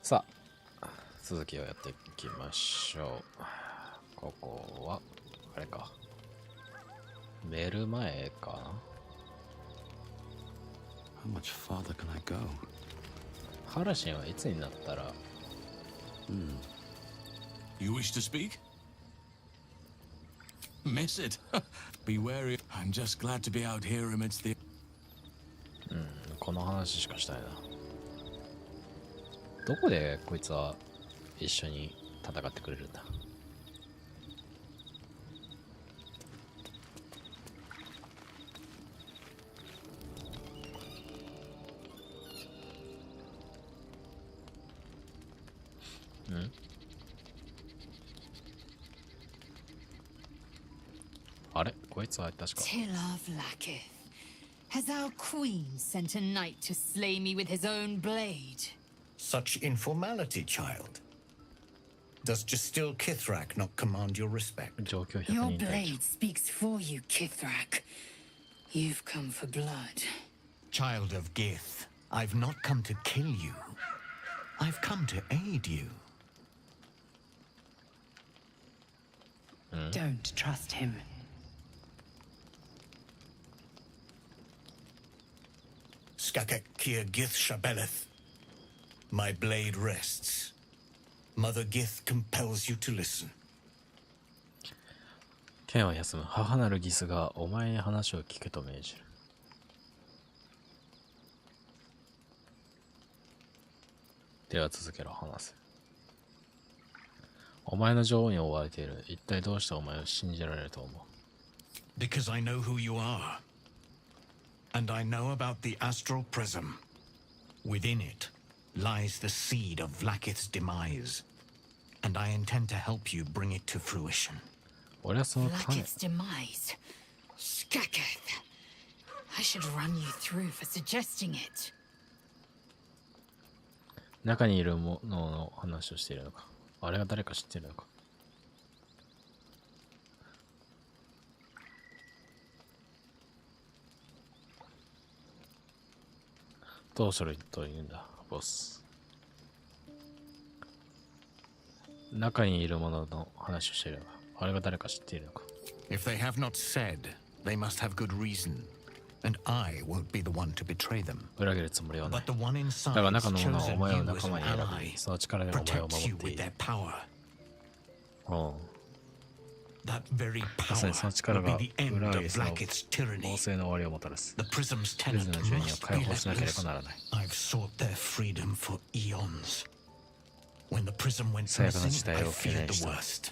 さあ、続きをやっていきましょう。ここは、あれか。寝る前かな。How much farther can I go? ハラシンはいつになったら、You wish to speak? Miss it. Be wary. I'm just glad to be out here amidst the... この話しかしたいな。どこでこいつは一緒に戦ってくれるんだ。あれこいつは確か。Has our queen sent a knight to slay me with his own blade? Such informality, child. Does Still Kithrak not command your respect? Your blade speaks for you, Kithrak. You've come for blood. Child of Gith, I've not come to kill you. I've come to aid you. Don't trust him. Skakek Kia Gith Shabeleth. My blade rests. Mother Gith compels you to listen. 剣は休む。母なるギスがお前に話を聞けと命じる。では続けろ、話せ。お前の女王に追われている。一体どうしてお前を信じられると思う？ Because I know who you are. And I know about the astral prism. Within it lies the seed of Vlakith's demise. And I intend to help you bring it to fruition. 俺はそのVlakith's demise. Skaketh. I should run you through for suggesting it. 中にいるものの話をしているのか。あれが誰か知っているのか。どうするというんだ、ボス。中にいるものの話をしているのか。あれが誰か知っているのか。If they have not said, they must have good reason. And I won't be the one to betray them. 裏切るつもりはない。 But the one だ inside が中のものはお chosen 前を you 仲 as 間 an に選 ally. び、その力でお前を Protects 守 you ってい with る。their power. うん。 That very まさにその power 力 will が be the end 裏 of 切りの Vlakith's tyranny. 暴政の終わりをもたらす。 The prism's プリズ tenant の住人を must 解 be 放しな let ければ loose. ならない。 I've sought their freedom for eons. When the prism went 最悪の missing, 事態 I を懸 feared 念 the した。 worst.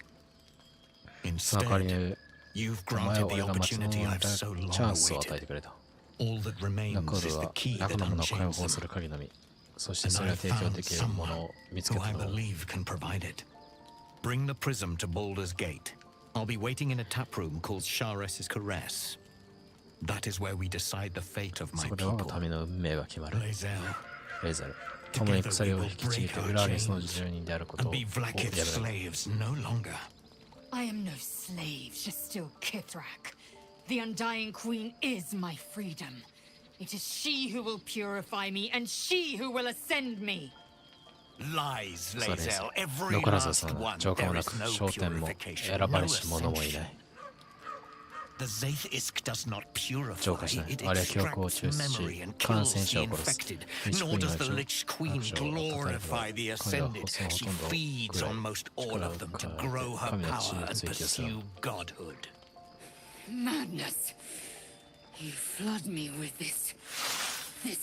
その代わり Instead, に you've お前 granted は the 俺が待ち望 opportunity んだ I've so チ long ャンスを与え awaited. てくれた。 All that 残 remains る is は the key 中 that のものを解 unchains 放す them. る鍵のみ。そして And それ I've が提供 found できるもの someone を見つけ who た I のだ。 believe can provide it. Bring the prism to Baldur's Gate. I'll be waiting in a tap room called Shares's Caress. That is where we decide the fate of そ my こで我が people. 民の運命が決まる。 Lae'zel, レイザル。共に together 鎖 we を will 引きちぎ break って our 裏アリスの chains 住人であること and を be や Vlakith's める。 slaves no longer. I am no slave, Still Kithrak. The Undying Queen is my freedom. It is she who will purify me, and she who will ascend me. Lies, そうです。 Lae'zel. Every 残らず last その one. 浄化も There な is く no 昇天も purification, 選ば no れし者もいな ascension. い。 The Zaithisk does not 浄化 purify. しない。 It あれは記憶を extracts 抽出し memory and 感 kills 染 the 者を殺す。 infected. 一 Nor 国 does の the う Lich ち Queen 悪者を glorify the 神は ascended. そのほ She とんどを feeds ぐらい almost all 力を of them to 加え grow て her 神の血 power を and 追求する。 pursue godhood. Madness. You flood me with this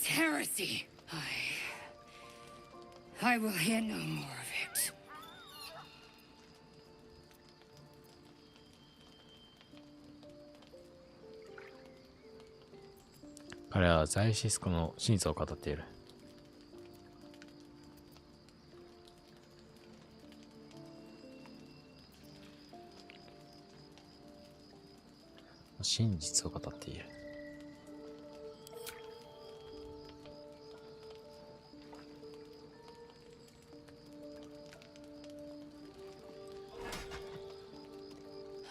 heresy. I will hear no more of it. 彼はザイシスコの真実を語っている。真実を語っている。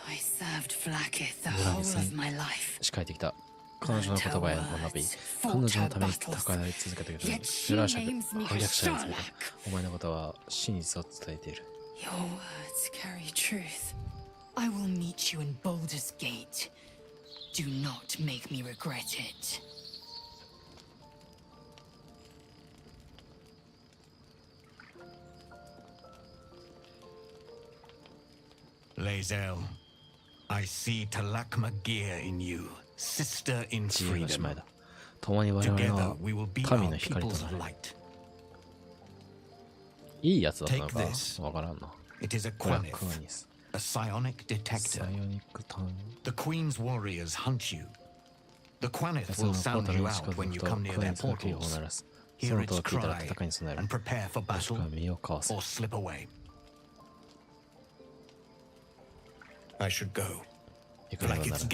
I served Vlakith the whole of my life. 仕えてきた。彼女の言葉や学び、彼女のために戦い続けてくれるユラー者反逆者について、お前のことは真実を伝えている。 Your words carry truth. I will meet you in Baldur's Gate. Do not make me regret it. Lae'zel, I see Talakma Gear in you, sister in 自由の姉 freedom. 妹だ。共に我々 Together は we will be 神 our の光と people's なる。 light. いいやつだったの Take か this. わからんな。 It is a これは Quanith, クワニス。 a psionic サ detector. イオニックタウン。 The Queen's warriors hunt you. The Quanith その will ポー sound タル you に近 out づ when く you と、 come near クワ their ニスの警報を portals. 鳴らす。そ Hear の its 音を聞いたら cry 戦いに備える and。prepare for もしく battle は身をかわせ or。slip away. I should go. いくらなんだら、裏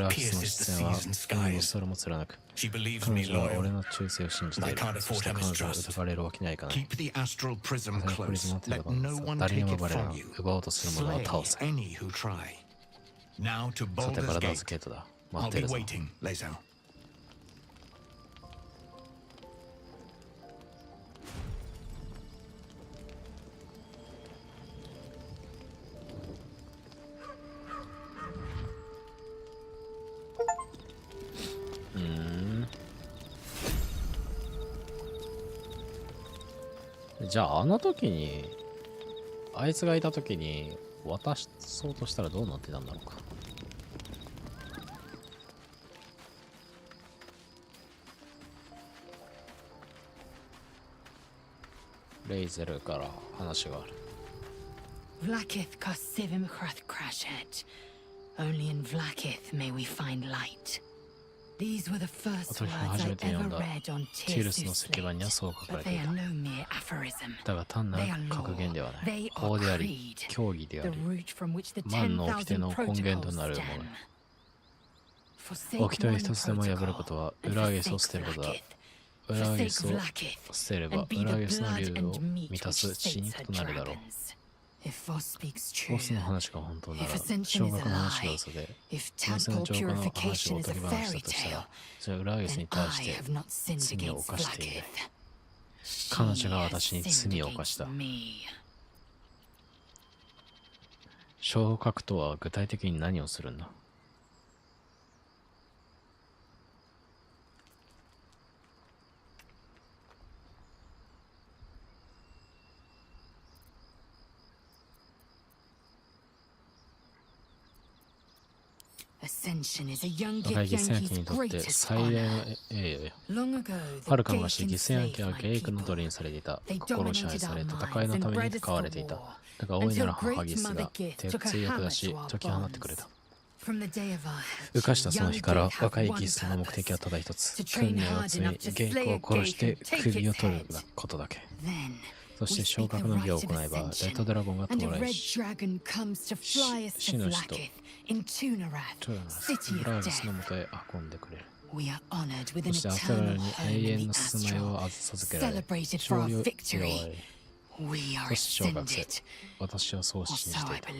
キスの視線は海も空も貫く。 She believes 彼 me 女は俺 loyal. の忠誠を信じている。そして彼女は疑われるわけにはいかない。 Keep the astral prism それはプリズム close. を手 Let 放 no す。 one 誰に take も it バレな from い。 you. 奪おうとする者は Slay 倒せ。 any who try. Now to さて、バ Baldur's ラダーズ Gate. ゲートだ。待 I'll って be るぞ。 waiting, Lae'zel. じゃあ、あの時に、あいつがいた時に渡そうとしたらどうなってたんだろうか。レイゼルから話がある。Vlakith Kosivim Krashet. Only in Vlakith may we find light. These were the first 私 words が初 I めて読ん ever だ read on ティルスの Tirsus 石板には slate. そう書か But れて they い are た。 no mere aphorism. だが単なる They are 格言では law. ない They。are 法であり、 creed. 教義であ The り、 root from which the 万の掟 10,000の根源と protocols なるも stem. の。 Forsake 掟 one 一つでも破ること protocol は and 裏ゲスを forsake 捨てることだ。 Vlakith. 裏ゲスを Forsake Vlakith 捨てれば and be 裏 the ゲスの blood 竜を and meat 満た which す血 sates 肉 her となるだろう。 dragons. If Voss speaks ボス true, の話が本当なら、 if Ascension 小 is 学 a の話が lie, 嘘で、 if 純粋な tadpole 浄化の話 purification を is 解 a き放し fairy たとした tale, ら、それは裏ゲス then に対し I て have not sinned 罪を against 犯していない。 Vlakith. 彼女 She が has 私に sinned 罪を犯した。 against me. 昇格とは具体的に何をするんだ？若い犠牲役にとって最大の栄誉よ。はるか昔、犠牲役はゲイクの奴隷にされていた。心を支配され、戦いのために使われていた。だが大いなる母ギスが手強く出し、解き放ってくれた。浮かしたその日から若いギスの目的はただ一つ。訓練を積み、ゲイクを殺して首を取ることだけ。そして昇格の儀を行えば、レッドドラゴンが到来し、死の死とトゥラナス、ブラーギスのもとへ運んでくれる。そしてアストラルに永遠の住まいを授けられ、勝利を祝われ、そして昇格せ。私はそう信じていた。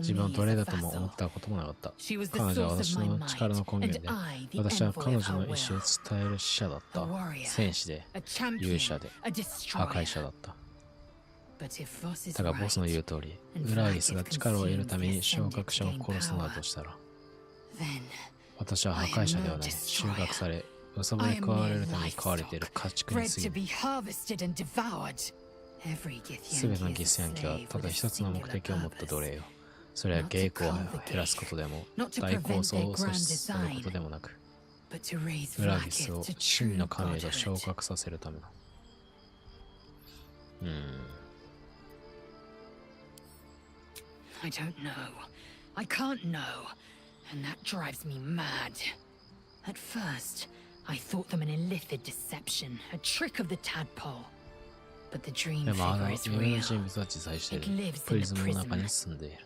自分は奴隷だとも思ったこともなかった。彼女は私の力の根源で、私は彼女の意思を伝える使者だった。戦士で、勇者で、破壊者だった。だがボスの言う通り、ウラーギスが力を得るために昇格者を殺すのだとしたら、私は破壊者ではない。収穫され、むさぼに加われるために飼われている家畜に過ぎる。すべての犠牲役はただ一つの目的を持った奴隷よ。それはゲイクを減らすことでも、大抗争を阻止することでもなく、ウラギスを真の神へと昇格させるための。I don't know. I can't know. And that drives me mad. At first, I thought them an illithid deception, a trick of the tadpole. But the dream でもあの figure is 夢の real. 人物は自在している。プリズムの中に住んでいる。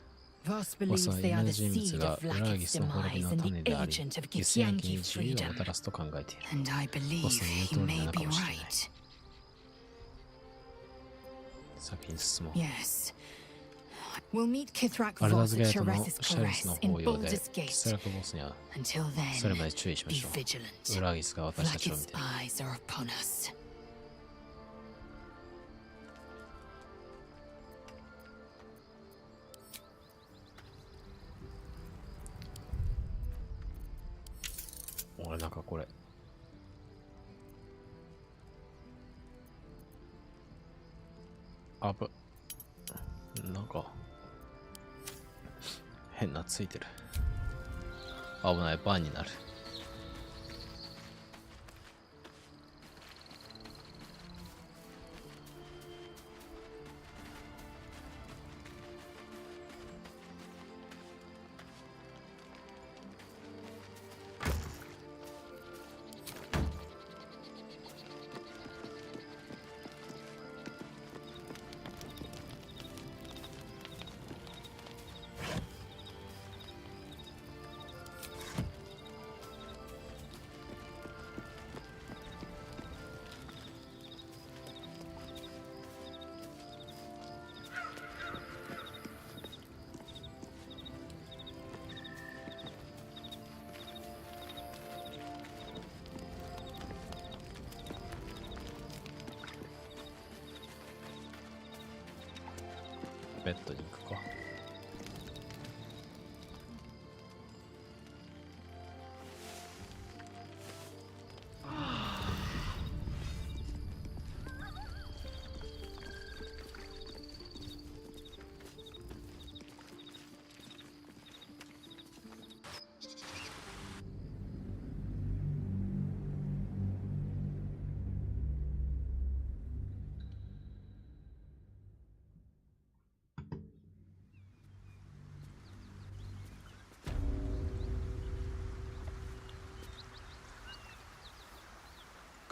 Voss ボス believes は they 犬 are の the 人物 seed が of ウラーギ Lakith's スの滅び demise の and 種 the であり、 agent of ギスヤンキに Githyanki's 自由を freedom. もたらすと考えている。 And I ボ believe スの言う he 通りな may のか be もしれない。 right. 先に進もう。 Yes. We'll meet Kithrak バルダーズ Voss ゲ at ートの Cheres's シャレスの Caress in 法要で、 Baldur's キス Gate. ラクボスには Until それ then, まで注意しま be しょう。 vigilant. ウラーギスが私たちを見 Lakith's ている。 eyes are upon us. 俺なんかこれなんか変なついてる。危ない、バンになる。ベッドに行くか。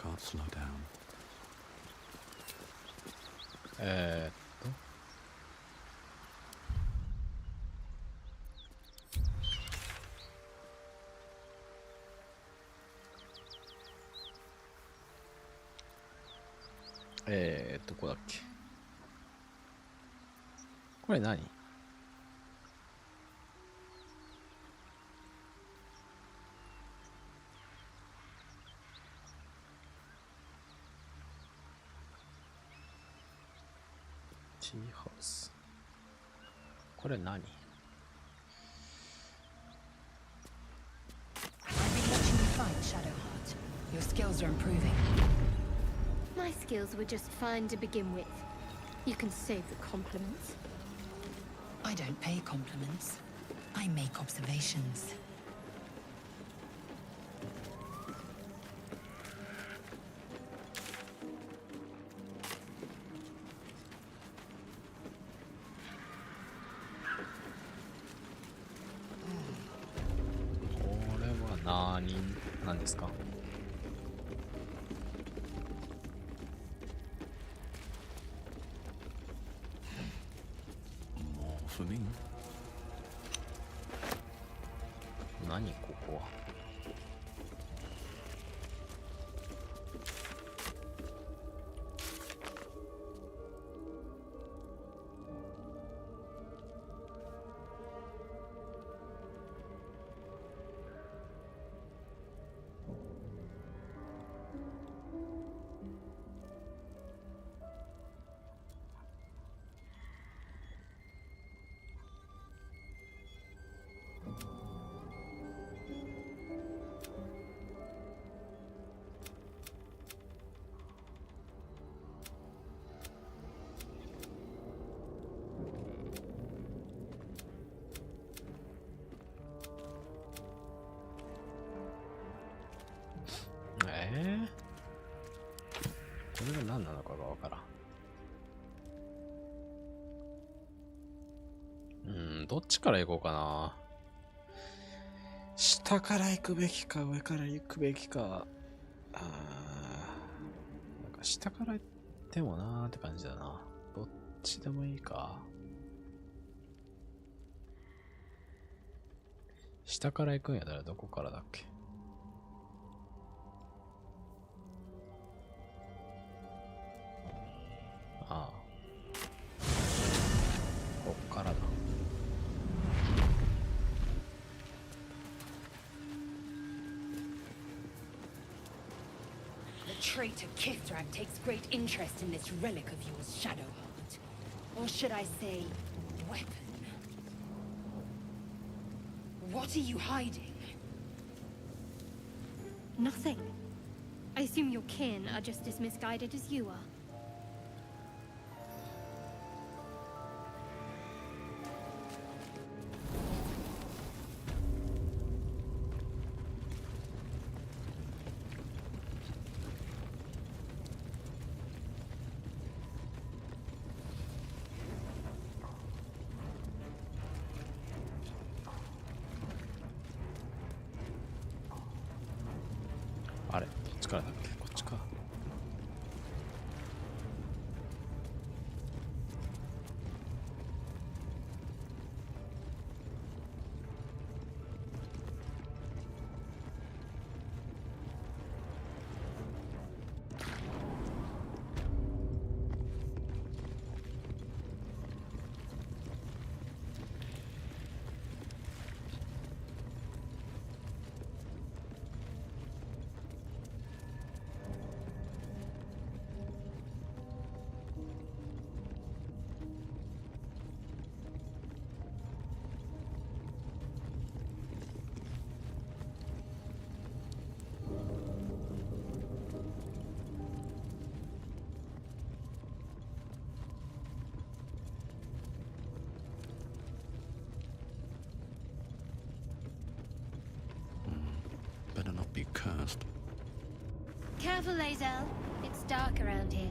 Can't slow down. えどこだっけ。これ何？ティーハウス。これ何？ I've been watching you fight, Shadowheart. Your skills are improving. My skills were just fine to begin with. You can save the compliments. I don't pay compliments. I make observations. Nani なんですか。More for me. 何ここは。これが何なのかがわからん。どっちから行こうかな。下から行くべきか、上から行くべきか。なんか下から行ってもなーって感じだな。どっちでもいいか。下から行くんやったらどこからだっけ？ああ。こっからだ。The traitor Kithrak takes great interest in this relic of yours, Shadowheart. Or should I say, weapon? What are you hiding? Nothing. I assume your kin are just as misguided as you are. Ah, あれ、どっちからだっけ？こっちか。Better not be cursed. Careful, Lae'zel. It's dark around here.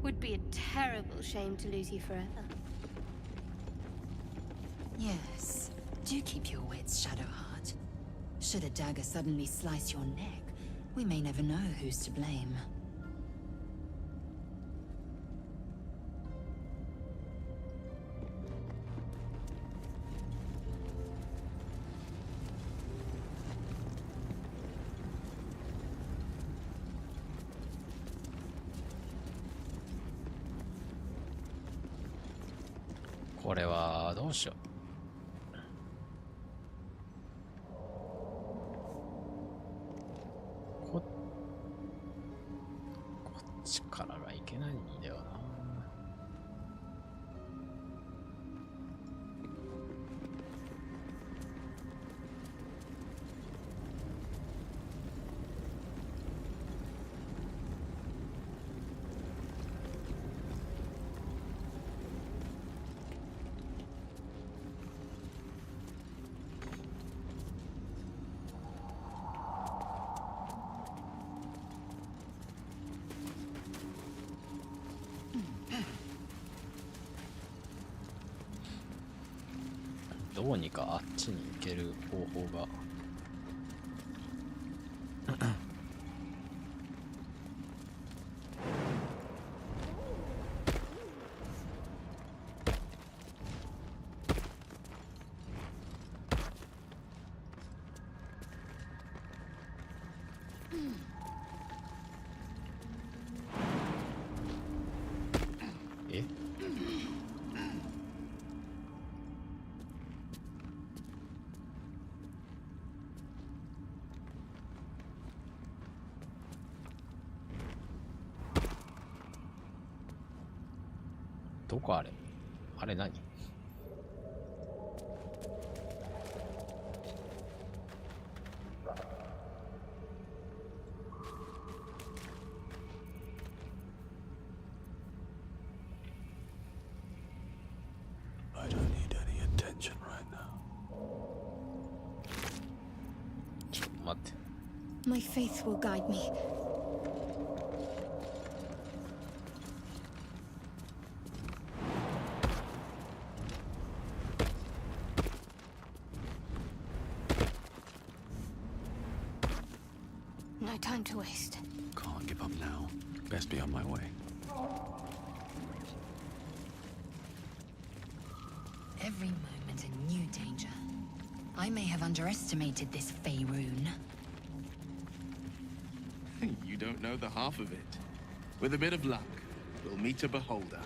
Would be a terrible shame to lose you forever. Yes. Do keep your wits, Shadowheart. Should a dagger suddenly slice your neck, we may never know who's to blame.これはどうしよう。こっちからがいけないんだよな。どうにかあっちに行ける方法がえ？どこあれ？あれ何？I don't need any attention right now. ちょっと待って。My faith will guide me. No time to waste. Can't give up now. Best be on my way. Every moment a new danger. I may have underestimated this Faerun. You don't know the half of it. With a bit of luck, we'll meet a beholder.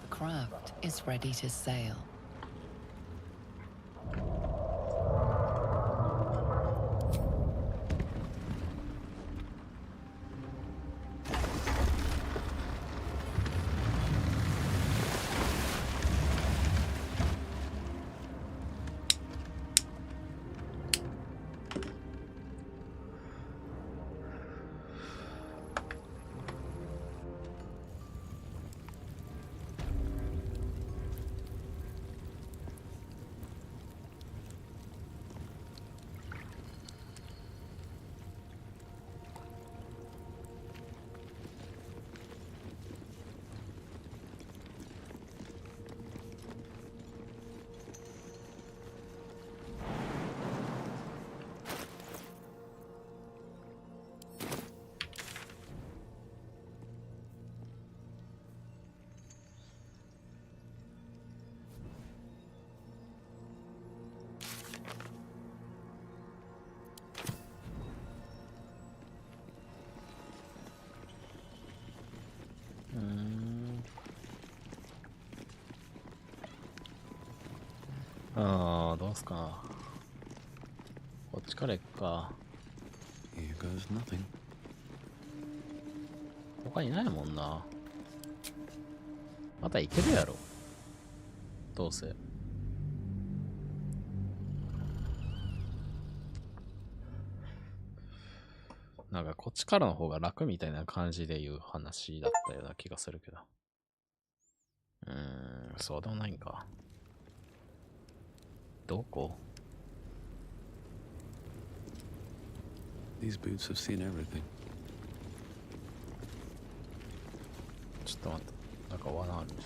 The craft is ready to sail.どうすか。こっちから行くか。 Here goes nothing. 他いないもんな。また行けるやろ。どうせ。なんかこっちからの方が楽みたいな感じで言う話だったような気がするけど。そうでもないんか。どこ？ These boots have seen everything. ちょっと待って。なんか罠あるじゃん。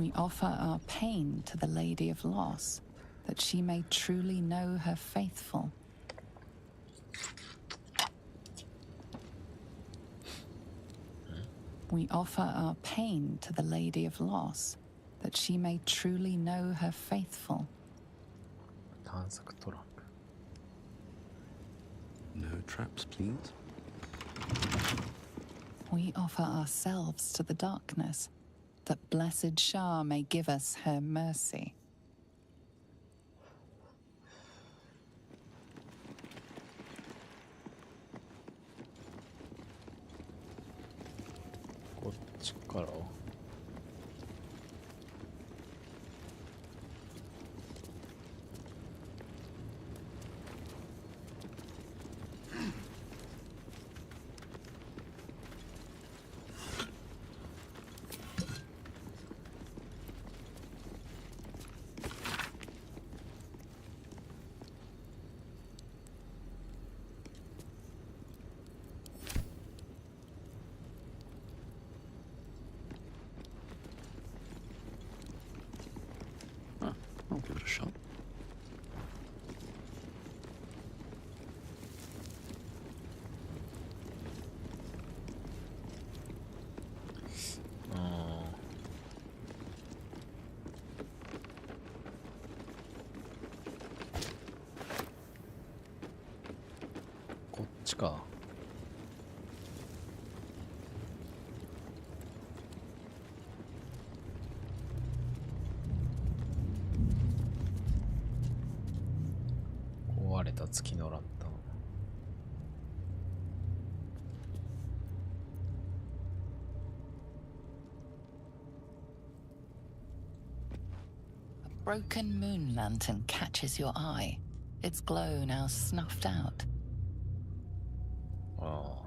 We offer our pain to the Lady of Loss, that she may truly know her faithful. We offer our pain to the Lady of Loss, that she may truly know her faithful. 探索トランプ。 No traps, please. We offer ourselves to the darkness, that blessed Shah may give us her mercy. こっちから。I'll give it a shot. Oh. こっちか。た月のランタン。A broken moon lantern catches your eye. Its glow now snuffed out. ああ。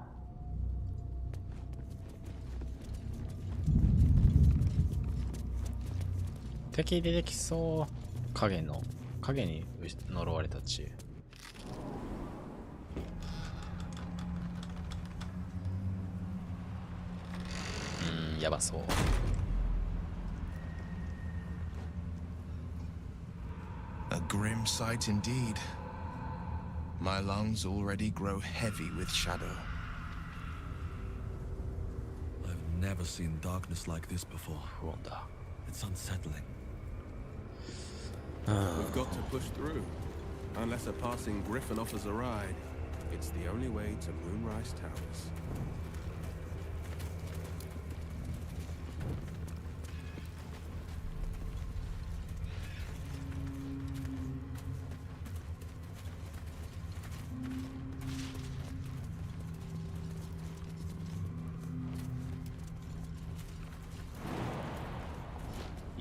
敵出てきそう。影に呪われたち。やばそう。A grim sight indeed. My lungs already grow heavy with shadow. I've never seen darkness like this before. 不穏だ。 It's unsettling. We've got to push through. Unless a passing griffin offers a ride, it's the only way to Moonrise Towers.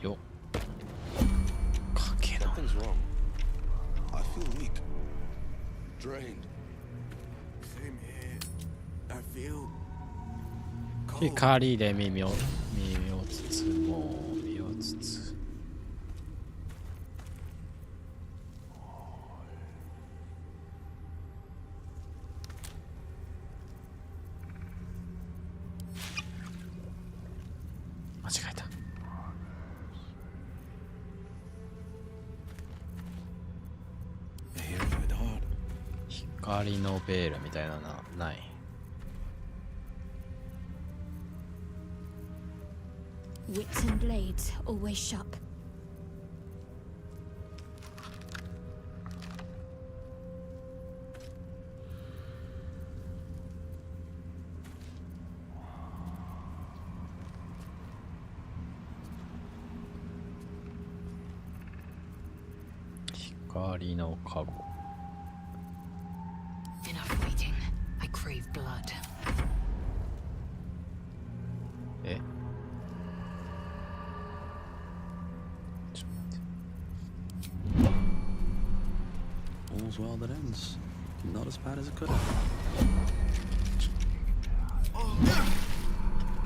Yo. Something's wrong. I feel weak. Drained. Same here. I feel 光で耳を包もう。身を包む。間違えた。光のベールみたいなのない。Wits and blades, always sharp. 光のカゴ。Enough waiting. I crave blood. え？ちょっと待って。 All's well that ends. Not as bad as it could have.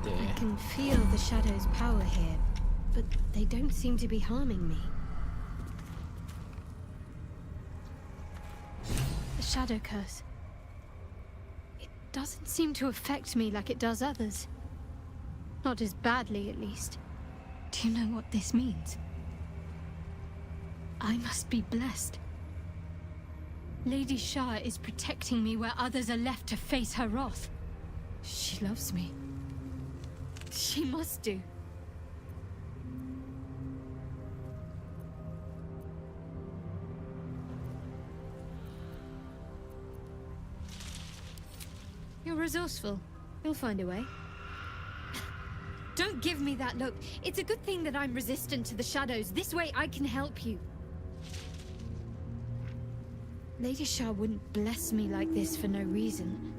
I can feel the shadow's power here, but they don't seem to be harming me. The shadow curse. It doesn't seem to affect me like it does others. Not as badly, at least. Do you know what this means? I must be blessed. Lady Shah is protecting me where others are left to face her wrath. She loves me. She must do. You're resourceful. You'll find a way. Don't give me that look. It's a good thing that I'm resistant to the shadows. This way I can help you. Lady Shah wouldn't bless me like this for no reason.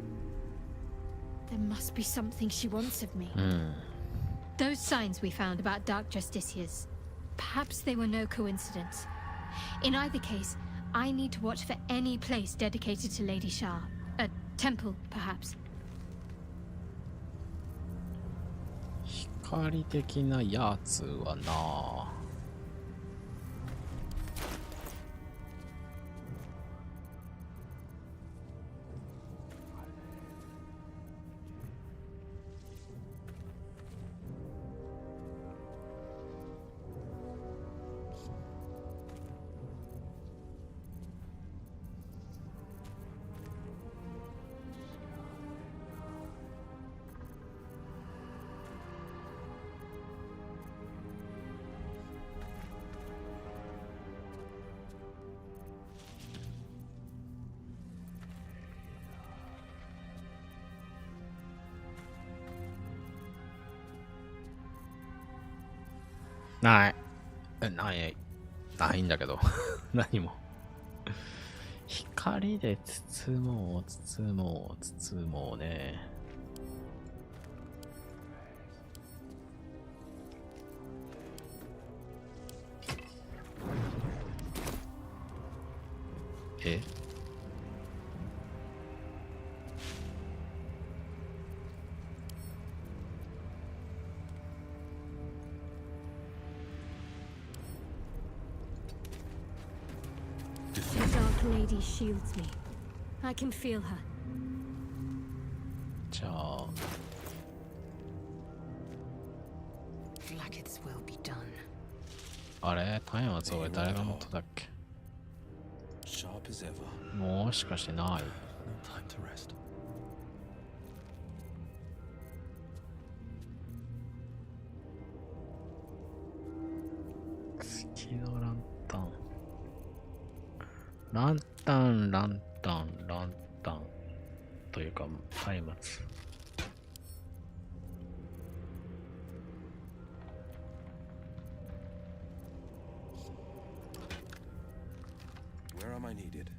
There must be something she wants of me. Those signs we found about Dark Justiciars, perhaps they were no coincidence. In either case, I need to watch for any place dedicated to Lady Shah. A temple, perhaps. 光的なやつはな。ない。ないんだけど。何も。光で包もうね。え？The Dark Lady shields me. I can feel her. じゃあ Blackets will be done. あれ松明俺誰が持ってたっけ？ Sharp as ever. もしかしてない？ No time to rest. 月のランタン。ランタンというか松明。Where am I needed?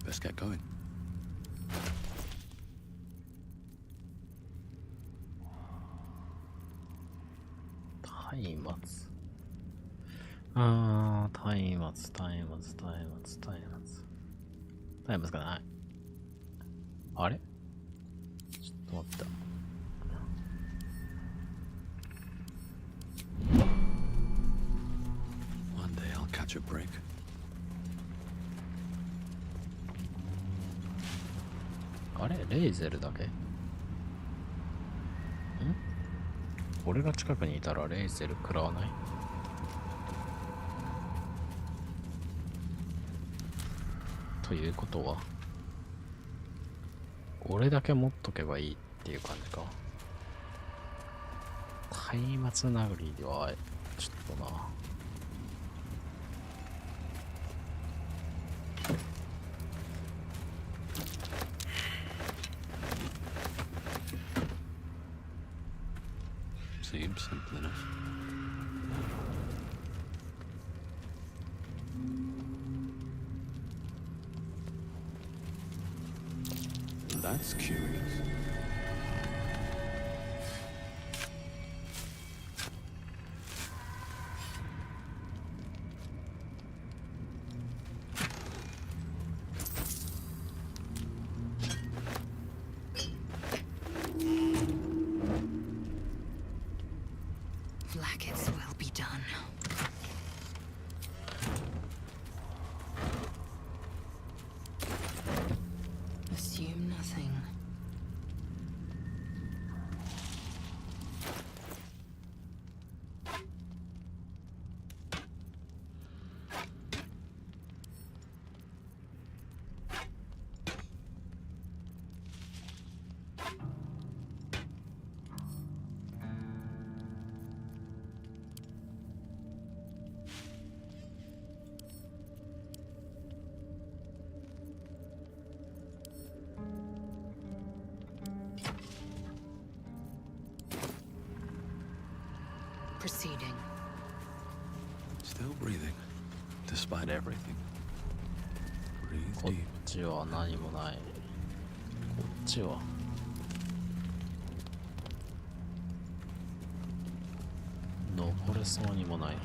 Best get going. 松明がない。あれ？ちょっと待った。One day I'll catch a break. あれ？レイゼルだけ？ん？俺が近くにいたらレイゼル食らわない？ということは俺だけ持っとけばいいっていう感じか。松明殴りではちょっとな。Seems simple enough. That's curious. Blackets will be done. Assume nothing. Proceeding. Still breathing, despite everything. こ Breathe っ deep. ちは何もない。こっちは登れそうにもない。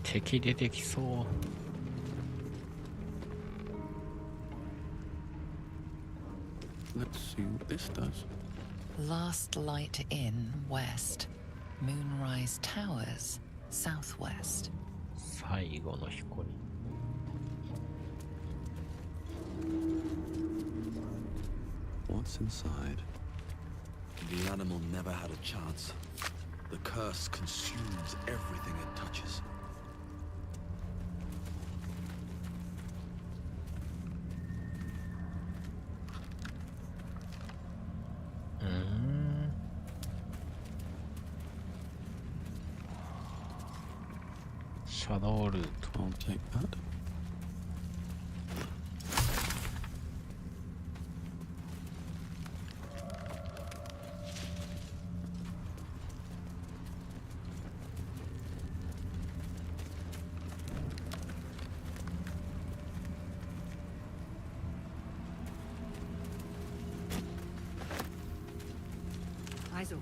敵出てきそう。Let's see what this does. Last Light Inn west. Moonrise Towers southwest. 最後の彦に。What's inside? The animal never had a chance. The curse consumes everything it touches. Shadow route. I'll take that. Eyes open.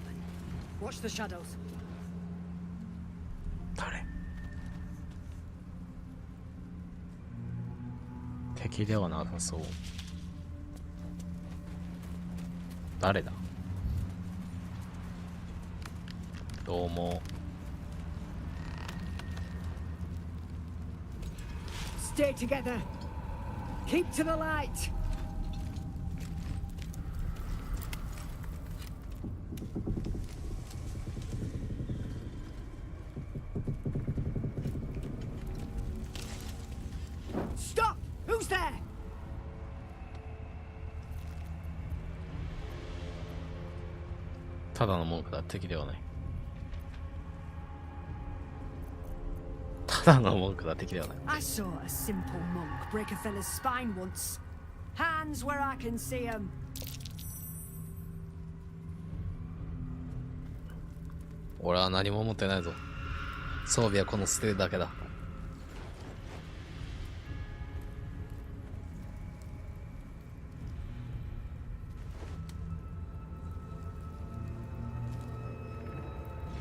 Watch the shadows. 誰？敵ではなさそう。誰だ？どうも。Stay together. Keep to the light. Stop! Who's there? ただの文句だ。敵ではない。ただの文句だ。敵ではない。 I saw a simple monk break a fella's spine once. Hands where I can see 'em. 俺は何も持ってないぞ。装備はこの捨てるだけだ。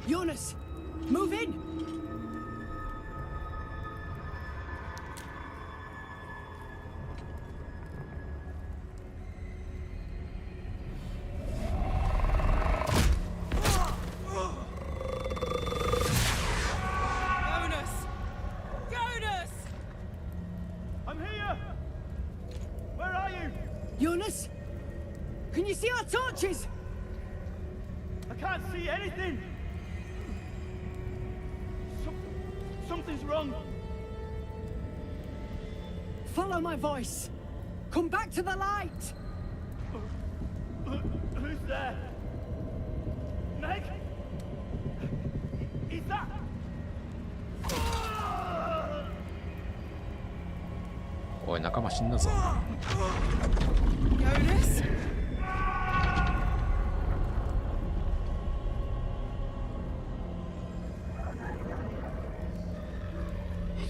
Jonas, move in. Jonas, can you see our torches? I can't see anything. Something's wrong. Follow my voice. Come back to the light. Who's there? Meg? Is that?おい、仲間死んだぞ。Jonas?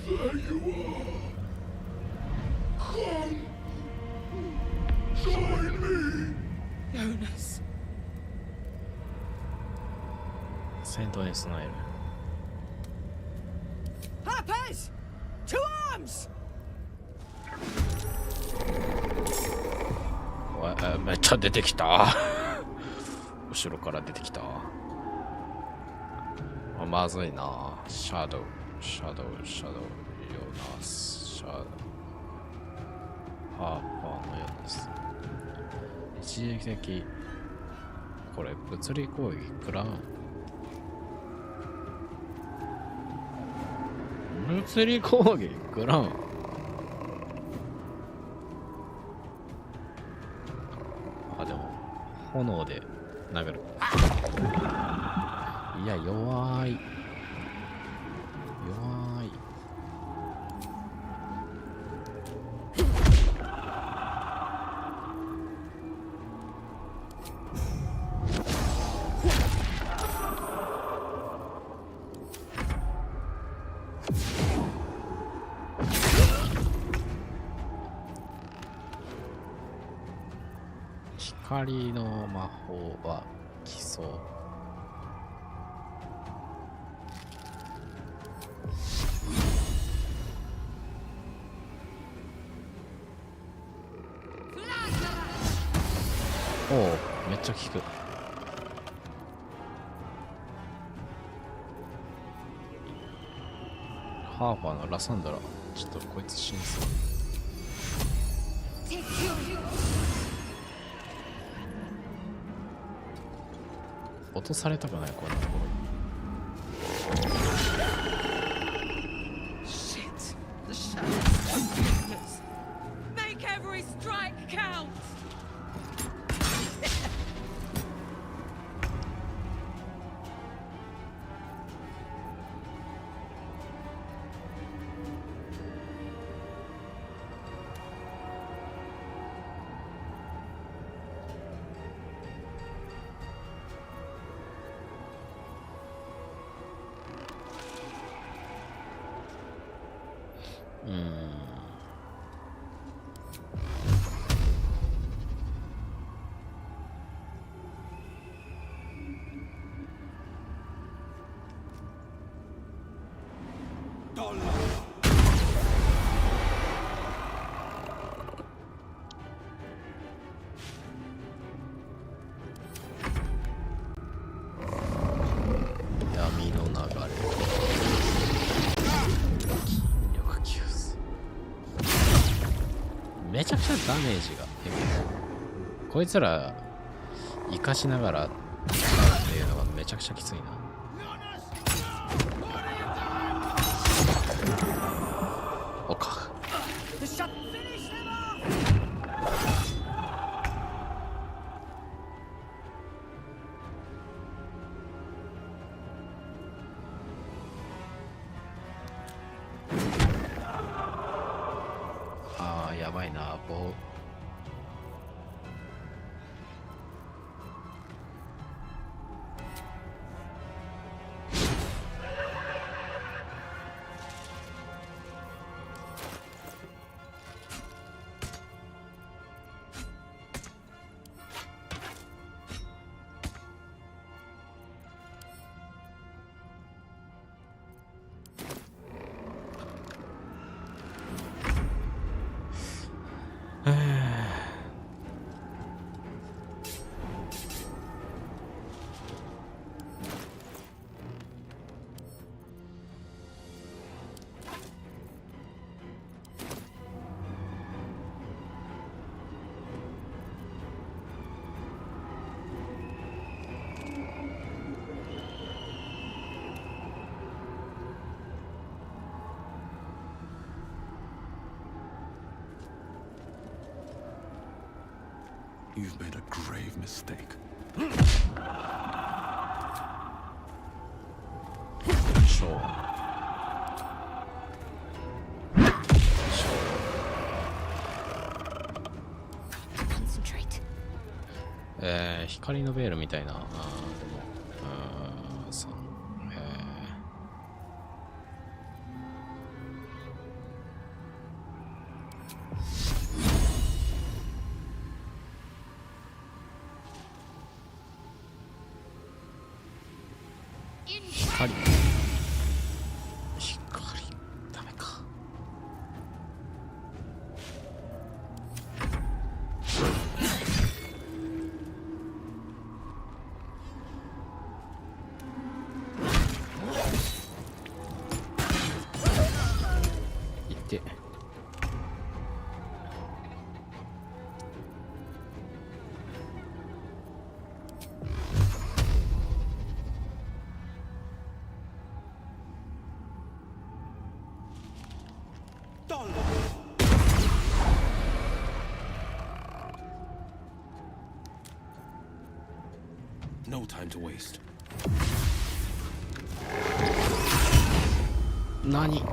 There you are. Come. Join me. Jonas. 戦闘に備える。Harpers! To arms! おい、めっちゃ出てきた。後ろから出てきた。まずいな。シャドウ、シャドウ、シャドウ、ヨナス、シャドウ。ハーパーのヨナス。一時的。これ、物理攻撃食らん。物理攻撃食らん。あ、でも、炎で殴る。いや、弱い。弱い。光の魔法は基礎。おお、めっちゃ効く。ハーファーのラサンドラ。ちょっとこいつ死にそう。落とされたくない、こんなところ。闇の流れ。筋力急須。めちゃくちゃダメージがヘビー。こいつら生かしながら使うっていうのがめちゃくちゃきついな。おか。ああ、やばいな、棒。You've made a grave mistake. Sure. Concentrate. 光のベールみたいな。でも、そう。光ダメか。いってNo time to waste. 何？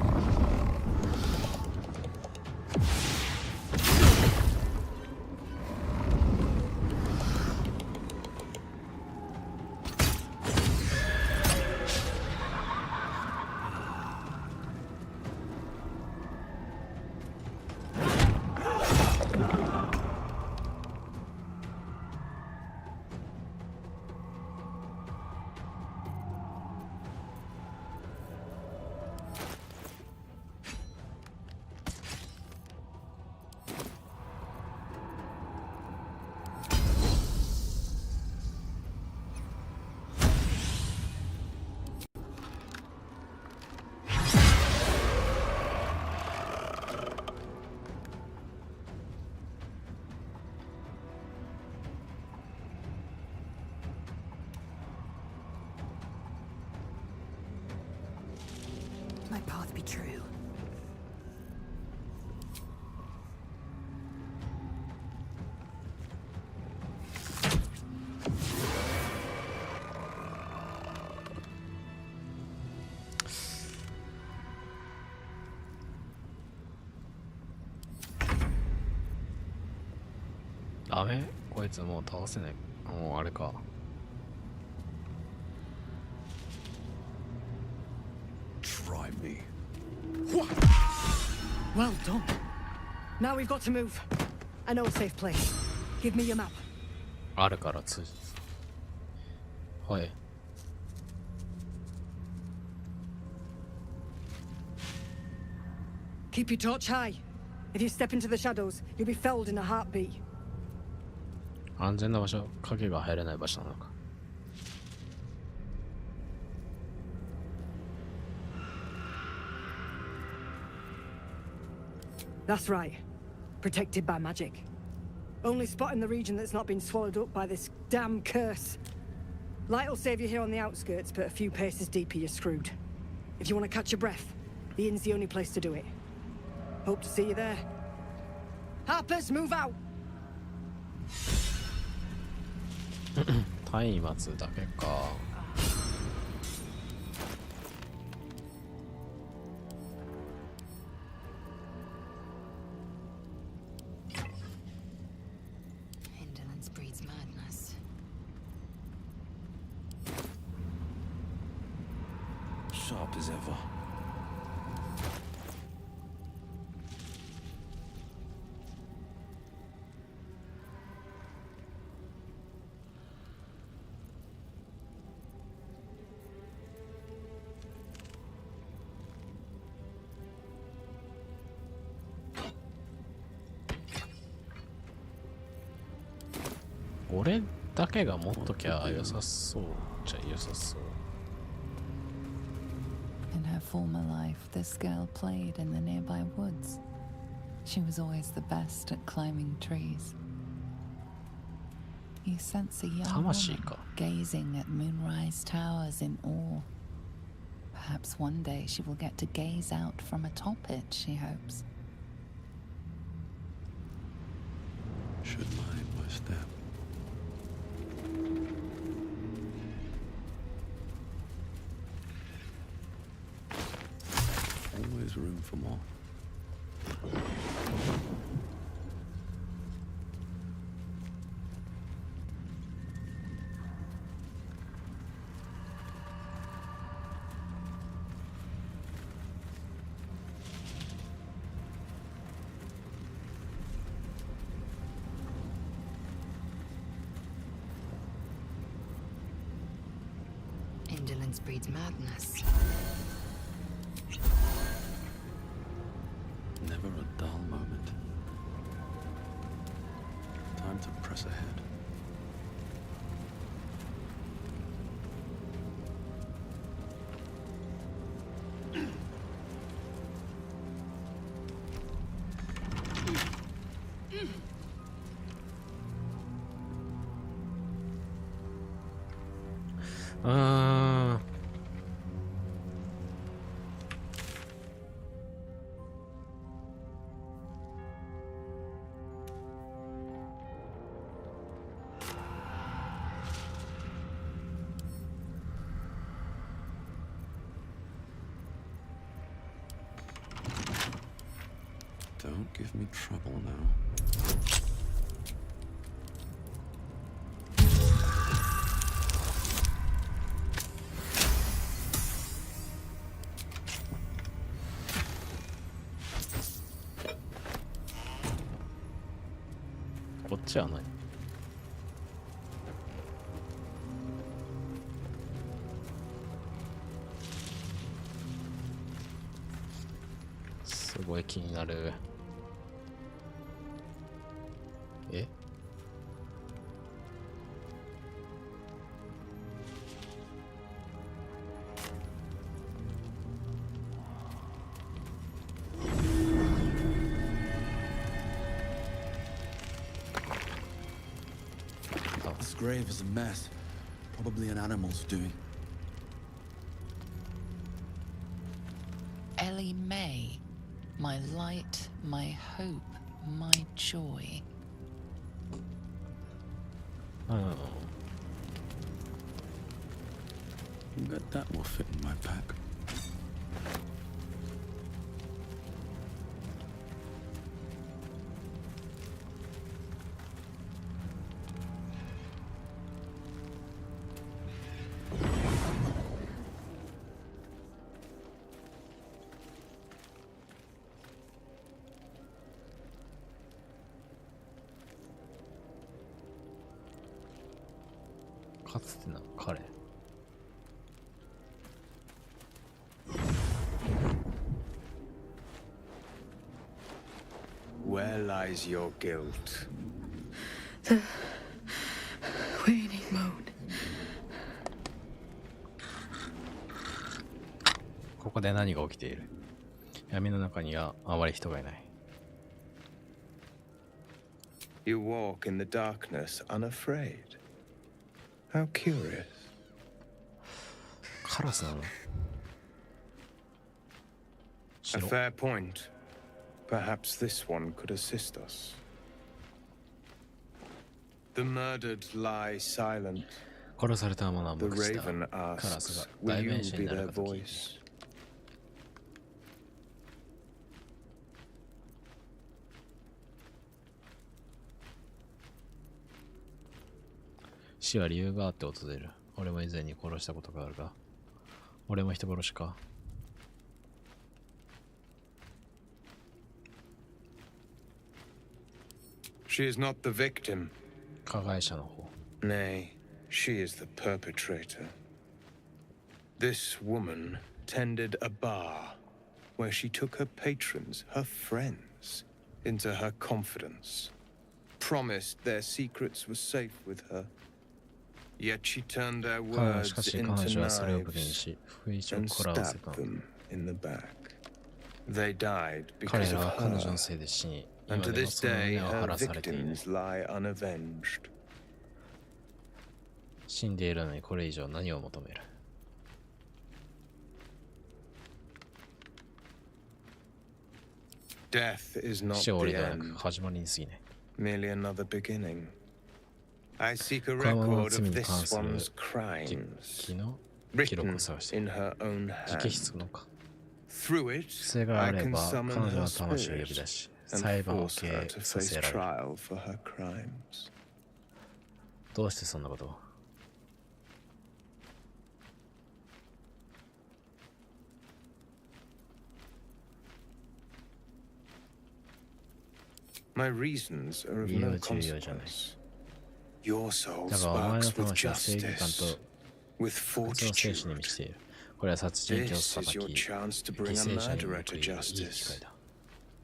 must be true. ダメ？こいつもう倒せない。もうあれか。Try me. Well done. Now we've got to move. I know a safe place. Give me your map. あるから通じ。はい。Keep your torch high. If you step into the shadows, you'll be felled in a heartbeat. 安全な場所、影が入れない場所なのか。That's right. Protected by magic. Only spot in the region that's not been swallowed up by this damn curse. Light will save you here on the outskirts, but a few paces deeper you're screwed. If you want to catch your breath, the inn's the only place to do it. Hope to see you there. Harpers, move out! 松明だけか。Indolence breeds madness. Sharp as ever. 俺だけが持っときゃ良さそうじゃ良さそう。In her former life, this girl played in the nearby woods. She was always the best at climbing trees. You sense a young woman gazing at moonrise towers in awe. Perhaps one day she will get to gaze out from atop it, she hopes. Should mind my step. Always room for more. Indolence breeds madness. Never a dull moment. Time to press ahead. Don't give me trouble now. What is this? すごい気になる。え？This grave is a mess. Probably an animal's doing. Ellie May, my light, my hope, my joy. Bet that will fit in my pack. Where lies your guilt? The waiting mode. ここで何が起きている？闇の中にはあまり人がいない。You walk in the darkness unafraid. How curious. カラスなの？ A fair point. Perhaps this one could assist us. The murdered lie silent. 殺された者は The 無口だ。 raven カラス asks, が will 代 you 弁者 be になる their かと聞いている。 voice? 死は理由があって訪れる。俺も以前に殺したことがあるが。俺も人殺しか。She is not the victim. 加害者の方。 Nay, she is the perpetrator. This woman tended a bar where she took her patrons, her friends, into her confidence, promised their secrets were safe with her. Yet she turned their しか words し彼 into 女はそれを武器に knives し、不意を and こらわせ stabbed た。 them in the back. They died 彼 because ら of は彼女の her, せいで死に、 and 今 to でも this その day 胸を晴 her らされている。 victims lie unavenged. 死んでいるのにこれ以上何を求める？ Death is not 死は俺 the ではなく end, 始まりに過ぎない。 merely another beginning. I seek a 川間の record 罪 of に関 this する one's 実 crimes, 記の記録 written を探してい in る。 her own 直 hand. 筆のか。 Through it, それがあ I れ can ば彼 summon 女 her の魂を呼び spirit 出し、 and 裁判を force 経 her 営 to さ face せられる。 trial for her crimes. どうしてそんなことを？ My reasons are of 理由 no は重要じゃない。 consequence. Your soul だがお前の sparks with 魂は正義感 justice, と with 別の精神に fortitude. 満ちている。これは殺人鬼を This 裁 is き、 your 犠 chance to bring a 牲者に報 murderer い to るいい機会 justice, だ。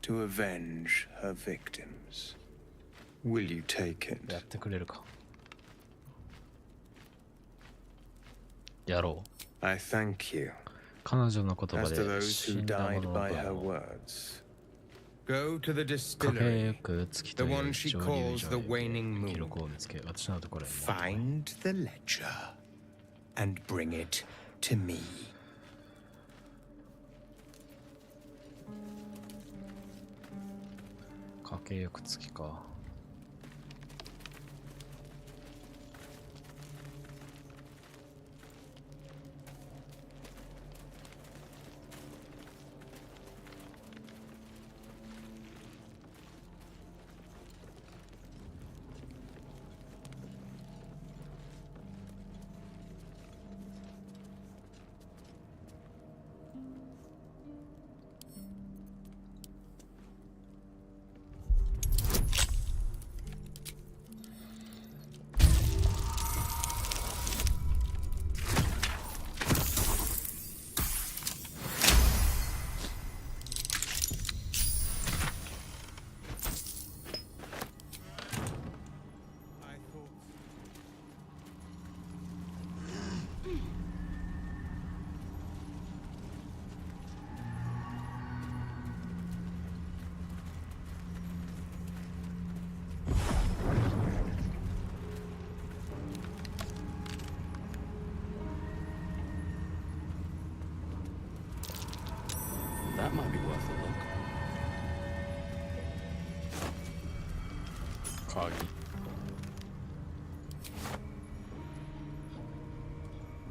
to avenge her victims. Will you take it? やってくれるか？やろう。 I thank you. 彼女の言葉 As to で those 死 who んだ died 者の by her 分を words, go to the かけ distillery, よく月と the いう one she 蒸留 calls 所 the へ行 waning き記 moon. 録を見つけ、私のところへ持ってこい。 Find the ledger and bring it to me. かけよく月か。鍵。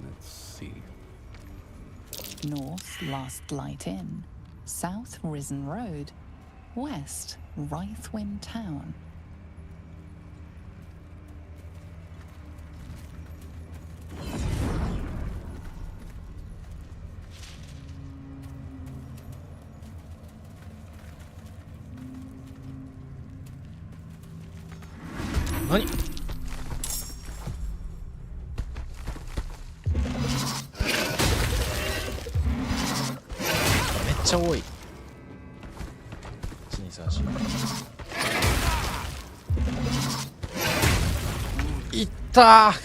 Let's see. North, Last Light Inn. South, Risen Road. West, Rythwin Town.何？めっちゃ多い。いったー。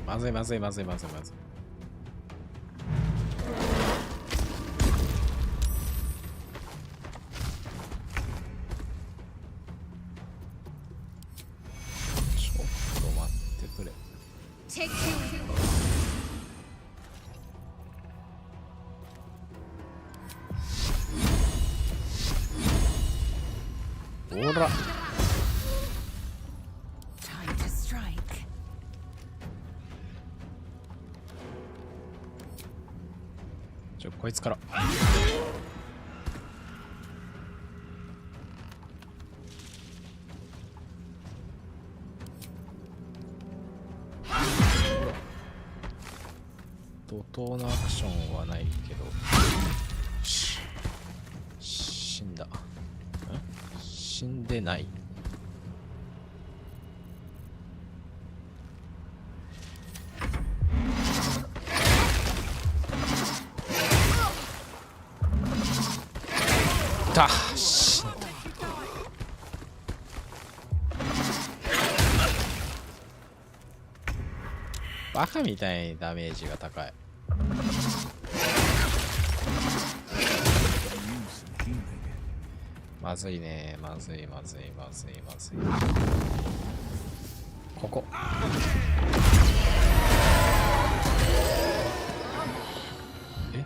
まずいまずいまずいまずいまずい。ちょっと待ってくれ。ほら。こいつから。怒涛のアクションはないけど、死んだ。死んでない。だ、死んだ。バカみたいにダメージが高い。まずいね、まずいまずいまずいまずい。ここ。え？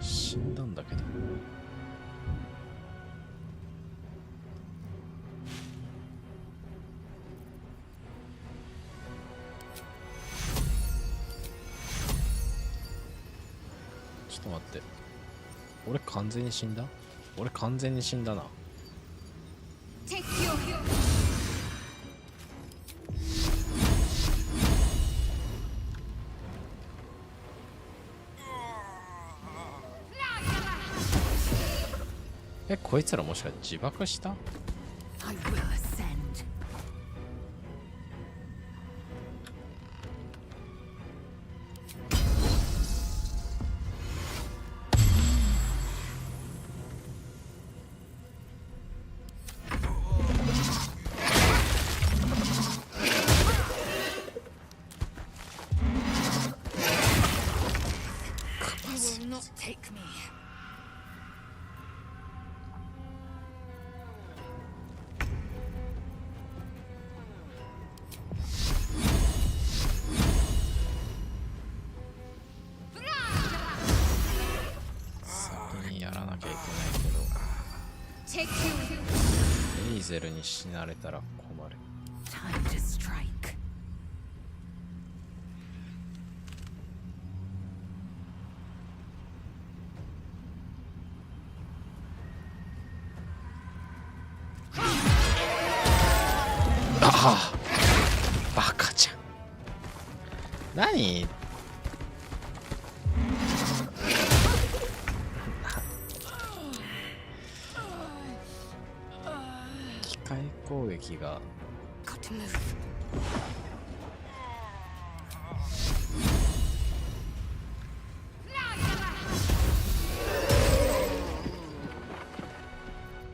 死んだんだけど。ちょっと待って。俺完全に死んだ？俺完全に死んだな。え、こいつらもしかして自爆した？エイゼルに死なれたら困る。ああ、バカじゃん。何？攻撃が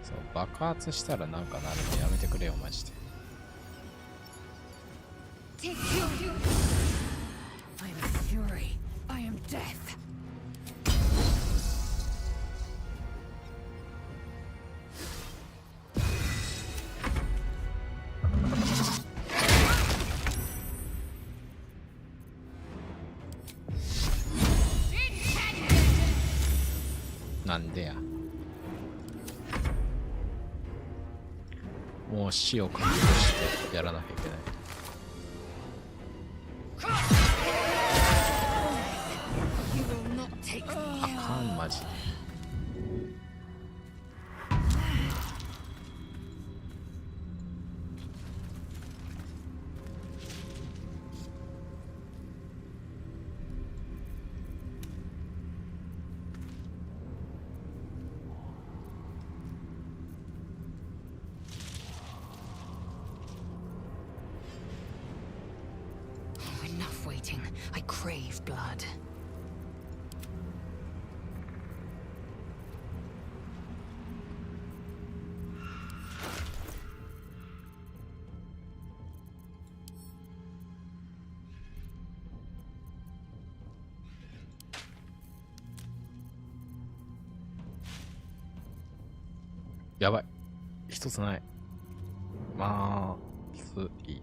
そう、爆発したらなんかなるのやめてくれよマジで。なんでや。もう死を覚悟してやらなきゃいけない。あかん、マジ。Enough waiting. I crave blood.やばい。一つない。まずい。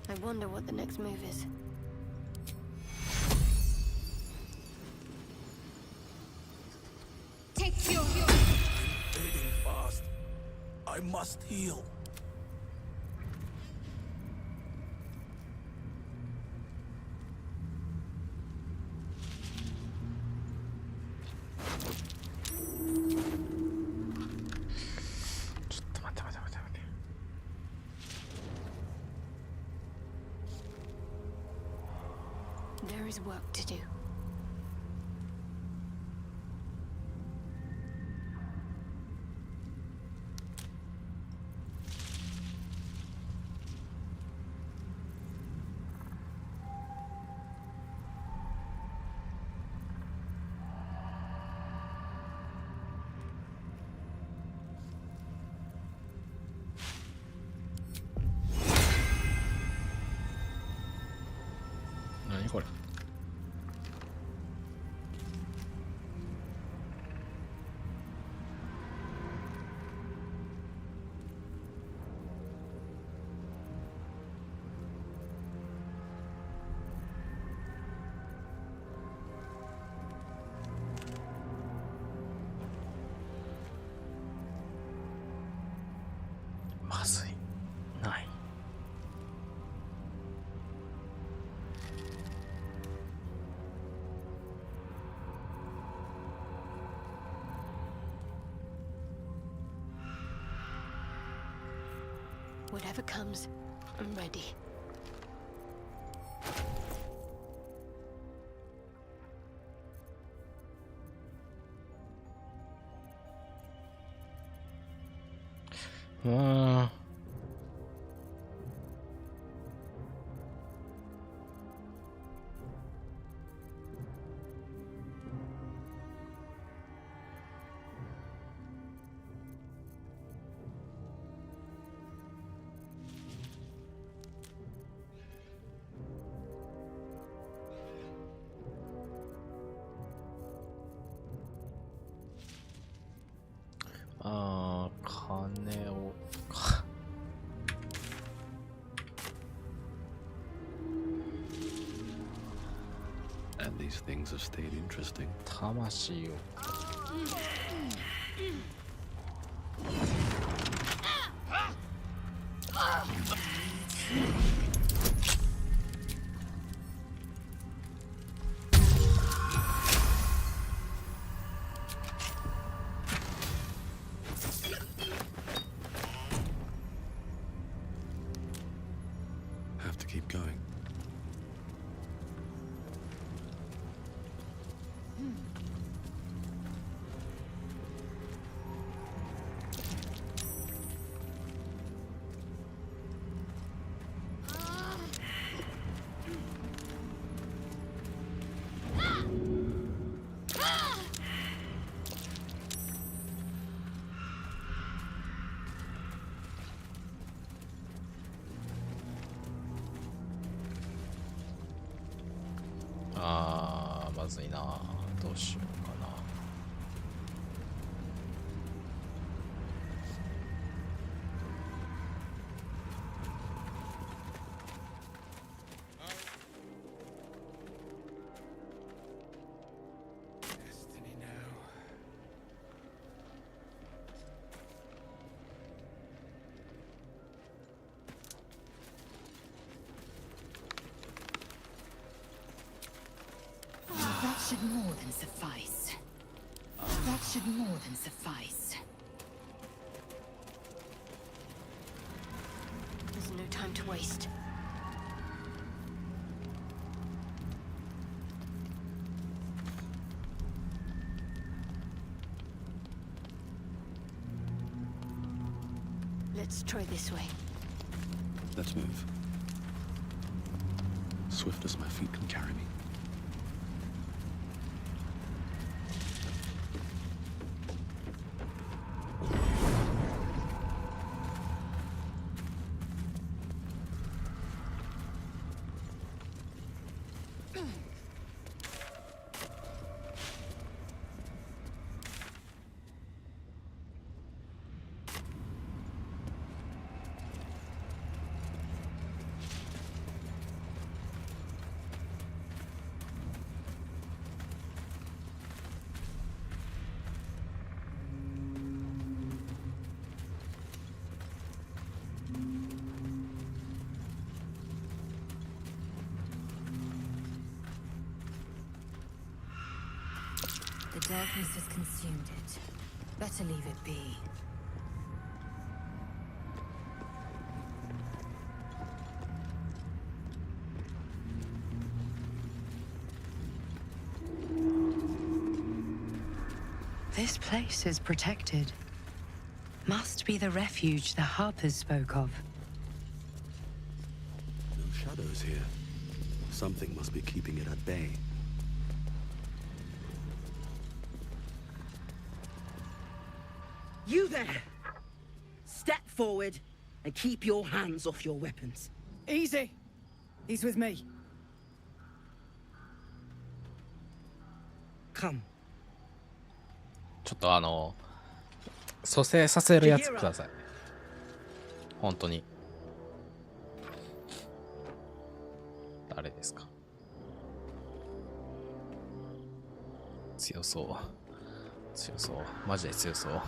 I wonder what the next move is. Take your Fading fast. I must heal. There is work to do. Naniこれ。まずい。ない。Whatever comes, I'm ready.金をか。And these things have stayed interesting. 魂を。Have to keep going. まずいな。どうしようかな。That should more than suffice. That should more than suffice. There's no time to waste. Let's try this way. Let's move. Swift as my feet can carry me. The darkness has consumed it. Better leave it be. This place is protected. Must be the refuge the Harpers spoke of. No shadows here. Something must be keeping it at bay. You there! Step forward and keep your hands off your weapons. Easy. He's with me. Come. ちょっと蘇生させるやつください。本当に。誰ですか。強そう。強そう。マジで強そう。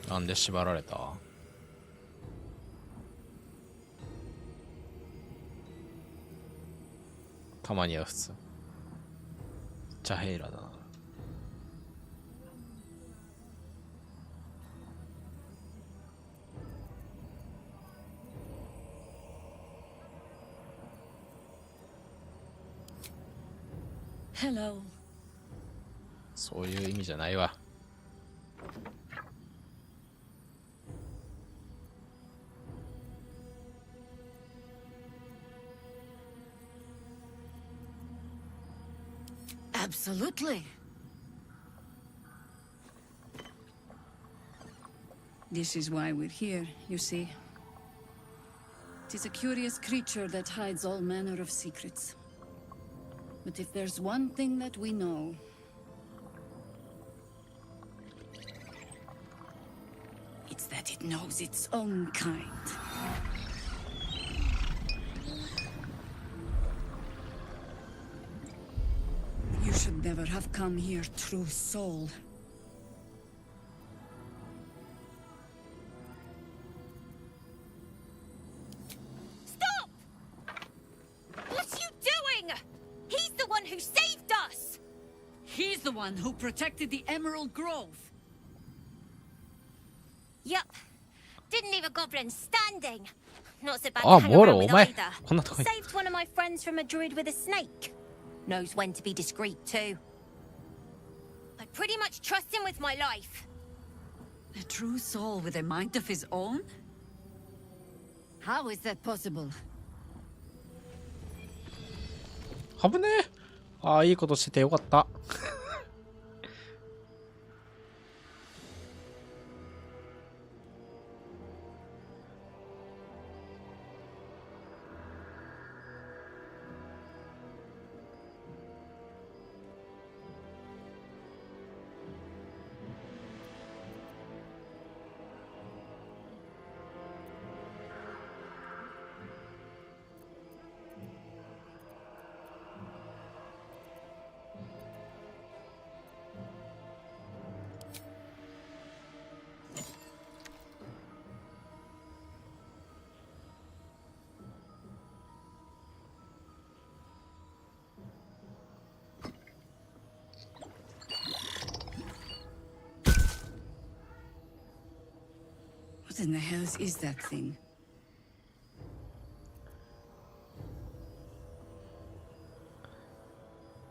なんで縛られた？たまには普通。チャヘイラだな。Hello. そういう意味じゃないわ。Absolutely. This is why we're here, you see. It is a curious creature that hides all manner of secrets. But if there's one thing that we know, it's that it knows its own kind. You should never have come here, true soul. Stop! What are you doing? He's the one who saved us! He's the one who protected the Emerald Grove. Yup. Didn't leave a goblin standing. Not so bad Oh, to hang around Moro, with omae. either. こんなとこに。 Saved one of my friends from a druid with a snake. Knows when to be discreet too. I pretty much trust him with my life. A true soul with a mind of his own? How is that possible? 危ねえ。ああ、いいことしててよかった。in the hells is that thing?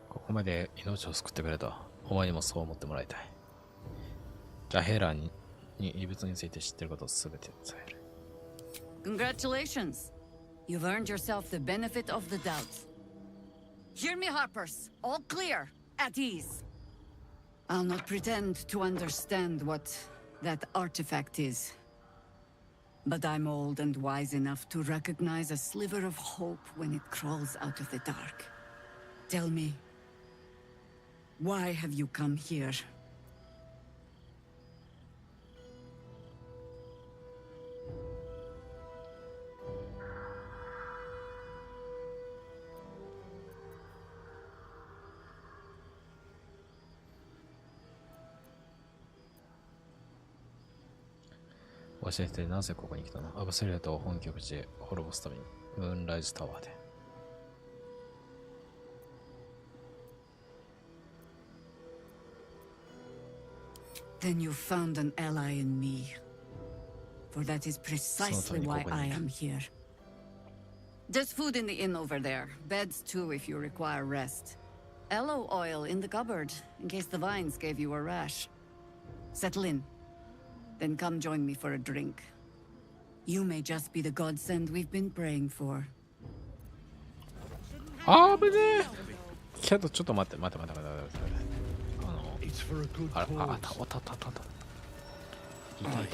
ここまで命を救ってくれた。お前にもそう思ってもらいたい。じゃあヘラに異物について知っていることをすべて伝える。Congratulations! You've earned yourself the benefit of the doubt. Hear me, Harpers. All clear. At ease. I'll not pretend to understand what that artifact is. But I'm old and wise enough to recognize a sliver of hope when it crawls out of the dark. Tell me, why have you come here?教えてなぜここに来たの？アブセリアと本拠地へ滅ぼすためにムーンライズタワーで。Then you found an ally in me. For that is precisely why I am here. There's food in the inn over there. Beds too if you require rest. Aloe oil in the cupboard, in case the vines gave you a rash. Settle in. Then come join me for a drink. You may just be the godsend we've been praying for. あぶねえ。けどちょっと待って。あった。痛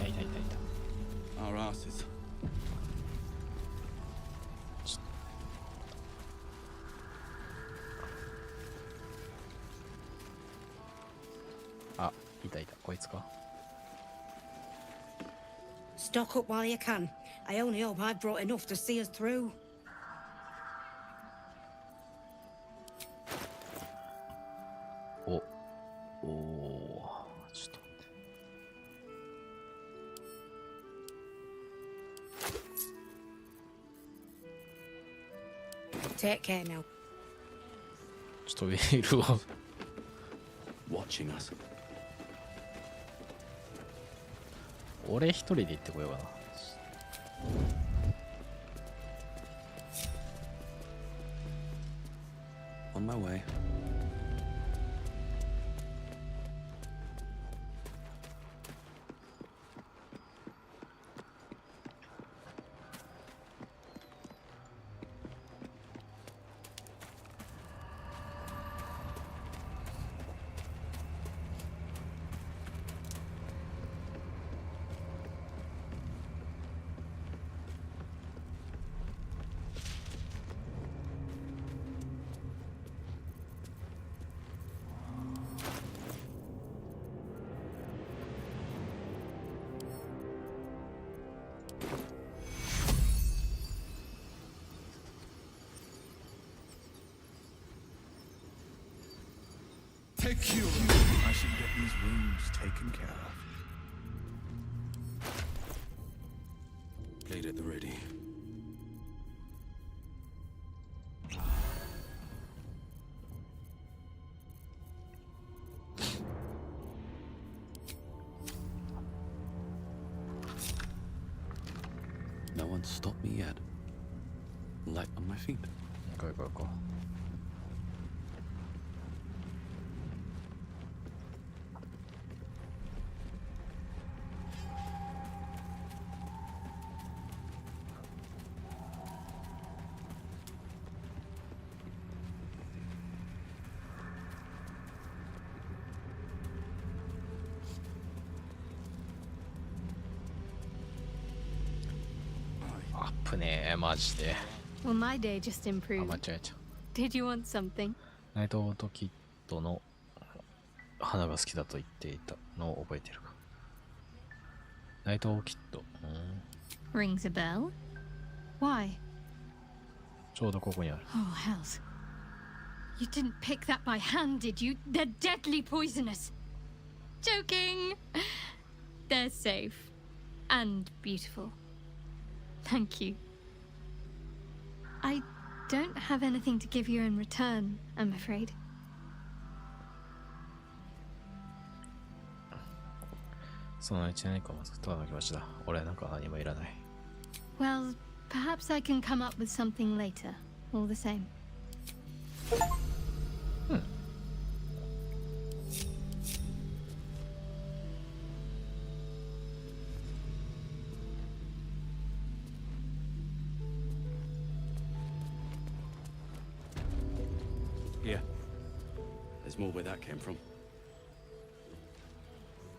い。Our asses. あ、いた。こいつか。Stock up while you can. I only hope I've brought enough to see us through. おお、ちょっと待って。 Take care now. ちょっとウェイルを Watching us. 俺一人で行ってこようかな。On my way. Take you. I should get these wounds taken care of. Blade at the ready. No one stopped me yet. Light on my feet. Go. ねえ、マジで。Well, my day just あ、 improved. 間違えちゃう。 Did you want something? ナイトオートキットの花が好きだと言っていたのを覚えてるか。ナイトオーキット。Rings a bell? Why? ちょうどここにある。 Oh, hells. You didn't pick that by hand, did you? They're deadly poisonous. Joking. They're safe. And beautiful. Thank you. I don't have anything to give you in return, I'm afraid. その1年以降もただの気持ちだ。俺なんか何もいらない。Well, perhaps I can come up with something later, all the same. ？Yeah. There's more where that came from.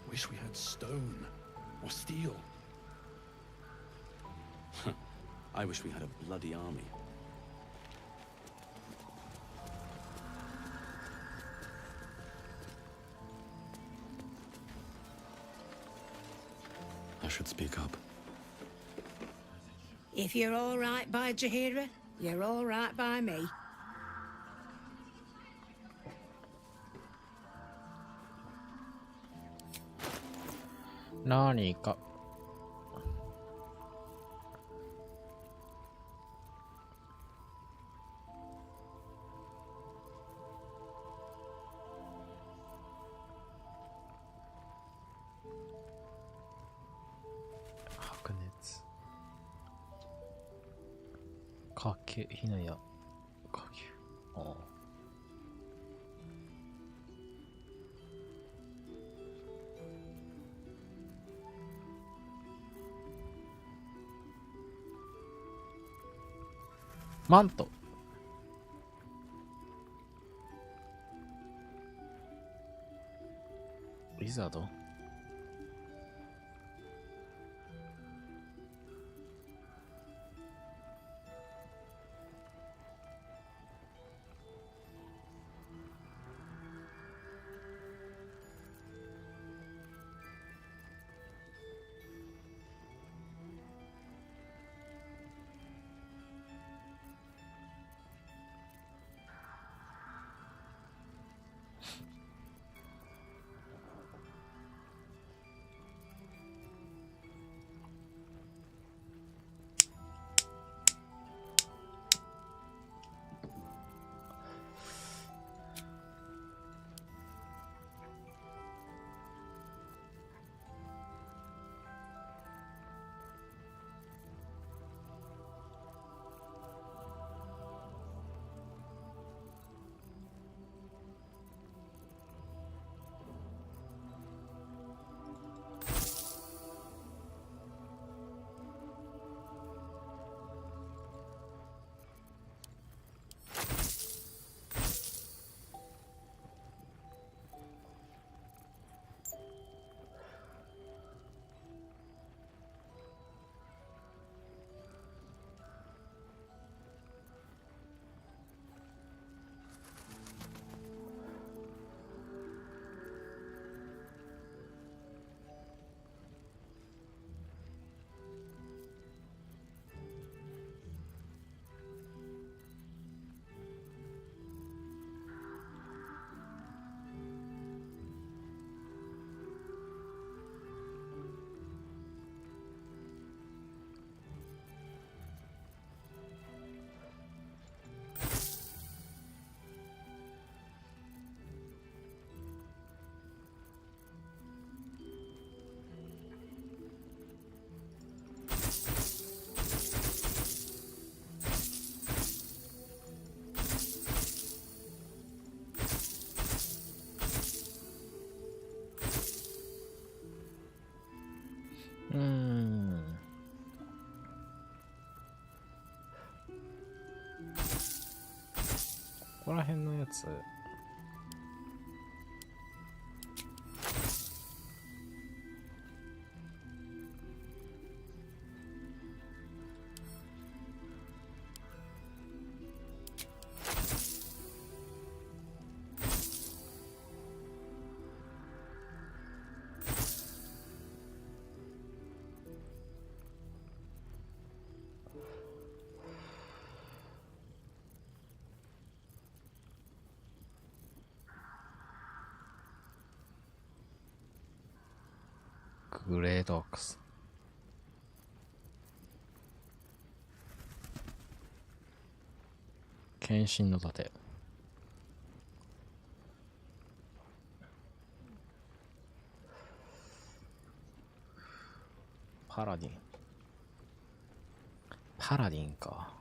Wish we had stone or steel. I wish we had a bloody army. I should speak up. If you're all right by Jaheira, you're all right by me. 何か白熱火球ひなや火球ああマントウィザードここら辺のやつグレードオックス献身の盾パラディン。パラディンか。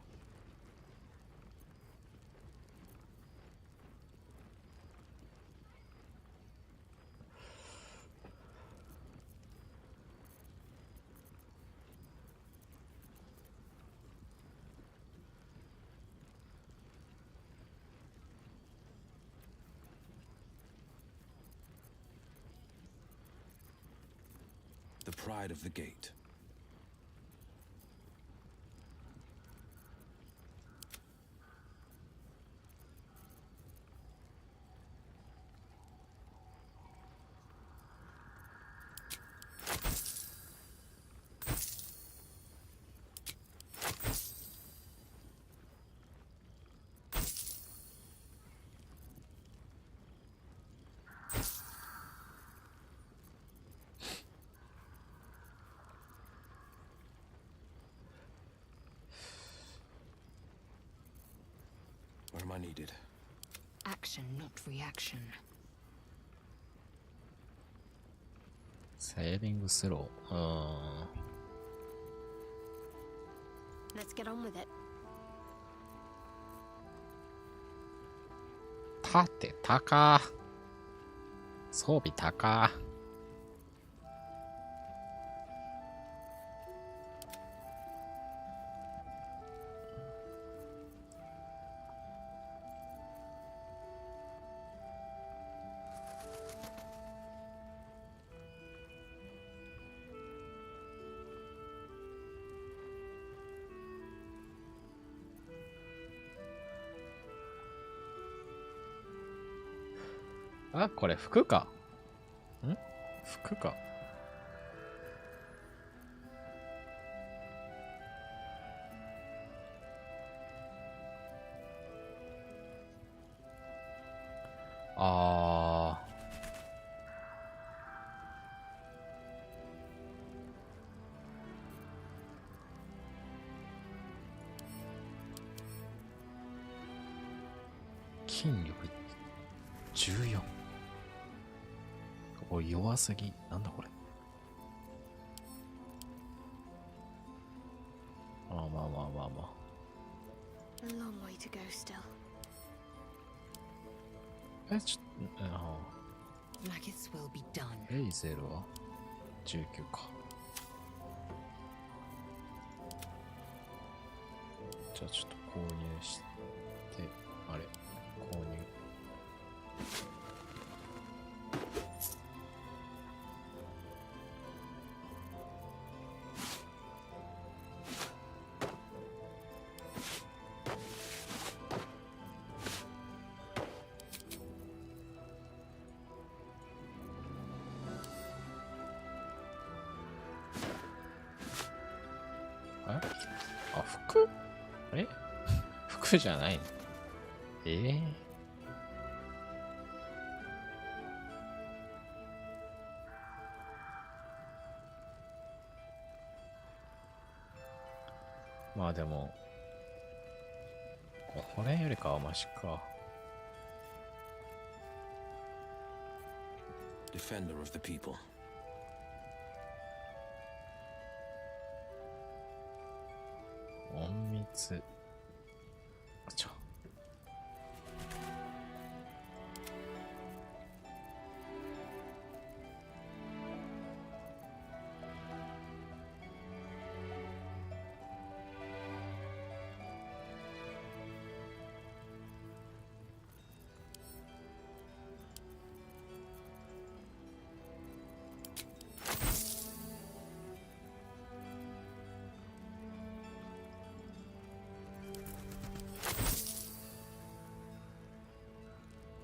The pride of the gate. Where am I needed? Action, not reaction. セービングスロー。Let's get on with it. 盾高。装備高。あ、これ服か。ん？服か。あー。筋力14。おい、弱すぎ。なんだこれ。まあまあまあまあまあ。A long way to go still. ちょっと、Maggots will be done. レイゼルは19か。じゃあちょっと購入して、あれ、購入。あ、服？え服じゃないの？まあでも、これよりかはマシか。Defender of the people. 隠密。ちょ。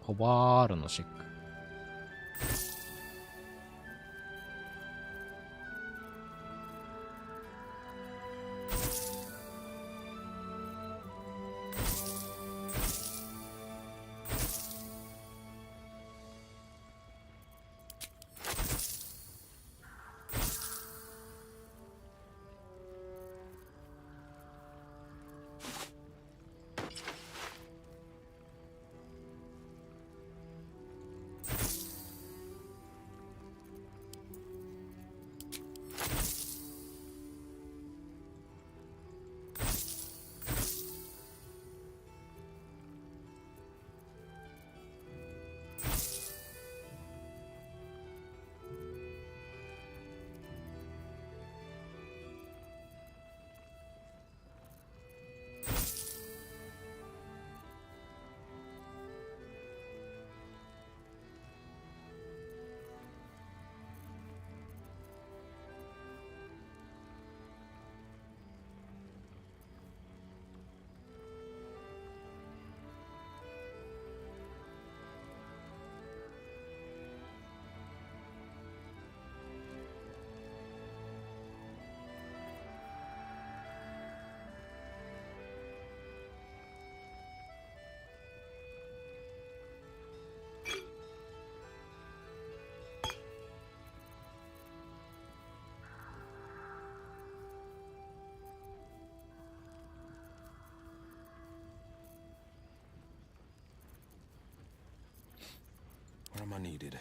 ホバールのシック。I needed.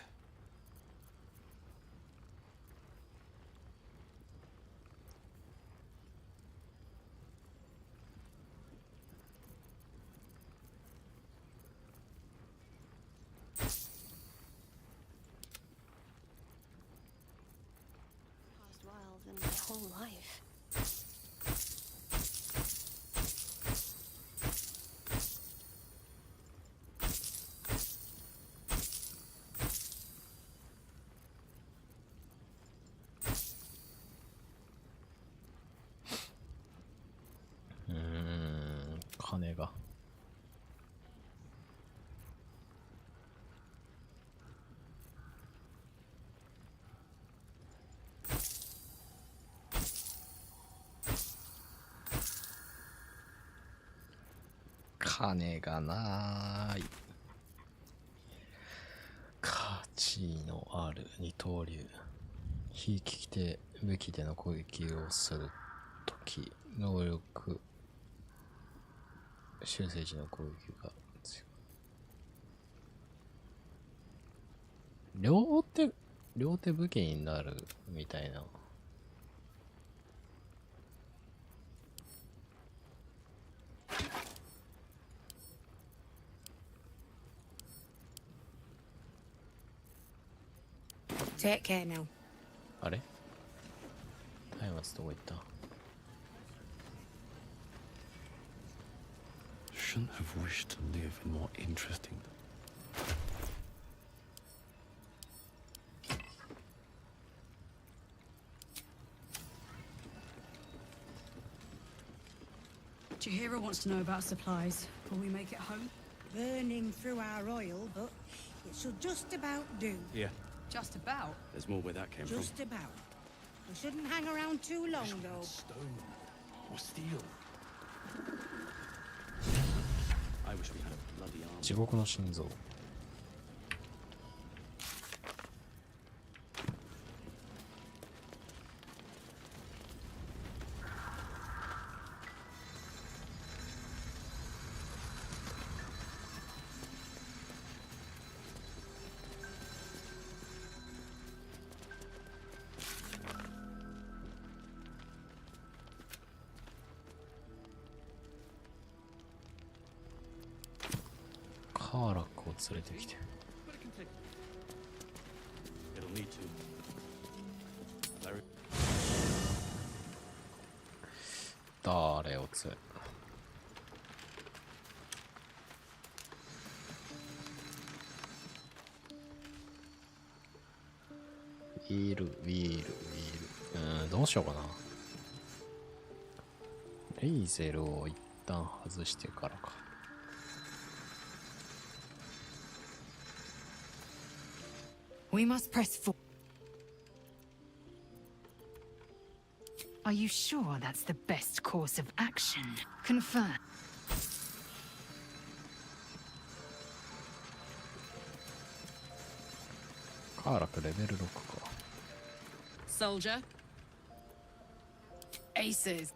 Than my whole life. Money が。金がない。価値のある二刀流。非利き手武器での攻撃をするとき、能力修正時の攻撃が強い。両手武器になるみたいな。Take care now. あれ？松明どこ行った？ Shouldn't have wished to live in more interesting. Chihiro wants to know about supplies. Will we make it home? Burning through our oil, but it should just about do. Yeah. Just about? There's more where that came from. Just about. We shouldn't hang around too long, though. Stone or steel. I wish we had a bloody arm. 地獄の心臓。カーラックを連れてきて。誰を連れウィール。どうしようかな。レイゼルを一旦外してからか。We must press forward. Are you sure that's the best course of action? Confirm. Karak level 6か。Soldier. Aces.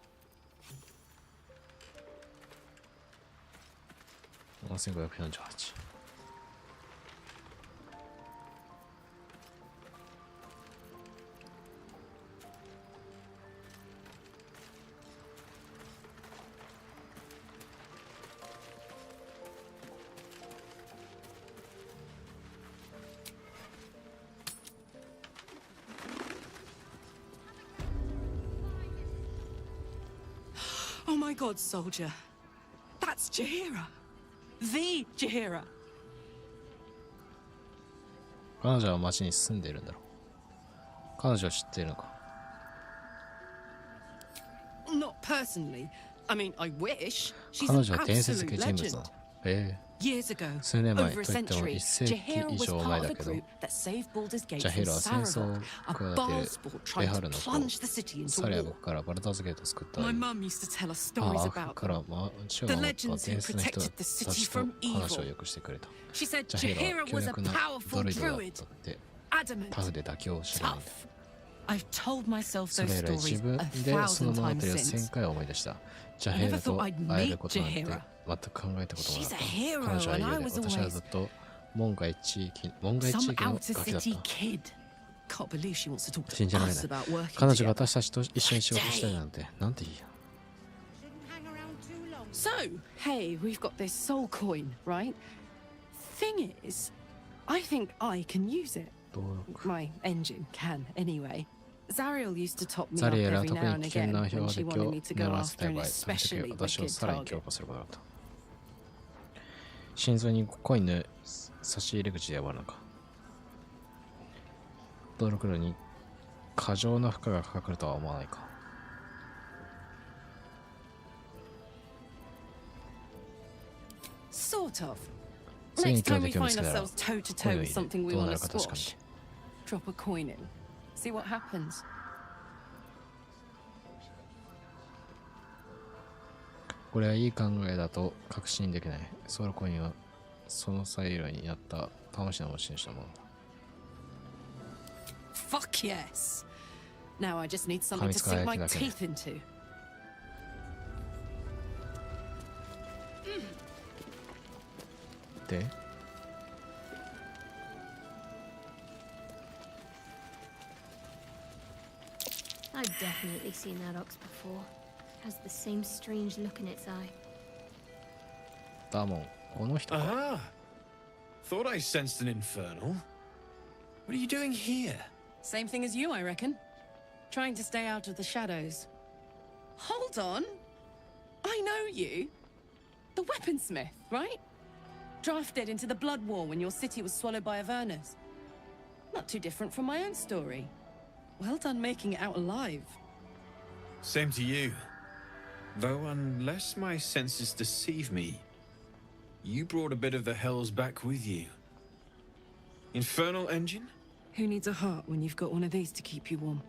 7548。Oh my god, soldier. That's Jahira. The Jahira. 彼女は町に住んでいるんだろう。彼女は知っているのか。Not personally. I mean, I wish. She's 彼 an 女は伝説的 absolute 人物な legend. の。Years ago, 数年前 over と a いっても century, 1世紀 Jahira 以 was 上 part 前 of だ the けど、 group that saved Baldur's Gate ジャヘ from ラは戦争を Sarava, a 企て Balsport ベ tried ハ to ルの子 plunge the city サ into リア war. 国からバルダーズゲートを救った My mum used to tell us 母 stories は about 悪から町を the 守った legends who 伝説の人 protected the た city ちと from 話を evil. よくしてくれた。 She said ジャヘラは Jahira 強 was a 力なド powerful リルだっ druid, たって adamant, タフで妥協しないんだ。 I've told myself そ those れ以来自 stories 分 a でその thousand 物語を times 1000 since. 回思い出した。ジャ I ヘ never ラと thought I'd 会え meet ることなんて Jahira. 全く考えたこともなか She's った。 a hero, 彼女は and 言 I うで、 was 私は always ずっと門外地域のガキだった。信じられない。彼女が私たちと一緒に仕事したいなんて、なんていいや。So, hey, we've got this soul coin, right? Thing is, I think I can use it. My engine can, anyway. Zariel used to top me up every now and again when she wanted me to go after an especially wicked target. 心臓にコインの差し入れ口で終わるのか。登録料に過剰な負荷がかかるとは思わないか。Sort of. Next time we find ourselves toe to toe with something we want to squash, drop a coin in. See what happens. これはいい考えだと確信できない。ソウルコインはその際路にあった楽しな持ち主のものだ。Fuck yes! Now I just need something to sink my teeth into. I've definitely seen that ox before. Has the same strange look in its eye. Ah! Thought I sensed an infernal. What are you doing here? Same thing as you, I reckon. Trying to stay out of the shadows. Hold on. I know you. The weaponsmith, right? Drafted into the blood war when your city was swallowed by Avernus. Not too different from my own story. Well done making it out alive. Same to you. Though unless my senses deceive me, you brought a bit of the hells back with you. Infernal engine? Who needs a heart when you've got one of these to keep you warm?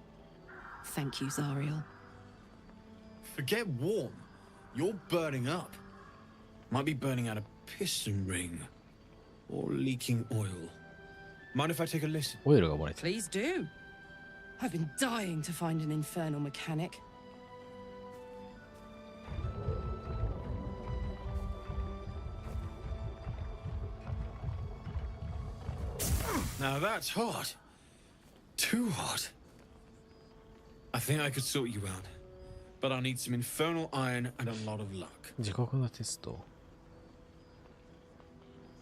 Thank you, Zariel. Forget warm. You're burning up. Might be burning out a piston ring. Or leaking oil. Mind if I take a listen? Please do. I've been dying to find an infernal mechanic. Now that's hot. Too hot. I think I could sort you out. But I'll need some infernal iron and a lot of luck.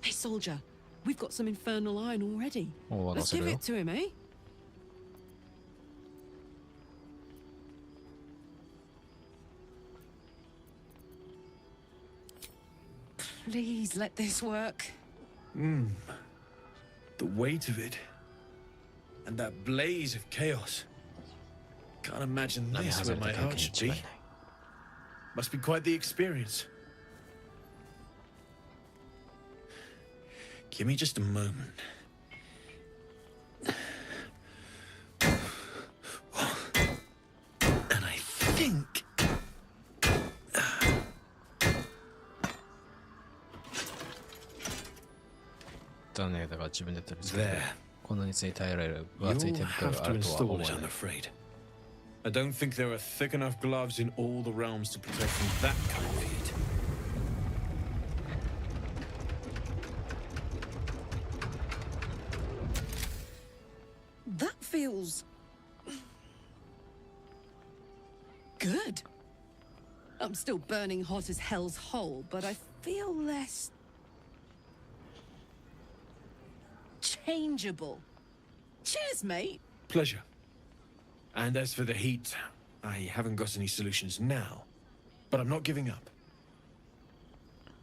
Hey, soldier. We've got some infernal iron already. Let's give it to him, eh? Please let this work. The weight of it. And that blaze of chaos. Can't imagine this where my heart should be. Must be quite the experience. Give me just a moment. And I think... There. You'll have to install it, I'm afraid. I don't think there are thick enough gloves in all the realms to protect from that kind of heat. That feels... good. I'm still burning hot as hell's hole, but I feel less... changeable. Cheers, mate. Pleasure. And as for the heat, I haven't got any solutions now, but I'm not giving up.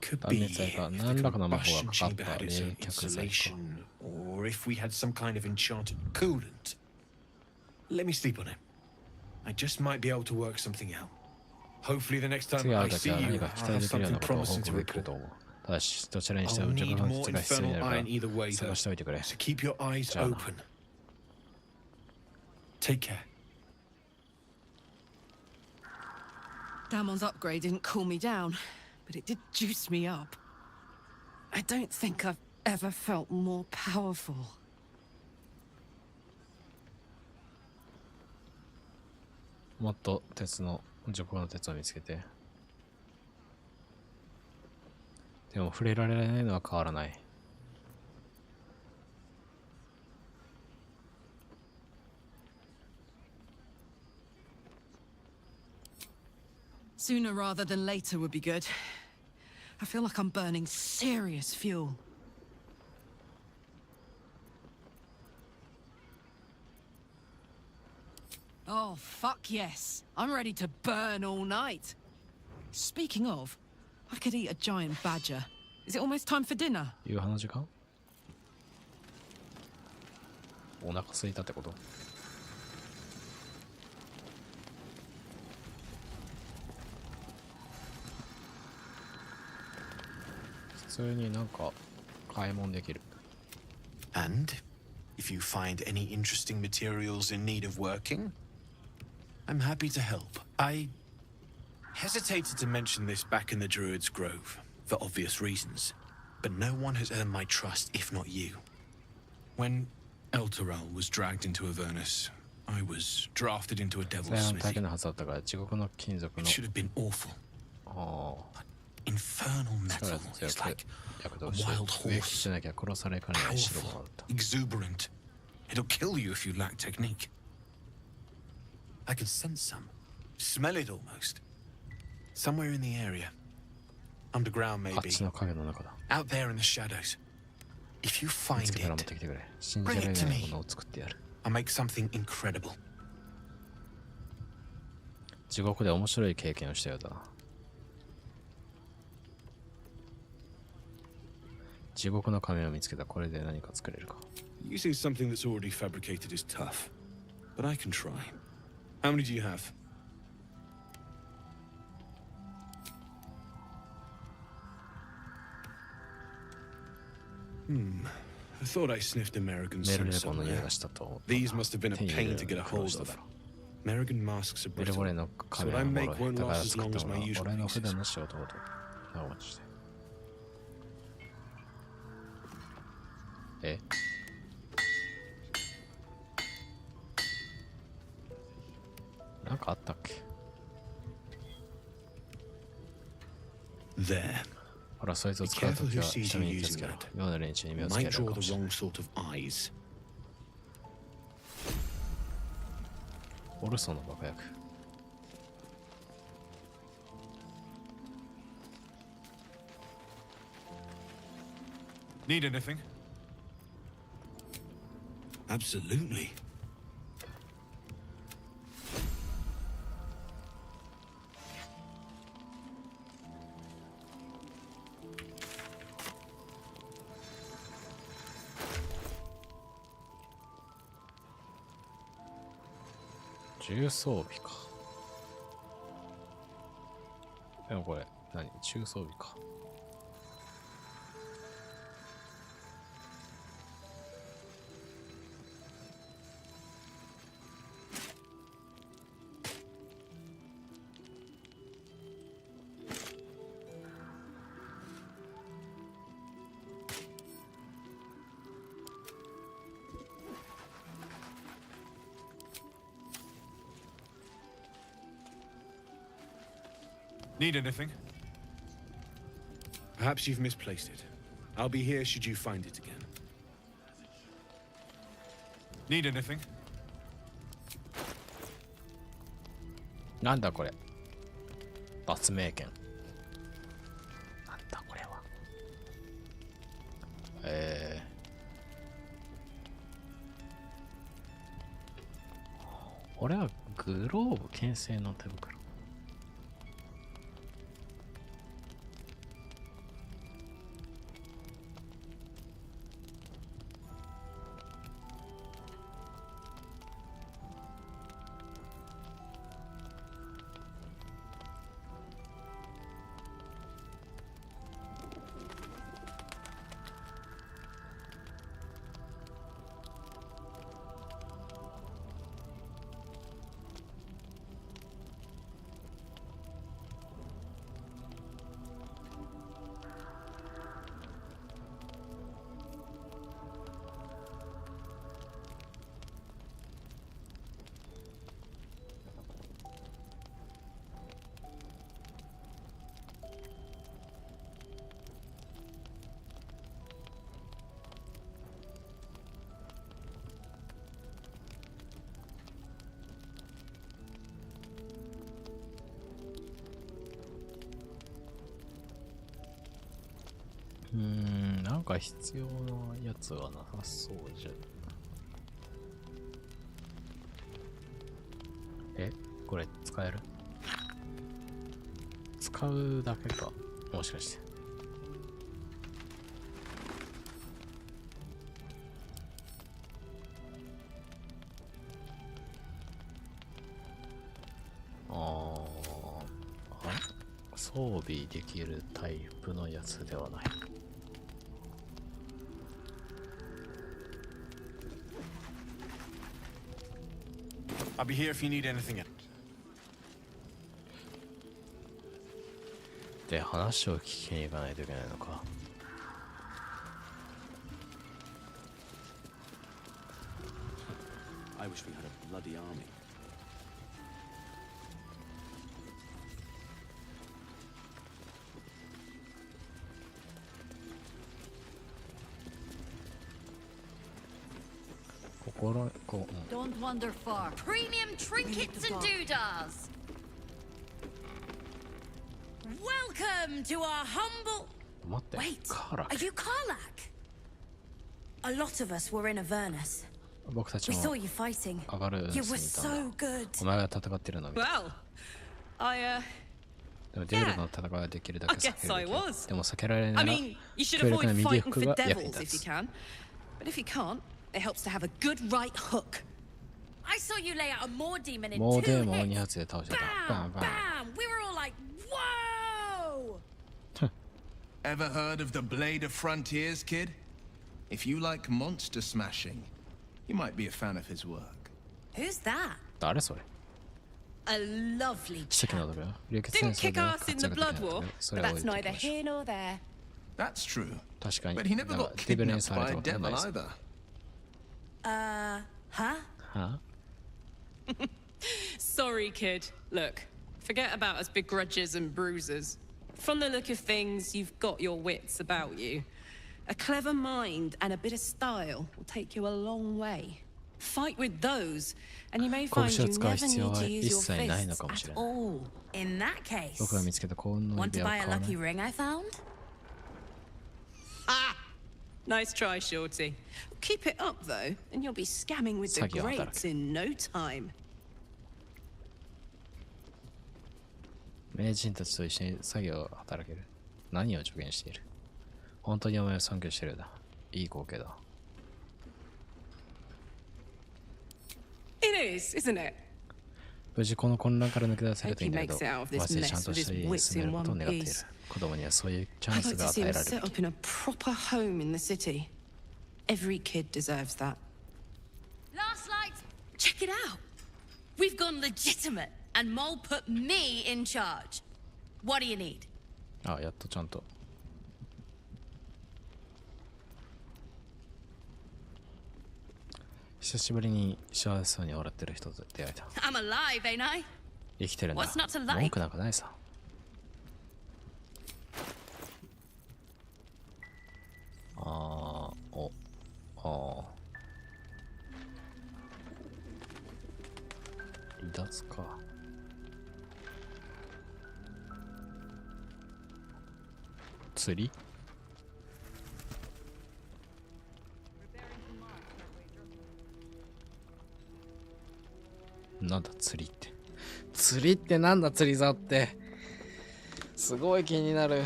Could be if the combustion chamber had its own insulation, or if we had some kind of enchanted coolant. Let me sleep on it. I just might be able to work something out. Hopefully the next time I see you, I'll have something promising to report. I'll need more infernal iron either way, though, so keep your eyes open. Take care. Damon's upgrade didn't cool me down, but it did juice me up. I don't think I've ever felt more powerful. もっと鉄の徐行の鉄を見つけて。でも触れられないのは変わらない。Sooner rather than later would be good. I feel like I'm burning serious fuel. Oh, fuck yes. I'm ready to burn all night. Speaking of, I could eat a giant badger. Is it almost time for dinner? 夕飯の時間？お腹空いたってこと？普通になんか買い物できる。And if you find any interesting materials in need of working, I'm happy to help. I hesitated to mention this back in the Druid's Grove, for obvious reasons, but no one has earned my trust if not you. When Elturel was dragged into Avernus, I was drafted into a devil's smithy. It should have been awful. But infernal metal is like a wild horse. Powerful, exuberant. It'll kill you if you lack technique. I can sense some. Smell it almost. Somewhere in the area. Underground, maybe. Out there in the shadows. If you find it, bring it to me. I'll make something incredible. 地獄で面白い経験をしたようだな。地獄の仮面を見つけた。これで何か作れるか。Using something that's already fabricated is tough, but I can try. How many do you have? I thought I sniffed American scent somewhere. These must have been a pain to get a hold of. American masks are brittle, so what I make won't last as long as my usual pieces. え？なんかあったっけ？ There. ほら、そいつを使うときは一緒に気をつけろ。妙な連中に目をつけられるかもしれない。オルソンのバカ役。Need anything? Absolutely. .重装備か。でもこれ何？重装備か。Need anything? Perhaps you've misplaced it. I'll be here should you find it again. Need anything? なんだこれ。罰命権。なんだこれは。俺はグローブ牽制の手袋。なんか必要なやつはなさそうじゃ。これ使える？使うだけか、もしかして。装備できるタイプのやつではない。I'll be here if you need anything. で、話を聞きに行かないといけないのか。I wish we had a bloody army. Don't wander far. Premium trinkets and doodahs. Welcome to our humble. Wait, are you Karlak? A lot of us were in Avernus. We saw you fighting. You were so good. Well, I でもデビルの戦いはできるだけ避けるべき。 I guess I was. でも避けられないなら I mean, you should 強力 avoid な右 fighting フッ for クが役に devils 立 if you つ。 can. But if you can't, it helps to have a good right hook. I saw you lay out a more demon in もう two デーモンを2 hits. 発で倒してた。バンバン。 Bam! We were all like, whoa! Ever heard of the Blade of Frontiers, kid? If you like monster smashing, you might be a fan of his work. Who's that? 誰それ？ A lovely 奇跡の男よ。流血 Didn't 戦争 kick で ass in 活 the 躍できな blood かった war, けど、そ but れは置 that's いとき neither ましょう。 here nor there. That's true. 確かに。 But he never なんか got デビルに kidnapped され by た a ことはない devil です。 either. Huh? Huh? Sorry, kid. Look, forget about us begrudges and bruisers. From the look of things, you've got your wits about you. A clever mind and a bit of style will take you a long way. Fight with those, and you may find you never need to use your fists at all. In that case, 僕が見つけた幸運の want 指 to 輪を buy a 買わない lucky ring I found? Ah! Nice try, Shorty. Keep it up, though, and you'll be scamming with the 詐欺を働く。 greats in no time. 名人たちと一緒に作業を働ける。何を助言している？本当にお前を尊敬してるようだ。いい光景だ。It is, isn't it? 無事この混乱から抜け出せるといいんだけど、 Hope he makes it out of this 私でちゃんとした家に住めることを願っている。子供にはそういうチャン I'd ス like が to 与 see え him られる set。up in a proper home in the city. Every kid deserves that. Last light, check it out. We've gone legitimate, and Mole put me in charge. What do you need? あ、やっとちゃんと。久しぶりに幸せそうに笑ってる人と出会えた。 I'm alive, ain't I? 生きてるんだ。 What's not to like? 文句なんかないさ。離脱か。釣り？なんだ釣りって。釣りってなんだ釣り竿って。すごい気になる。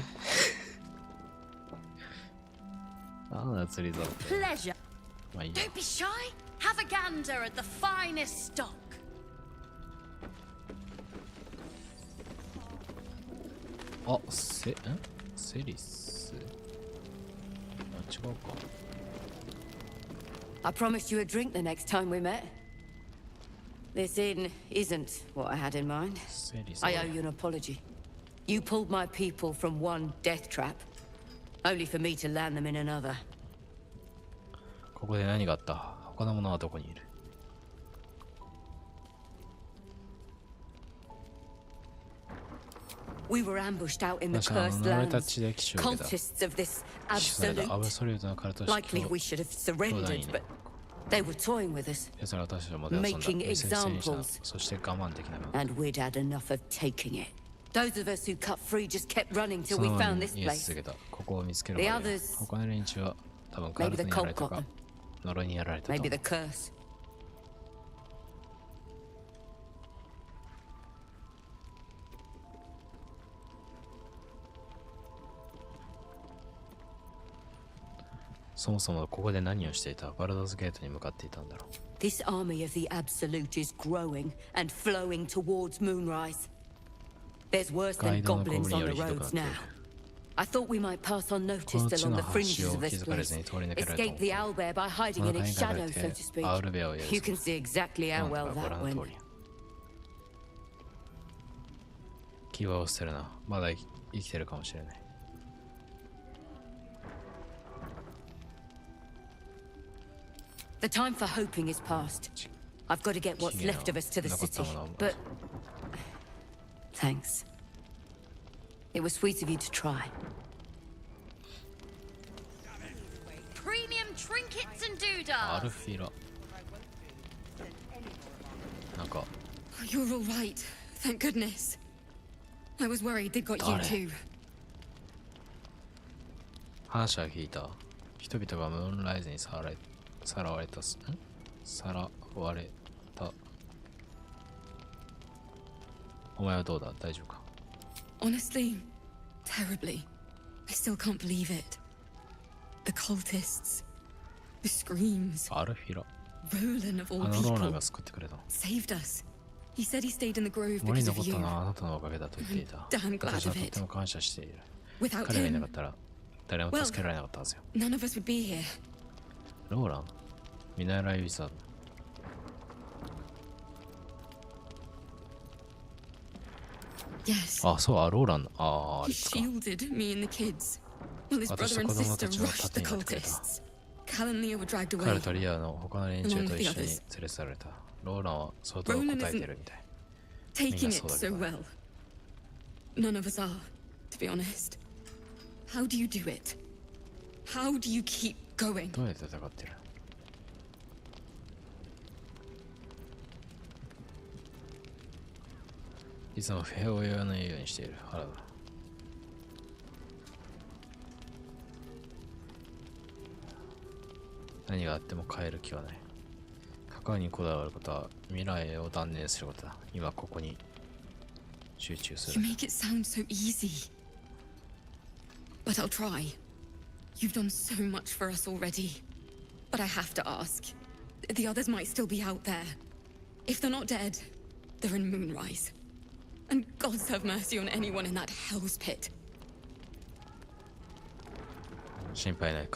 なんだ釣り竿って。 Pleasure. まあいいや。 Don't be shy. Have a gander at the finest stock. あ、セリス。あ、違うか。 I promised you a drink the next time we met. This inn isn't what I had in mind. I owe you an apology. You pulled my people from one death trap, only for me to land them in another. ここで何があった？他の者はどこにいる？ We were ambushed out in the cursed lands. たちで奇襲を受けた。 Cultists of this 死された absolute. アブソリュートのカルト式 Likely we should have surrendered, but they were toying with us, 奴らは私たちをまで遊んだ。 making 無先生にした。 examples, そして我慢できないまま。 and we'd had enough of taking it. Those of us who cut free just kept running till we found this place. ここを見つけるまで他の連中は多分カルトにやられたか呪いにやられたと思う。 Maybe the curse. そもそもここで何をしていた？バルダーズゲートに向かっていたんだろう。 This army of the Absolute is growing and flowing towards Moonrise. There's worse than goblins on the roads now. I thought we might pass unnoticed along the fringes of this place. Escape the owlbear by hiding in its shadow, so to speak. You can see exactly how well that went. 気は捨てるな。まだ生きてるかもしれない。 The time for hoping is past. I've got to get what's left of us to the city, but... Thanks. It was sweet of you to try. Premium trinkets and doodads. アルフィラ。なんか。 You're all right. Thank goodness. I was worried they'd got you too. 話は聞いた。人々がムーンライズにさらわれた。お前はどうだ？大丈夫か？ Honestly, terribly. I still can't believe it. The cultists, the screams. アルフィラ。 Roland of all ローラン people が救ってくれた。 saved us. He said he stayed in the grove 森に because 残 of った you. のはあなたのおかげだと言っていた。 Damn glad 私は of とっ it. ても感謝している。 Without 彼がいなか him, ったら誰も助けられなかったはずよ。 none of us would be here. ローラン？見習いウィザード。 Yes. あ、そう、ローラン。ああ、あ He れか。 shielded me and the kids, while his brother and sister rushed the cultists. Cal and Leah were dragged 彼 away. とリアの他の連中と一緒に連れ去られた。ローランは相当答えてるみたい。 Taking it so well. None of us are, to be honest. How do you do it? How do you keep going? どうやって戦ってる？いつも不平を言わないようにしている。原田。何があっても変える気はない。過去にこだわることは未来を断念することだ。今ここに集中す You る。 make it sound so easy. But I'll try. You've done so much for us already. But I have to ask. The others might still be out there. If they're not dead, they're in Moonrise. And gods have mercy on anyone in that hell's pit. 心配ない。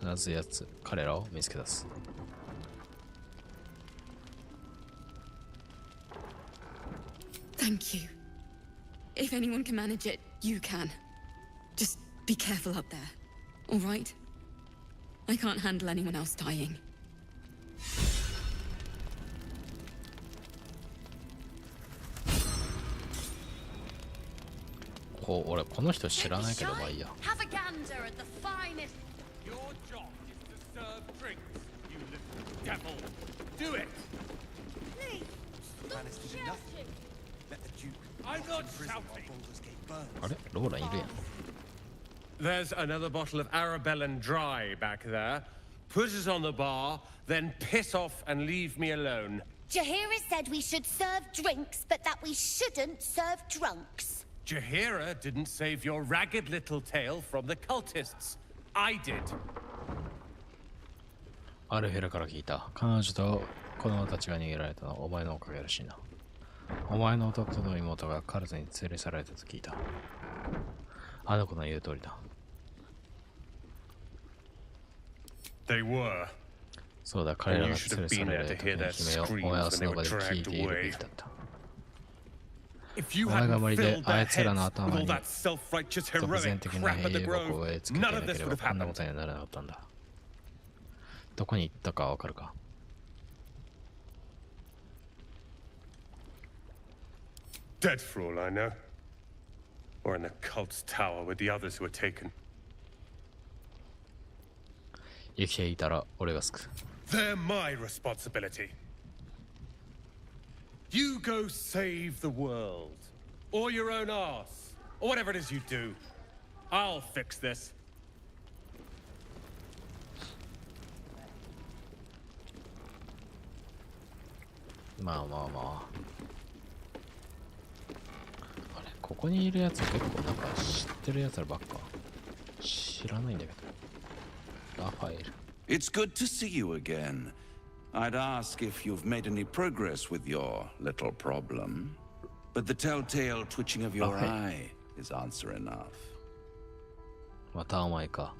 必ず彼らを見つけ出す。Thank you. If anyone can manage it, you can. Just be careful up there, all right? I can't handle anyone else dying. 俺この人知らないけどまあいいや。 Have a gander at the finest. Your job is to serve drinks, you little devil. Do it. Please, stop shouting. I'm not shouting. あれローランいるやん。 There's another bottle of Arabellan Dry back there. Put it on the bar, then piss off and leave me alone. Jahira said we should serve drinks, but that we shouldn't serve drunks. Jahira didn't save your ragged little tail from the cultists. I did. あるヘラから聞いた。彼女と子供たちが逃げられたのはお前のおかげらしいな。お前の弟と妹がカルトに連れ去られたと聞いた。あの子の言う通りだ。They were. そうだ、彼らが連れ去られた時の悲鳴をお前はその場で聞いているべきだった。お前が森であいつらの頭に独善的な兵力を植え付けていなければこんなことにはならなかったんだ。どこに行ったかわかるか？ Dead for all I know. Or in the cult's tower with the others who were taken. 生きていたら俺が救う。 They're my responsibility. You go save the world. or your own arse, or whatever it is you do. I'll fix this. まあまあまあ。あれ、ここにいるやつ結構なんか知ってるやつらばっか。知らないんだけど。ラファエル。It's good to see you again. I'd ask if you've made any progress with your little problem, but the telltale twitching of your eye is answer enough. またお前か。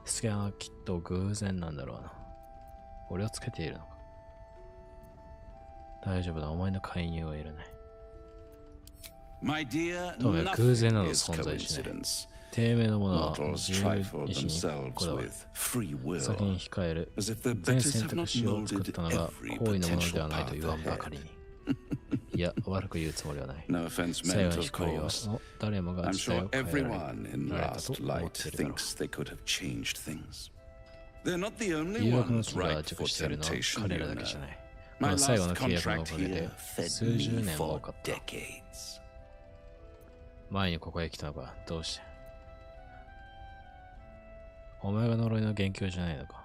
スキャンはきっと偶然なんだろうな。俺をつけているのか。大丈夫だ、お前の介入はいらない。My dear, とめ偶然など is 存在しない。 coincidence. 低迷の者は Mortals 自由 trifle 意志に themselves こだわる。 with free will, 先に控える as if their 全 betters 選 have 択 not 肢を作っ molded たのが every 好意のもので potential はないと言わんばかり path に。いや、悪く言うつもりはない。 No offense 最後 meant, の of 光は course. 誰もが I'm 時代 sure を変えられ everyone in られたと Last 思っ Light ているだろう。 thinks they could have changed things. They're not the only 誘惑の ones 地が ripe 熟 for しているのは temptation, 彼 you らだけ know. じゃない。こ My の最後 last の契約のお contract かげ here で fed 数十 me 年も for 多かった。 decades. 前にここへ来たのか、どうして。お前が呪いの元凶じゃないのか。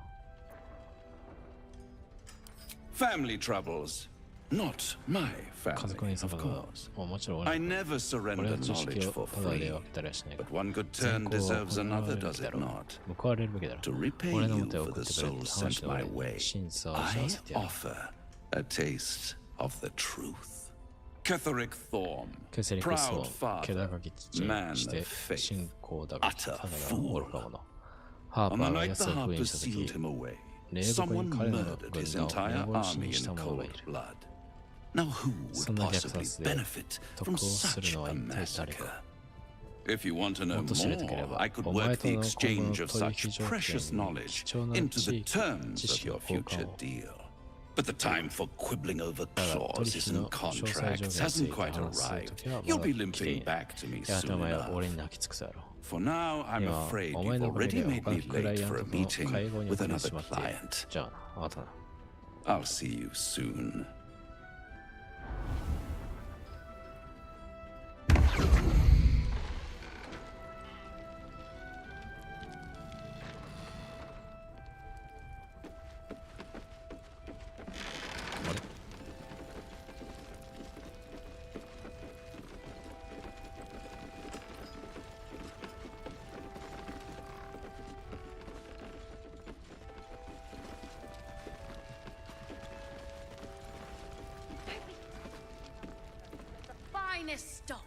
Family troubles. Not my 家 family, 族に of 様が、 course. もちろん I 俺 never surrender 俺は知識 knowledge を for ただで free. 分けたりはしないが、 But one good 善 turn 行は deserves 行われ another, るべ does きだ it ろう。 not? 報われるべきだろ To う。 repay 俺の you もとへ for 送っ the てくれる souls 魂 sent の my 俺に way, 審査を I 知らせてやる。 offer a taste of the truth. Ketheric Thorm, ケセリクス proud を気 father, 高き父 man にして of faith, 信仰だがた utter だが fool. 愚か者。ハー On パ the ーが night 奴 the を封印 Harpers したと sealed き、 him away, 霊木 someone に彼らの murdered 軍 his 団を entire 無言 army にし in た者がい cold る。 blood. Now who そ would んな虐 possibly 殺で benefit 得 from をする such のは a 一体誰 massacre? か。 If you want to も know っと知りたけれ more, ば、 I could お前 work と the の今後 exchange の of 取 such 引条 precious 件に knowledge 貴重な into 知 the 識 terms 知 of 識 your の交換 future を。 deal. But the time for quibbling over だが、取 clauses 引 and の詳細条件 contracts につい hasn't て quite 話す arrived. 時はま You'll だ be 来てい limping ない。 back to me やがてお soon 前は enough. 俺に泣きつくだろう。 For now, I'm 今、 afraid お you've 前のおかげ already で made 他 me のクラ late イアン for ト a との meeting 会合に遅 with れて another しまっている。 client. じゃあな、またな。I'll see you soon. Finest stock.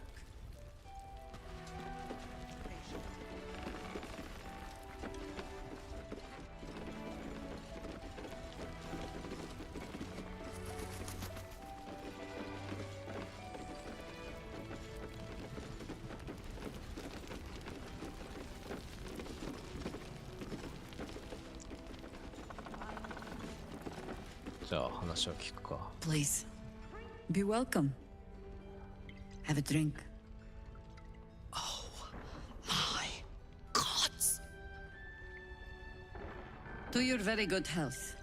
じゃあ話を聞くか。 Please, be welcome. Have a drink. Oh my gods. To your very good health.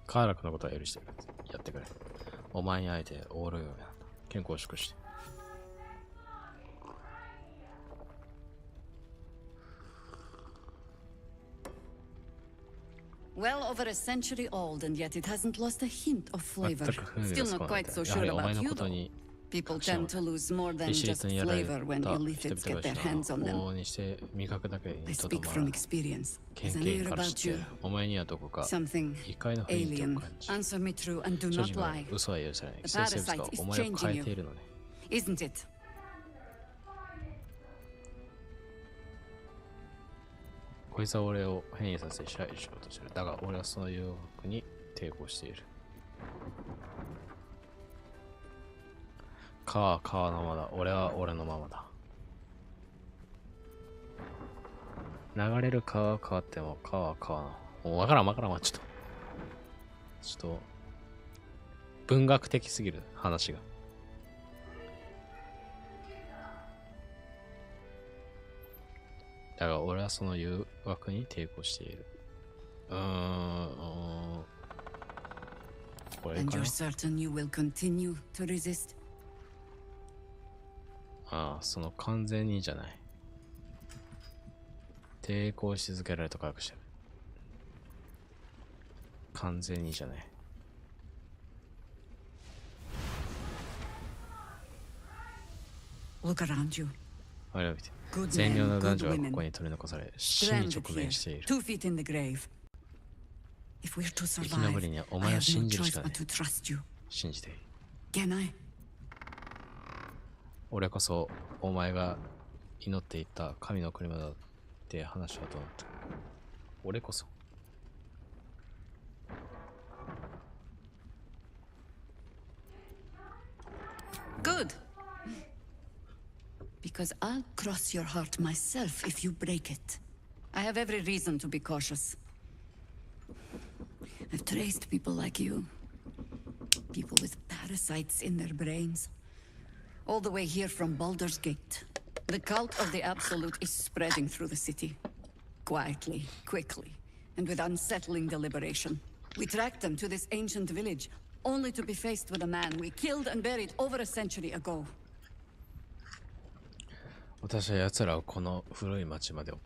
カーラクのことは許してやってくれ。お前に会えてオールようなんだ。健康を祝して。Well over a century old, and yet it hasn't lost a hint of flavor. 全く風味が Still つか not ない quite so やは sure りお前 about の you こと though. に People tend to lose more than 一 just 律にやられ flavor when た illithids 人 get their 々 hands が on 往 them. 々にして味覚だけ I にとど speak ま from ら experience. 経 There's an 験 air から知 about ってい you. る。お前にはどこか Something 異界の雰囲気を alien. 感じ。 Answer me true and do 正 not 直は lie. 嘘は許されない。 The 寄生生物 parasite が is お前を changing 変えているのね。 Isn't it? こいつは俺を変異させ支配しようとしてる。だが俺はその誘惑に抵抗している。川は川のままだ。俺は俺のままだ。流れる川は変わっても川は川の。もうわからん。ちょっと文学的すぎる話が。だが俺はその誘惑に抵抗している。これか And な you're certain you will continue to resist? ああ、その完全にじゃない。抵抗し続けられたからしてる。完全にじゃない。Look around you. あれを見て。善良な男女はここに取り残され、死に直面している。 2 feet in the grave. If we're to 生き延 survive, びにはお I 前を have 信 no じるし choice か but ない。 to trust you. 信じている。 Can I? 俺こそお前が祈っていた神の車だって話はどうなった。俺こそ。Good. Because I'll cross your heart myself if you break it. I have every reason to be cautious. I've traced people like you. People with parasites in their brains. All the way here from Baldur's Gate. The cult of the Absolute is spreading through the city. Quietly, quickly, and with unsettling deliberation. We tracked them to this ancient village, only to be faced with a man we killed and buried over a century ago. 私は奴らをこの古い町まで追っ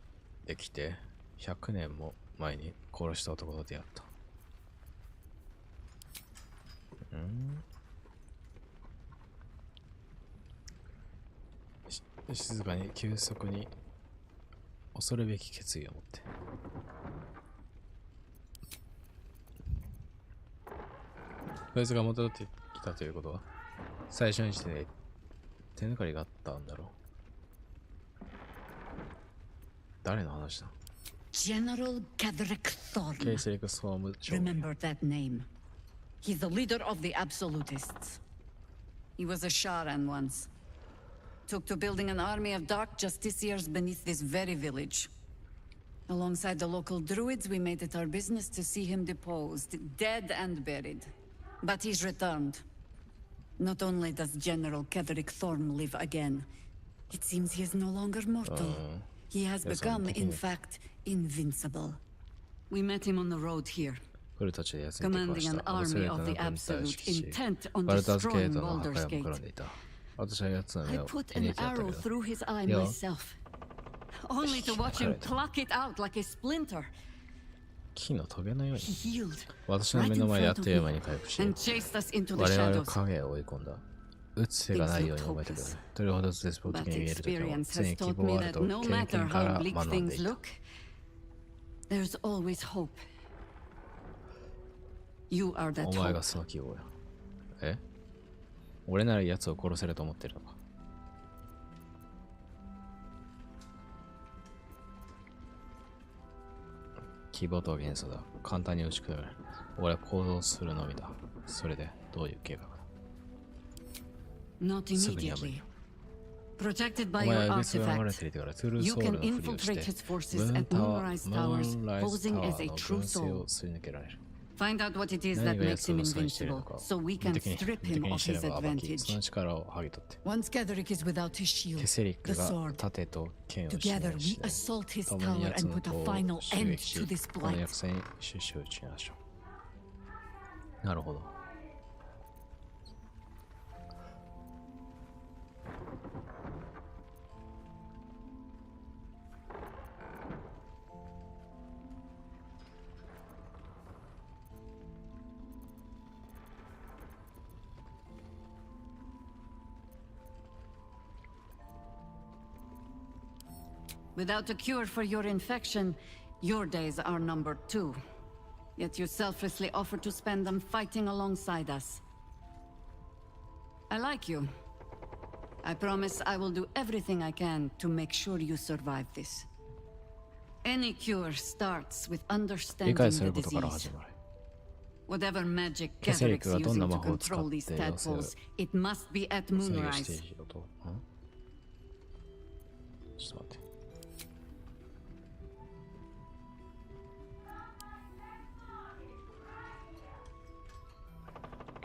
てきて、100年も前に殺した男と出会った。静かに急速に恐るべき決意を持って。こいつが戻ってきたということは、最初の時点で手抜かりがあったんだろう。誰の話だ？ General Cadric Thorn. ケイセリク・ソーム将軍。 Remember that name. He's the leader of the Absolutists. He was a Sharan once. Took to building an army of dark justiciars beneath this very village. Alongside the local druids, we made it our business to see him deposed, dead and buried. But he's returned. Not only does General Cadric Thorn live again, it seems he is no longer mortal. He has become, in fact, invincible. We met him on the road here. Commanding an army of the Absolute, intent on destroying Baldur's Gate. I put an arrow through his eye myself, only to watch him pluck it out like a splinter. 木のトゲのように私の目の前であっという間に回復し、我々は影を追い込んだ。打つ瀬がないように覚えてくれ。どれほど絶望的に見えるときは常に希望あると経験から学んでいた。There's always hope. You are that お前がその希望や。え？俺なら奴を殺せると思ってるのか。希望とは元素だ。簡単に打ち砕かれる。俺は行動するのみだ。それでどういう計画だ？ Not immediately. Protected by your artifact, you can infiltrate his forces at Moonrise Towers, posing as a true soul. Find out what it is that makes him invincible, so we can strip him of his advantage. Once Cadric is without his shield, the sword, together we assault his tower and put a final end to this blight. なるほど。Without a cure for your infection, your days are numbered too. Yet you selflessly offer to spend them fighting alongside us. I like you. I promise I will do everything I can to make sure you survive this. Any cure starts with understanding the disease. Whatever magic Cadric's using to control these tadpoles, it must be at Moonrise. ちょっと待って。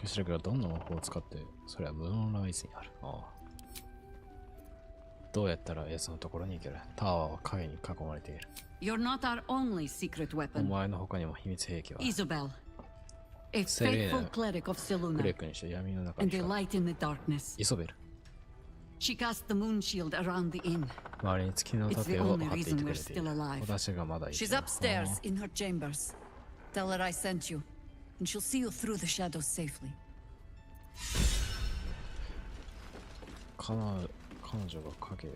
ケセリクがどんな魔法を使って、それはムーンライズにある。ああ。どうやったら奴のところに行ける？タワーは影に囲まれている。You're not our only secret お weapon. 前の他にも秘密兵器は。 Isabel, a セレ faithful ー cleric of ナ、ク Selûne, レックにして闇の中 and に a 光る。 light in the darkness. イソベル。 She cast the moon shield around the inn. 周りに月の It's the 盾を only 張っていて reason く we're れている。 still alive. 私がまだいる。 She's upstairs in her chambers. Tell her I sent you, and she'll see you through the shadows safely. 彼女が影。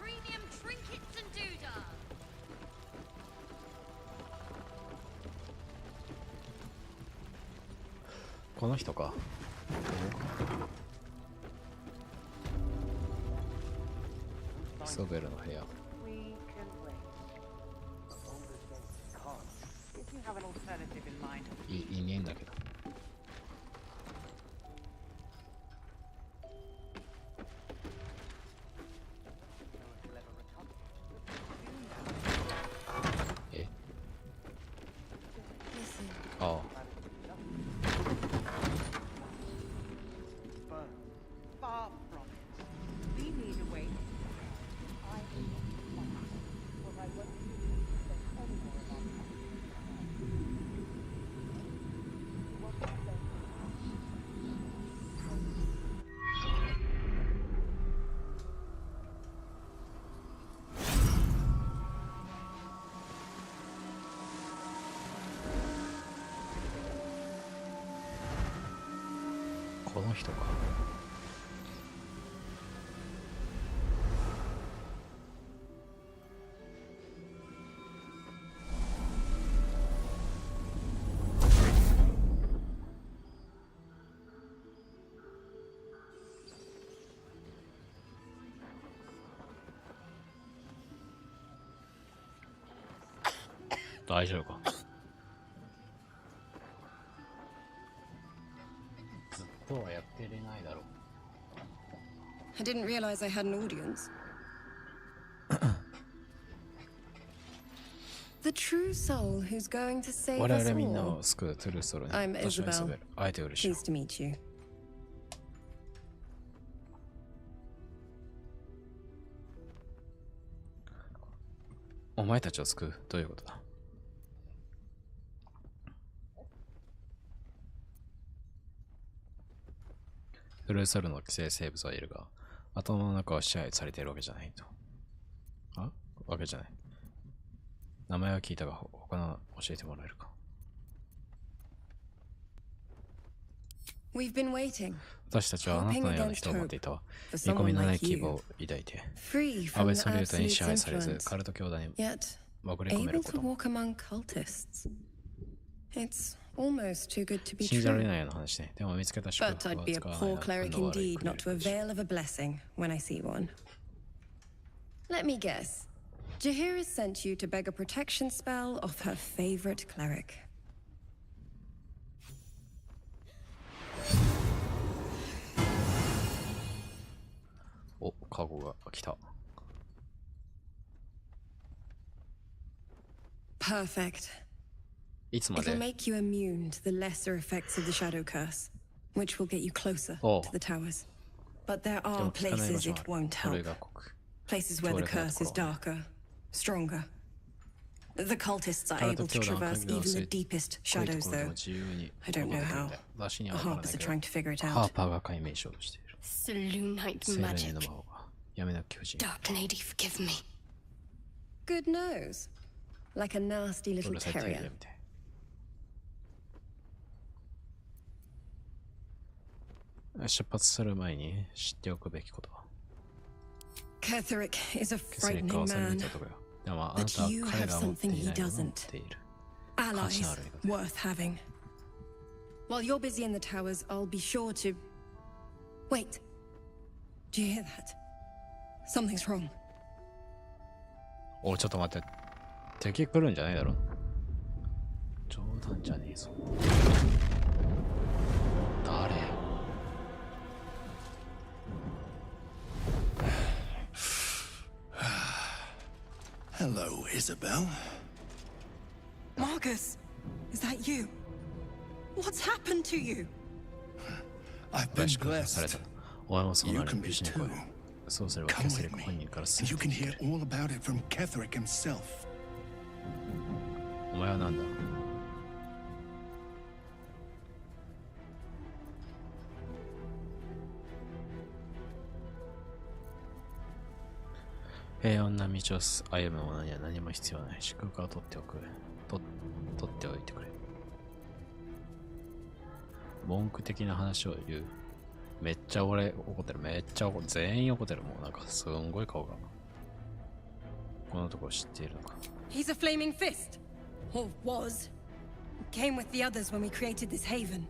Premium trinkets and doodah. この人か。イソベルの部屋。 いねえんだけど。え？ああ。Far from it. We need a way. I what I want to do is spend any more of our time. What is that? この人か。大丈夫か。ずっとはやってれないだろう。 I didn't realize I had an audience. The true soul who's going to save 我 us 々みんな all. を救うトゥルーソルに。 I'm 私はイソベ Isabel. ル。会えて嬉しい。 Pleased to meet you. お前たちを救う。どういうことだ？トゥルーソルの寄生生物はいるが、頭の中は支配されているわけじゃないと。わけじゃない。名前は聞いたが、他の教えてもらえるか。 We've been waiting. 私たちはあなたのような人を待っていたわ。見込みのない希望を抱いて、アベソリュートに支配されず、カルト教団に潜り込める Able こ to と。 walk among cultists. It's almost too good to be 信じられ true. ないような話ね。でも見つけた祝 But 福 I'd は be a 使わない poor な。 cleric 今度は悪い indeed クレ not to リック avail of a blessing when I see one. Let me guess. Jahir has sent you to beg a protection spell off her favorite cleric. Oh, カゴが来た。 Perfect. いつま It'll で？ make you immune to the lesser effects of the shadow curse, which will get you closer Oh. to the towers. But there で are も聞かない場 places 所 it もある。 won't これ help. が国。 Places where the curse is darker, stronger. The cultists are able to traverse even the deepest shadows, though. I don't know how. The Harpers are trying to figure it ハー out. パーが解明しようとしている。 Selûnite 精霊の magic. 魔王が闇な巨人。 Dark Lady, forgive me. Good nose. Like a nasty う little るさいテレビ terrier. みたい。出発する前に知っておくべきことは。 Ketheric is a ケセリックは frightening 恐れ man. たとこよ。でもあなた But は you 彼 have が持って something い he ないものを持っ doesn't. ている。価値 Allies のある味方。 worth having. While you're busy in the towers, I'll be sure to. Wait. Do you hear that? Something's wrong. おい、ちょっと待って。敵来るんじゃないだろう。冗談じゃねえぞ。誰？ Hello, Isabel. Marcus, is that you? What's happened to you? I've been blessed. You can be too. Come with me, and you can hear all about it from Ketherick himself. お前はなんだ？平穏な道を歩む者には何も必要ない。祝福を取っておく。取っておいてくれ。文句的な話を言う。めっちゃ俺怒ってる。めっちゃ怒ってる。全員怒ってる。もうなんかすんごい顔が。このところ知っているのか。He's a flaming fist. Or was. Came with the others when we created this haven.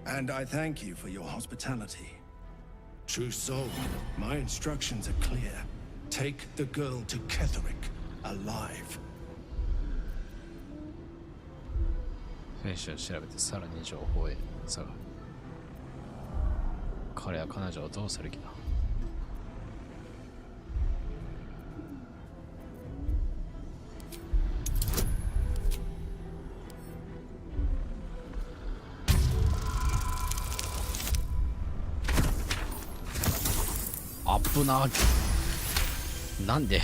And I thank you for your hospitality. True soul, my instructions are clear. Take the girl to Ketherick, alive. 選手を調べてさらに情報を探る。彼は彼女をどうする気だ？危な。なんで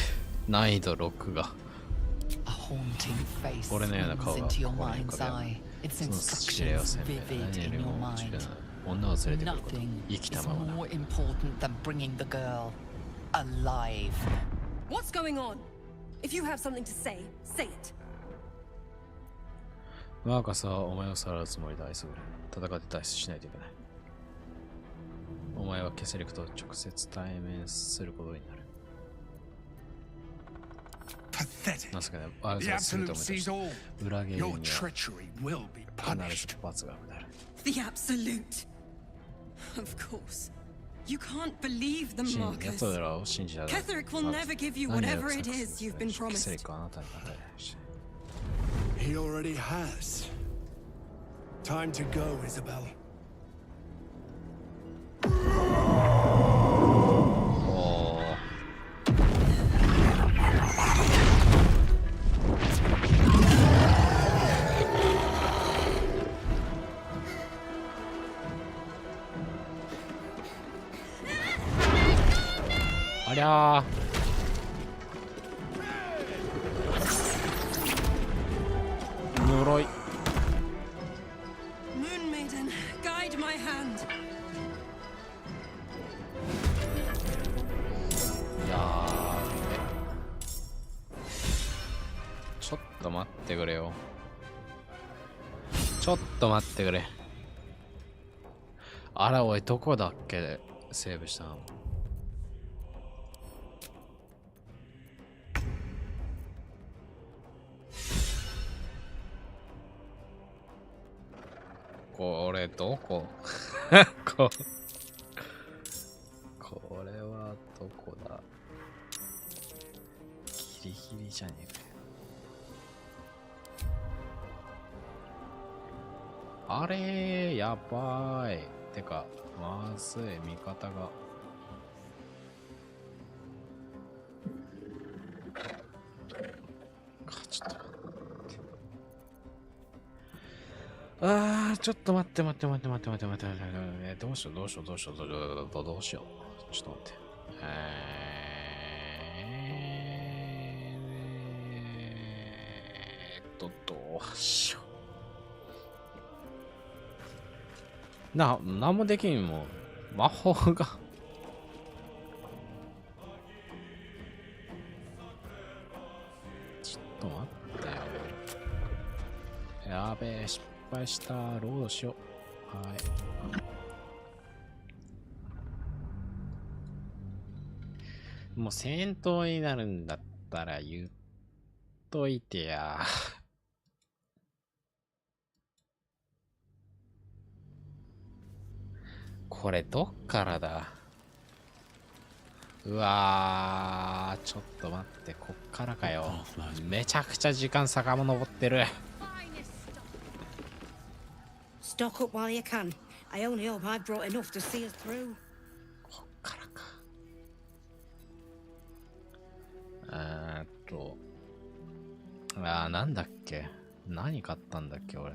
難易度6が俺のような顔がここに浮かべその指令を鮮明何よりも重要な女を連れてくること生きたままだ What's going on? If you have something to say, say it. マーカスはお前をさらうつもりで愛する戦って脱出しないといけないお前はケセリクと直接対面することになる Pathetic. なぜかね、あいつは全てを満たし裏切りには必ず罰が下る The Absolute. Of course. You can't believe them, Marcus. Ketherick will never give you whatever it is you've been promised. He already has. Time to go, Isabel. ありゃー呪い Moon Maiden, guide my hand. いやーちょっと待ってくれよちょっと待ってくれあらおいどこだっけセーブしたのこれどここれはどこだギリギリじゃねえかあれーやばいてかまずい味方がちょっとあーちょっと待ってどうしようちょっと待ってどうしようなんもできんもん魔法がちょっと待ってよやべえ失敗したロードしようはいもう戦闘になるんだったら言っといてやこれどっからだうわーちょっと待ってこっからかよめちゃくちゃ時間遡ってるStock up while you can. I only hope I've brought enough to see us through. こっからかあー、なんだっけ、何買ったんだっけ俺。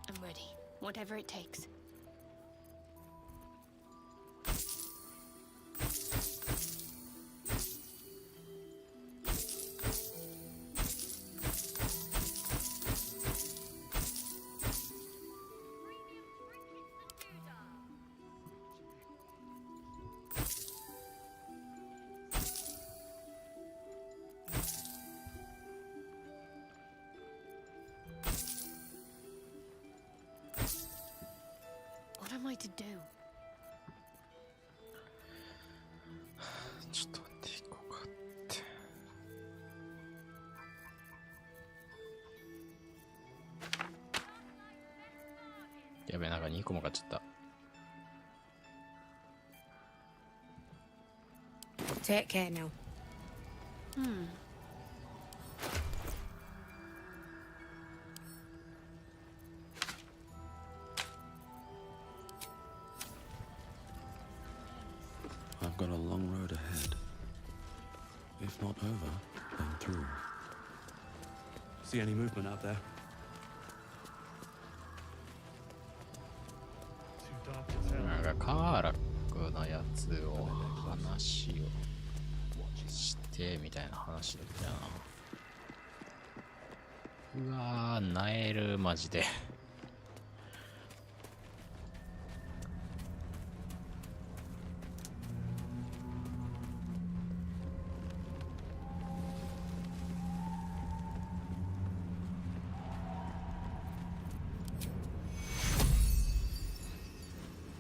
I'm ready. Whatever it takes. What am I to do? ちょっと待って、いこうかって。やべえ、なんか2個も買っちゃった。Take care now. I've got a long road ahead. If not over, then through. See any movement out there? なんかカーラックのやつを話をしてみたいな話だったよな。うわー、なえるマジで。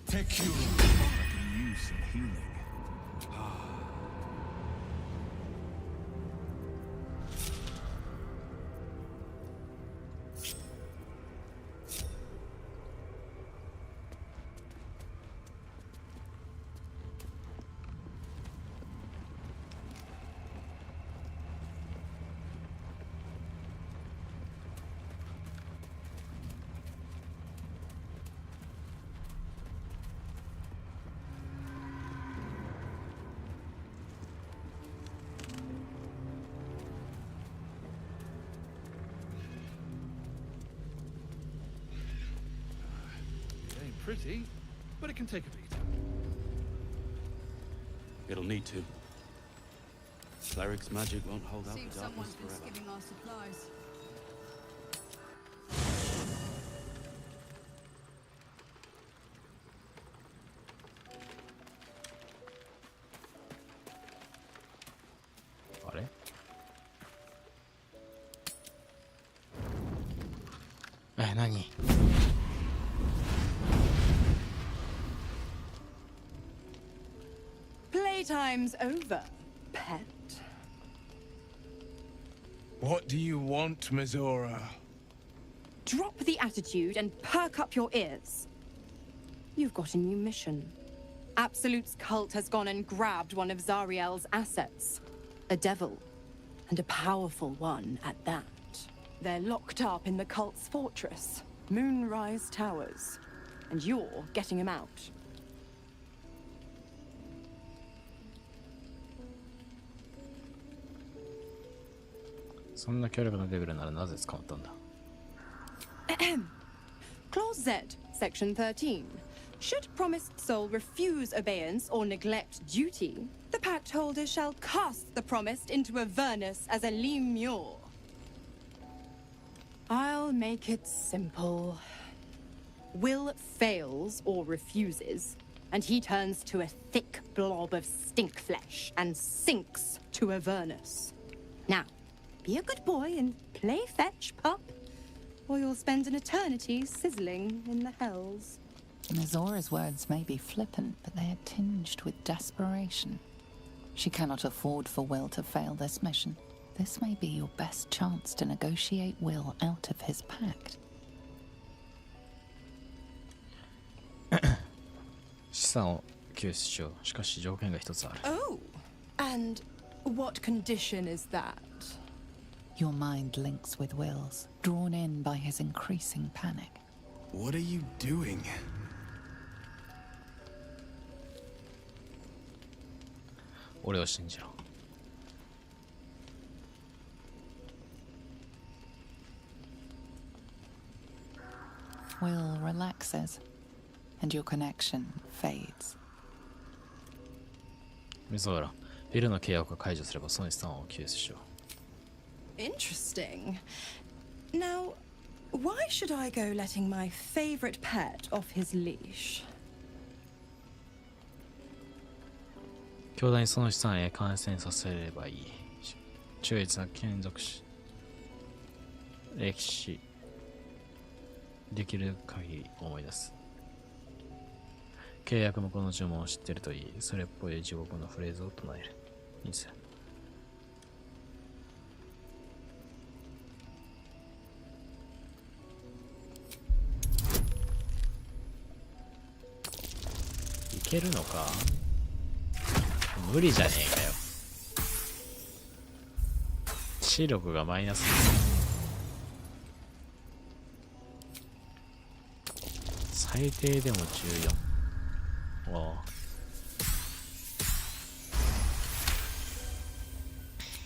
Take your I can use some healing. Pretty, but it can take a beat. It'll need to. Cleric's magic won't hold out Seems the darkness someone's been forever. skimming our supplies. Playtime's over, pet. What do you want, Mizora? Drop the attitude and perk up your ears. You've got a new mission. Absolute's cult has gone and grabbed one of Zariel's assets. A devil, and a powerful one at that. They're locked up in the cult's fortress, Moonrise Towers. And you're getting him out. そんな強力なデビルならなぜ捕まったんだ。Clause Z, Section 13. Should promised soul refuse abeyance or neglect duty, the pact holder shall cast the promised into Avernus as a lemure. I'll make it simple. Will fails or refuses, and he turns to a thick blob of stink flesh and sinks to Avernus. Now, be a good boy and play fetch, pup, or you'll spend an eternity sizzling in the hells. Mizora's words may be flippant, but they are tinged with desperation. She cannot afford for Will to fail this mission. This may be your best chance to negotiate Will out of his pact. 資産を救出しよう。しかし条件が一つある。Oh, and what condition is that? Your mind links with Will's, drawn in by his increasing panic. What are you doing? Will relaxes, and your connection fades. ミゾーラ、ビルの契約を解除すればその資産を救出しよう。Interesting. Now, why should I go letting my favorite pet off his leash? 兄弟にその資産へ感染させればいい。中越な眷属史歴史できる限り思い出す。契約もこの呪文を知ってるといい。それっぽい地獄のフレーズを唱える。いいですよ。いけるのか？無理じゃねえかよ。視力がマイナスです。最低でも14。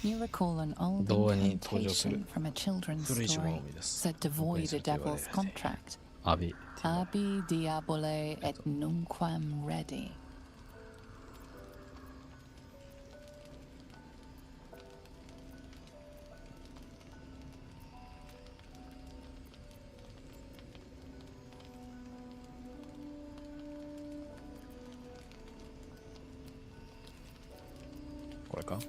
You recall an old incantation from a children's story said to void a devil's contract. Abi diabole et nunquam redi. What?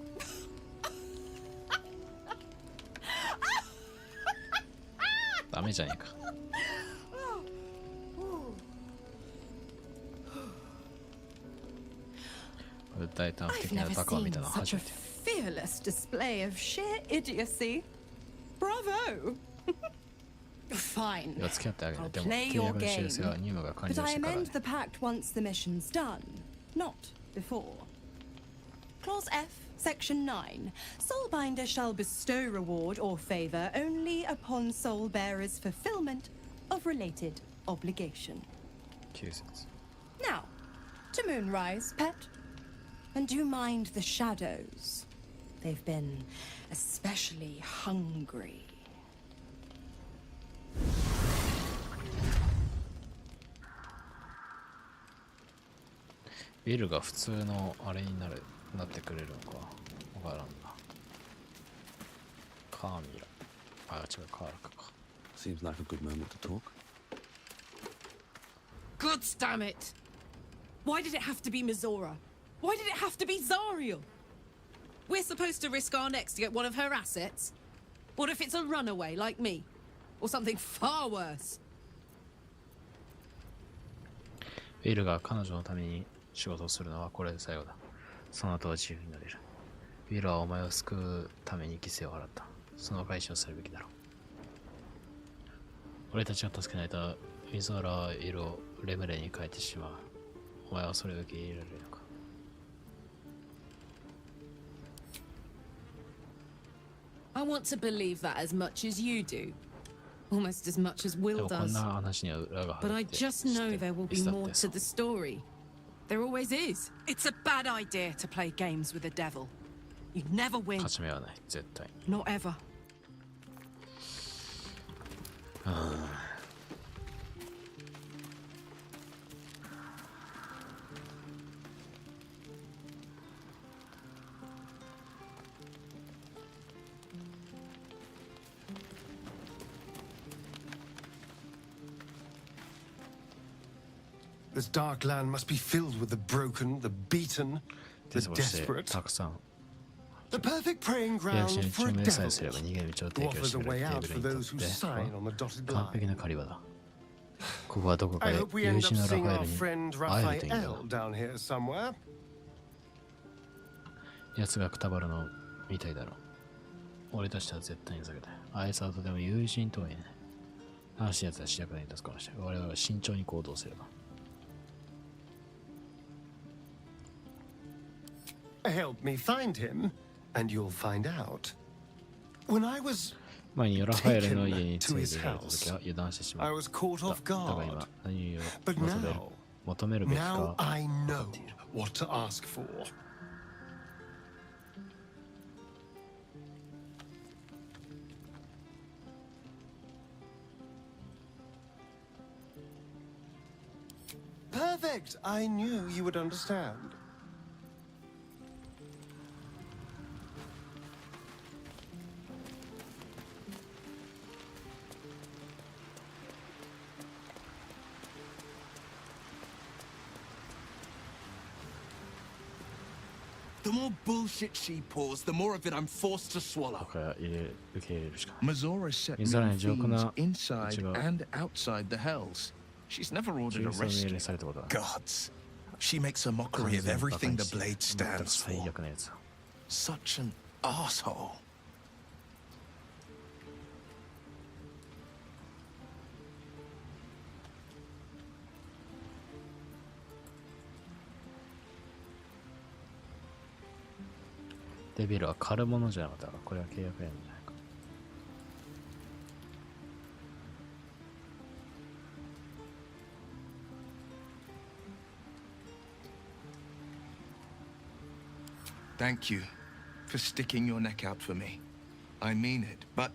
ダメじゃねえか。大胆不敵なバカを見たのは初めて。Fearless display of sheer idiocy. Bravo. Fine. I'll play your game. But I amend the pact once the mission's done, not before. Clause F, Section 9. Soulbinder shall bestow reward or favor only upon soul bearer's fulfillment of related obligation. Now, to Moonrise, pet. And do mind the shadows. They've been especially hungry. ビルが普通のあれになってくれるのかわからんな。カーミラ。あ、違う、カーラクか。Seems like a good moment to talk. God damn it! Why did it have to be Mizora? Why did it have to be Zariel? We're supposed to risk our necks to get one of her assets? What if it's a runaway like me? Or something far worse? ビルが彼女のために仕事をするのはこれで最後だ。その後は自由になれる。ビルはお前を救うために犠牲を払った。その返しをするべきだろう。俺たちが助けないとミゾラはイルをレムレに変えてしまう。お前はそれを受け入れられるのか。I want to believe that as much as you do. Almost as much as Will does. But I just know there will be more to the story. There always is. It's a bad idea to play games with the devil. You never win. Not ever. This dark land must be filled with the broken, the beaten, the desperate. たくさん The perfect praying リア ground クションに for a 注明さえすれ devil ば逃げ道を提 who 供 offers して a くれ way るテー out ブル for にと those っ who て sign on the dotted 完璧 line. な狩り場だ。ここはどこか I で hope we 友 end 人 up のラファ seeing エ our ルに friend 会えるといいんだ。 Raphael down here somewhere. 奴がくたばるのみたいだろう。俺たちとは絶対に避けたい。あいつはとても友人とはいえね。話しい奴は主役に立つかもしれない。我々は慎重に行動すれば。Help me find him, and you'll find out. When I was 前にラファエルの家に taken 連れ to て his 行かれた時 house, は油断してしま I っ was caught た。 off だが今 guard. 何を But 求めるべき now か I know what to ask for. Perfect! I knew you would understand. The more bullshit she pours, the more of it I'm forced to swallow. だから受け入れるしかない。 Mazora set 水原 me に浄化 fiends な inside and outside the hells. She's never ordered a 重層命 rescue. 令されたことは Gods. She makes a mockery of everything the blade stands 最 for. 悪なやつだ。 Such an asshole. デビルは狩るものじゃなかったから、これは契約やんじゃないか。Thank you for sticking your neck out for me. I mean it, but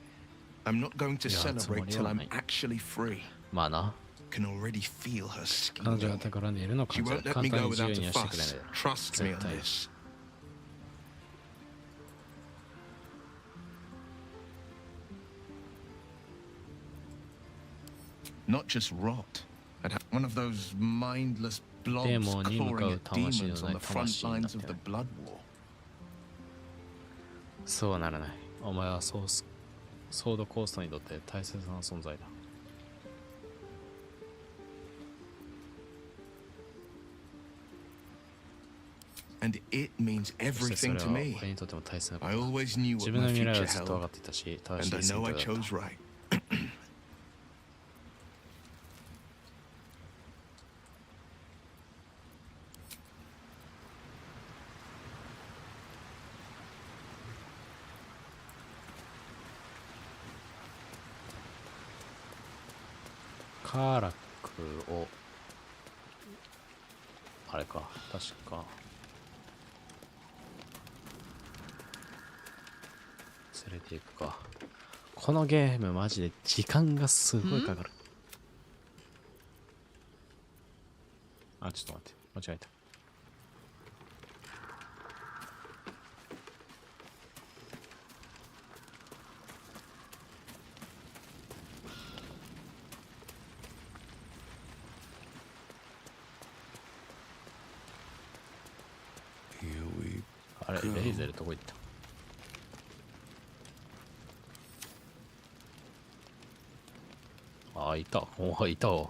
I'm not going to celebrate till I'm actually free. まあな。 Can already feel her 彼女 scheming. が企んでいるのか She も won't let 簡 me 単 go に自由 without に a はしてくれない fuss. Trust me 絶 on 対 this. Not just rot. I'd have one of those mindless blobs デーモンに向か clawing う at 魂 demons のな on い the front 魂になっ lines て of な the い。 blood war. そうはならない。お前はソードコーストにとって大切な存在だ。And it means そしてそ everything れ to は me. 俺にとっても大切なこと I だ。 always knew 自 what 分の my 未来 future はずっと分 held, かっていたし、正 and し I い選 know I 択だった chose。right.「カーラックをあれか、確か連れていくか。このゲームマジで時間がすごいかかる。あ、ちょっと待って、間違えた。あれ、レイゼルどこ行った？あ、いた。お、いたわ。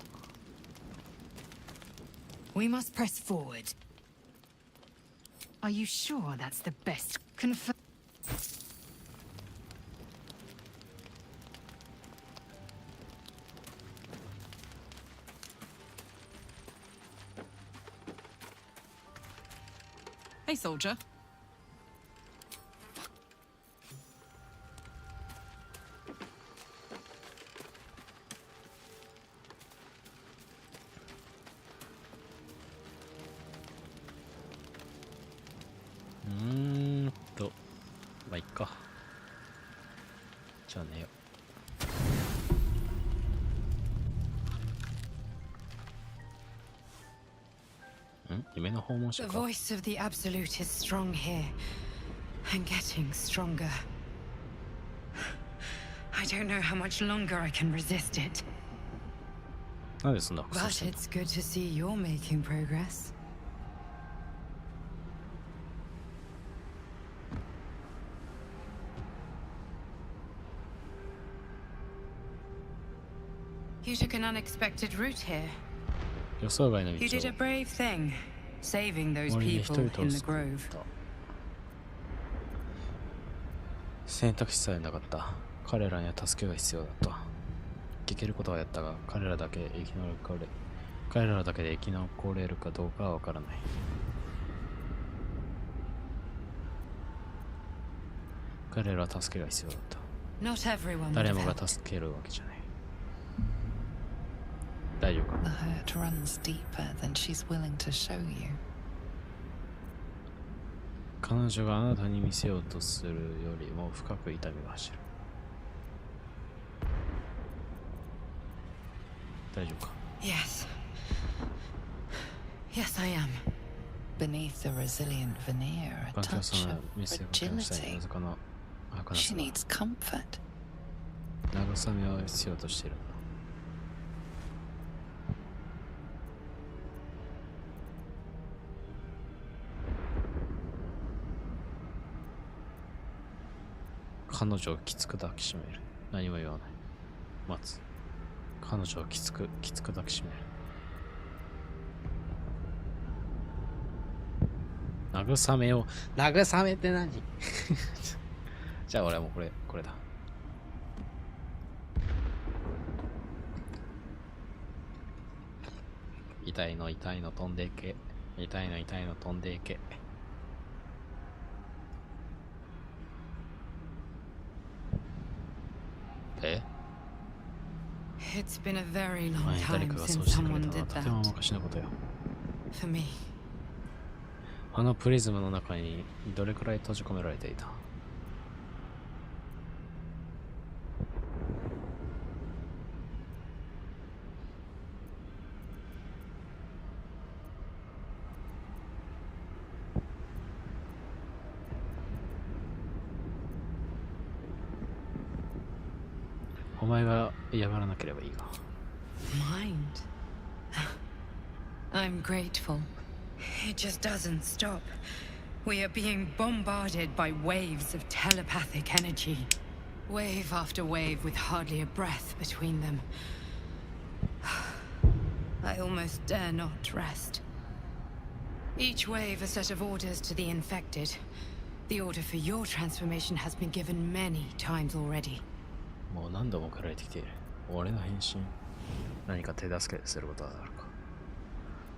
We must press forward. Are you sure that's the best? Confirm. Hey, soldier. 음, まあいっか。じゃあねよ。夢の訪問者 The か。 voice of the Absolute is strong here, and getting stronger. I don't know how much longer I can resist it. なんでそんな But 服装してんの it's good to see you're making progress. You took an unexpected route here. 予想外の You 道 did a を brave thing, saving those 森に一 people 人 in 通 the す grove. 選択肢さえなかった。彼らには助けが必要だった。聞けることはやったが、彼らだけで生き残れるかどうかはわからない。彼らは助けが必要だった。 Not everyone would 誰 have もが helped. 助けるわけじゃない。大丈夫か The hurt runs deeper than she's willing to show you. 彼女があなたに見せようとするよりも深く痛みが走る。大丈夫か Yes. Yes, I am. Beneath the resilient veneer, a 環境 touch その of 見せかけの下に fragility. わずかな儚 She さが needs comfort. 慰めを必要としている。彼女をきつく抱きしめる。何も言わない。待つ。彼女をきつく抱きしめる。慰めを、慰めって何じゃあ俺はもうこれだ。痛いの飛んでいけ。痛いの飛んでいけ。え It's been a very long 前に誰 time かが since そうしてくれ someone たの did はとても that 昔のことよ。 for me. あのプリズムの中にどれくらい閉じ込められていた？お前が嫌がらなければいいが。Mind. I'm grateful. It just doesn't stop. We are being bombarded by waves of telepathic energy. Wave after wave with hardly a breath between them. I almost dare not rest. Each wave a set of orders to the infected. The order for your transformation has been given many times already. もう何度も送られてきている。俺の変身、何か手助けすることはあるか。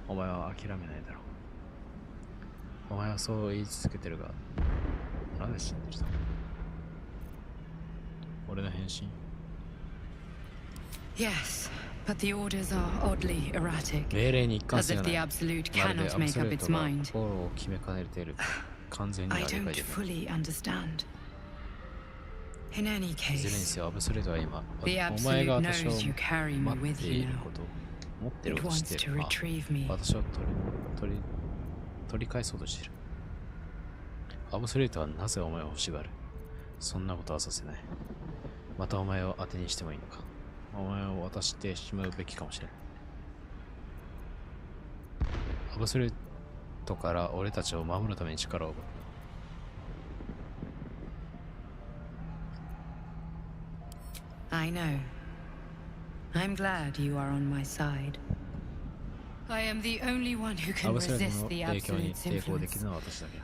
お前は諦めないだろう。お前はそう言い続けてるが、なぜ信じたの？俺の変身。Yes, but the orders are oddly erratic. 命令に一貫 As 性 if が the ない。 Absolute まるで cannot アブ make ソ up リュー its トが mind. 心を決めかねている。完全には I 理解 don't できない。 fully understand. In any いずれに case, せよアブソリュートは今、 the お前が Absolute 私を knows you carry me 待っ with てい you る now. こと、持っている It ことを知って wants い to るが、 retrieve me. 私を取り返そうとしている。アブソリュートはなぜお前を欲しがる？そんなことはさせない。またお前を当てにしてもいいのか。お前を渡してしまうべきかもしれない。アブソリュートから俺たちを守るために力を奪う。I know. I'm glad you are on my side. I am the only one who ア can ブソリュー resist トの the 影響に Absolute's 抵抗でき influence. るのは私だけだ。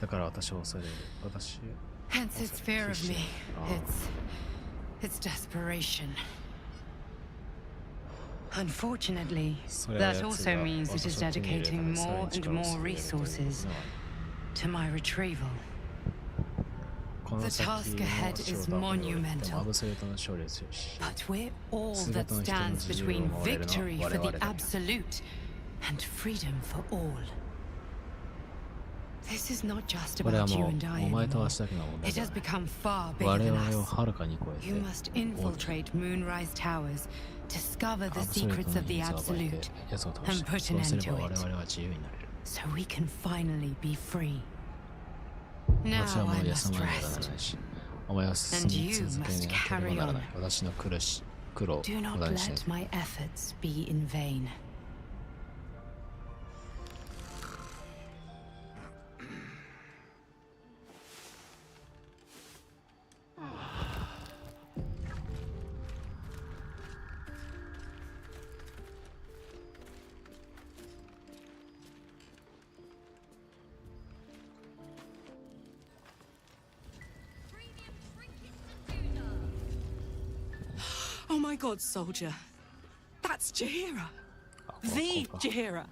だから私を恐れる。私 Hence its fear of me. It's desperation. Unfortunately, that also means it is dedicating more and more resources to my retrieval. The task ahead is monumental. But we're all that stands between victory for the Absolute and freedom for all. This is not just about you and I anymore. It has become far bigger than us. You must infiltrate Moonrise Towers Discover the secrets of the Absolute and put an end to it, so we can finally be free. Now I must rest, and you must carry on. Do not let my efforts be in vain. Oh my god, soldier. That's Jaheira. The Jaheira.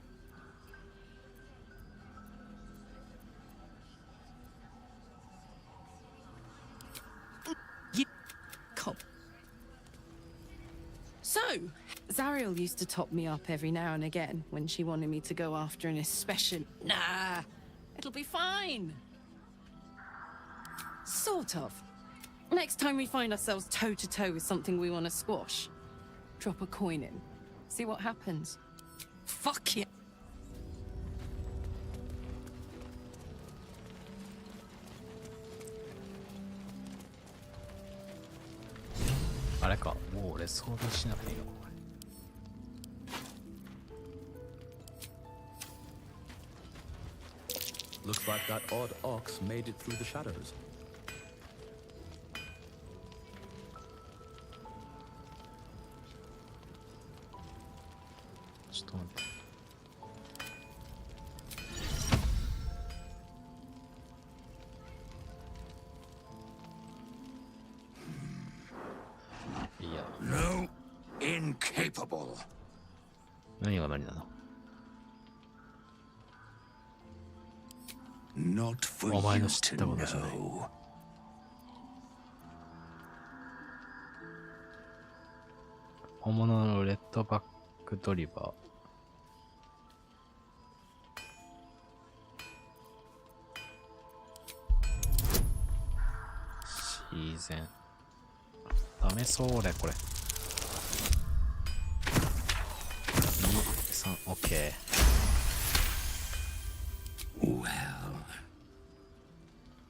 So, Zariel used to top me up every now and again when she wanted me to go after an especially... Nah, it'll be fine. Sort of. Next time we find ourselves toe-to-toe with something we want to squash, drop a coin in. See what happens. Fuck yeah. あれか、もう俺相談しなくていいのか。Looks like that odd ox made it through the shadows. No, incapable. 何が何なの? Not for you to know. 本物のレッドバックドリバー。自然。ダメそう俺これ。2、3、OK。Well,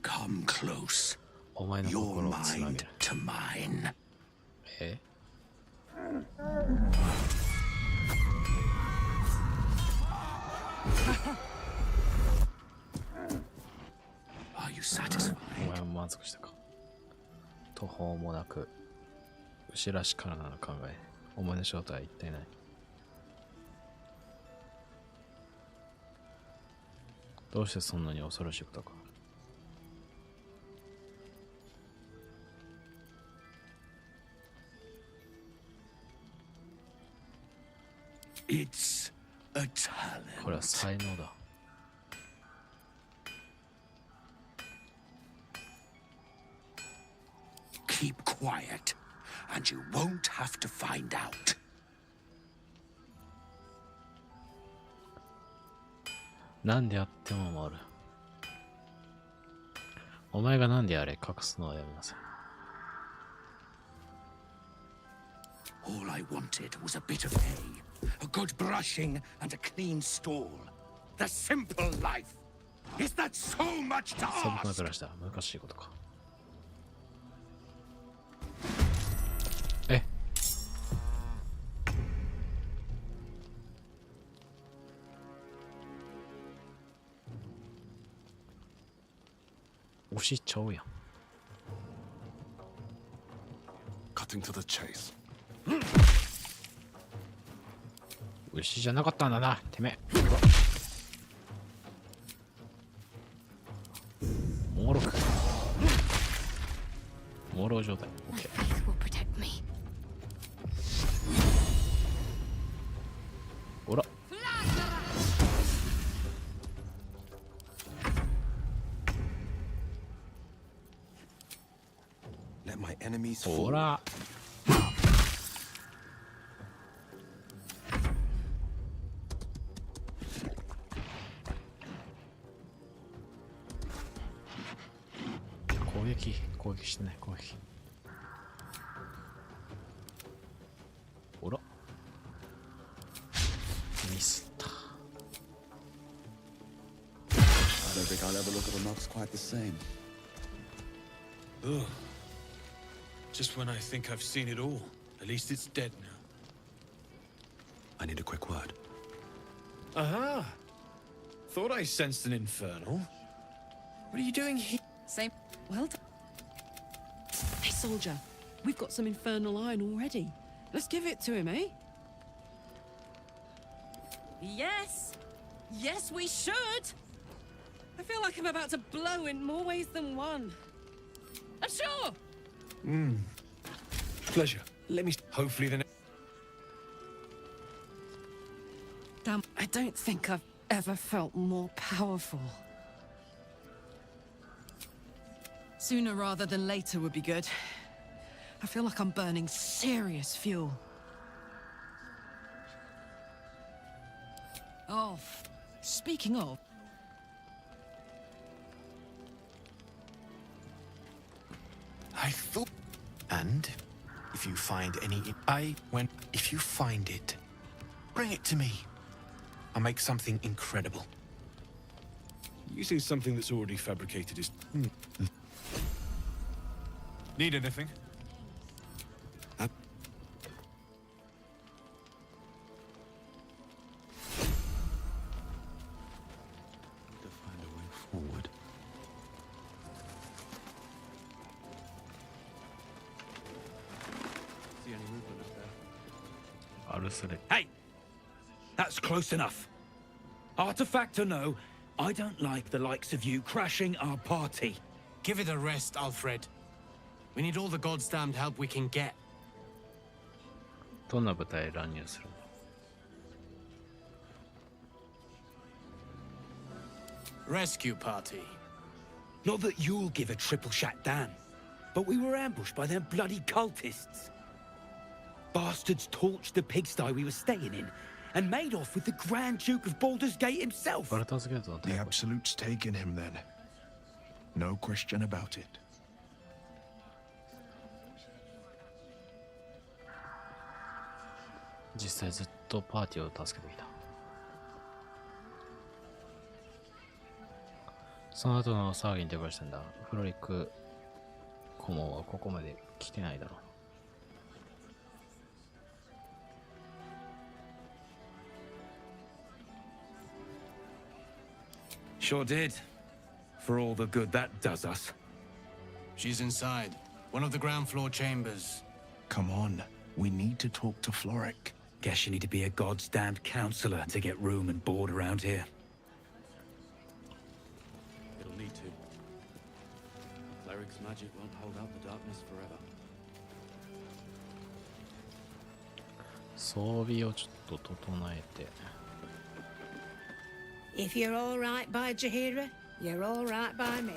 come close. お前の心をつなげる。To mine. えAre you satisfied? お前も満足したか。途方もなく牛らしからなの考え。お前の正体は一体ない。どうしてそんなに恐ろしいことか。It's a talent. これは才能だ。Keep quiet, and you won't have to find out. なんでやっても回る。お前がなんであれ隠すのはやめなさい。All I wanted was a bit of hay, a good brushing, and a clean stall. The simple life. Is that so much to ask? 素朴な暮らしだ。難しいことか。え？押しちゃうやん。Cutting to the chase. 牛じゃなかったんだな、てめえ。モロク。モロ状態。OK。ほら。ほら。攻撃してない、攻撃。ほら。don't think I'll ever look at a Nox quite the same. Ugh. Just when I think I've seen it all. At least it's dead now. I need a quick word. Aha! Thought I sensed an infernal. What are you doing here? Same. Well done. Hey, soldier. We've got some infernal iron already. Let's give it to him, eh? Yes! Yes, we should! I feel like I'm about to blow in more ways than one. I'm sure! Pleasure. Let me... Hopefully the next... Damn, I don't think I've ever felt more powerful. Sooner rather than later would be good. I feel like I'm burning serious fuel. Oh, speaking of... I thought... And if you find any... If you find it, bring it to me. I'll make something incredible. Using something that's already fabricated is... Need anything? Forward. See any movement up there? Hey! That's close enough. Artifact or no, I don't like the likes of you crashing our party. Give it a rest, Alfred. We need all the goddamned help we can get. どんな部隊へ乱入するの Rescue party. Not that you'll give a triple shot down, but we were ambushed by them bloody cultists. Bastards torched the pigsty we were staying in and made off with the Grand Duke of Baldur's Gate himself. The Absolute's taken him then. No question about it. 実際ずっとパーティーを助けてきた。その後の騒ぎに手配したんだ。フロリック顧問はここまで来てないだろう。Sure did. For all the good that does us. She's inside. One of the ground floor chambers. Come on. We need to talk to Floric. Guess you need to be a goddamned counselor to get room and board around here. It'll need to. Cleric's magic won't hold out the darkness forever. 装備をちょっと整えて。If you're all right by Jaheira, you're all right by me.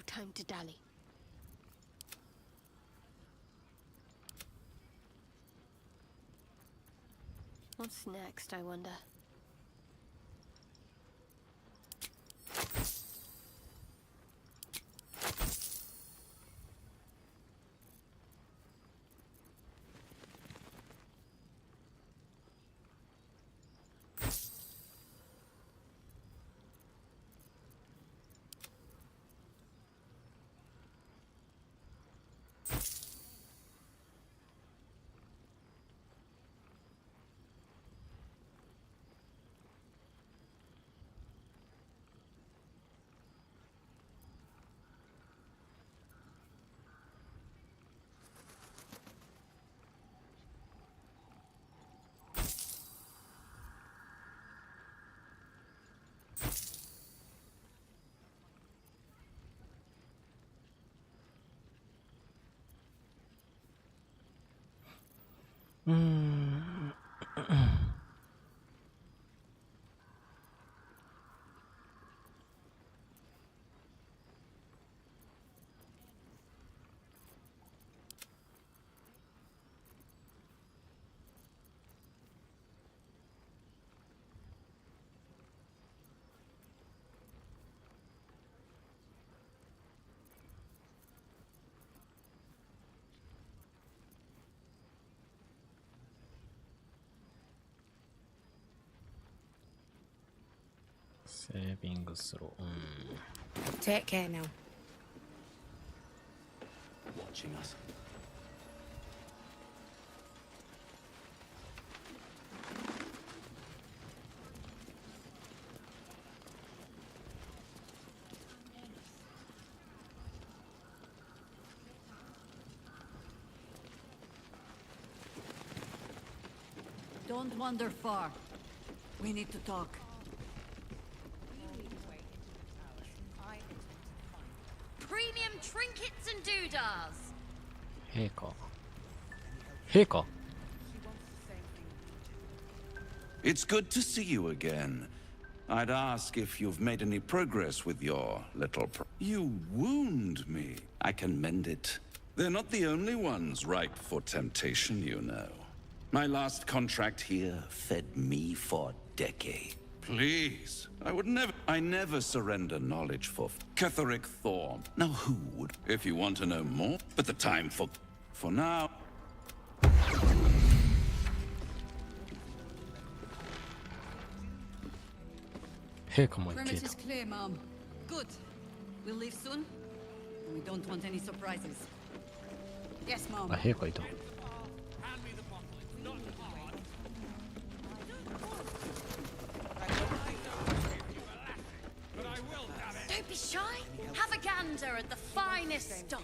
time to dally. What's next, I wonder? Saving throw. Take care now. Watching us. Don't wander far. We need to talk. Premium trinkets and doodahs. 陛下。陛下 It's good to see you again. I'd ask if you've made any progress with your little You wound me. I can mend it. They're not the only ones ripe for temptation, you know. My last contract here fed me for decades. Please, I never surrender knowledge for Ketheric Thorn. Now who would? If you want to know more, but the time for now. Perimeter's clear, Mom. Good. We'll leave soon. We don't want any surprises. Yes, Mom. あ、陛下いた。Don't be shy. Have a gander at the finest stock.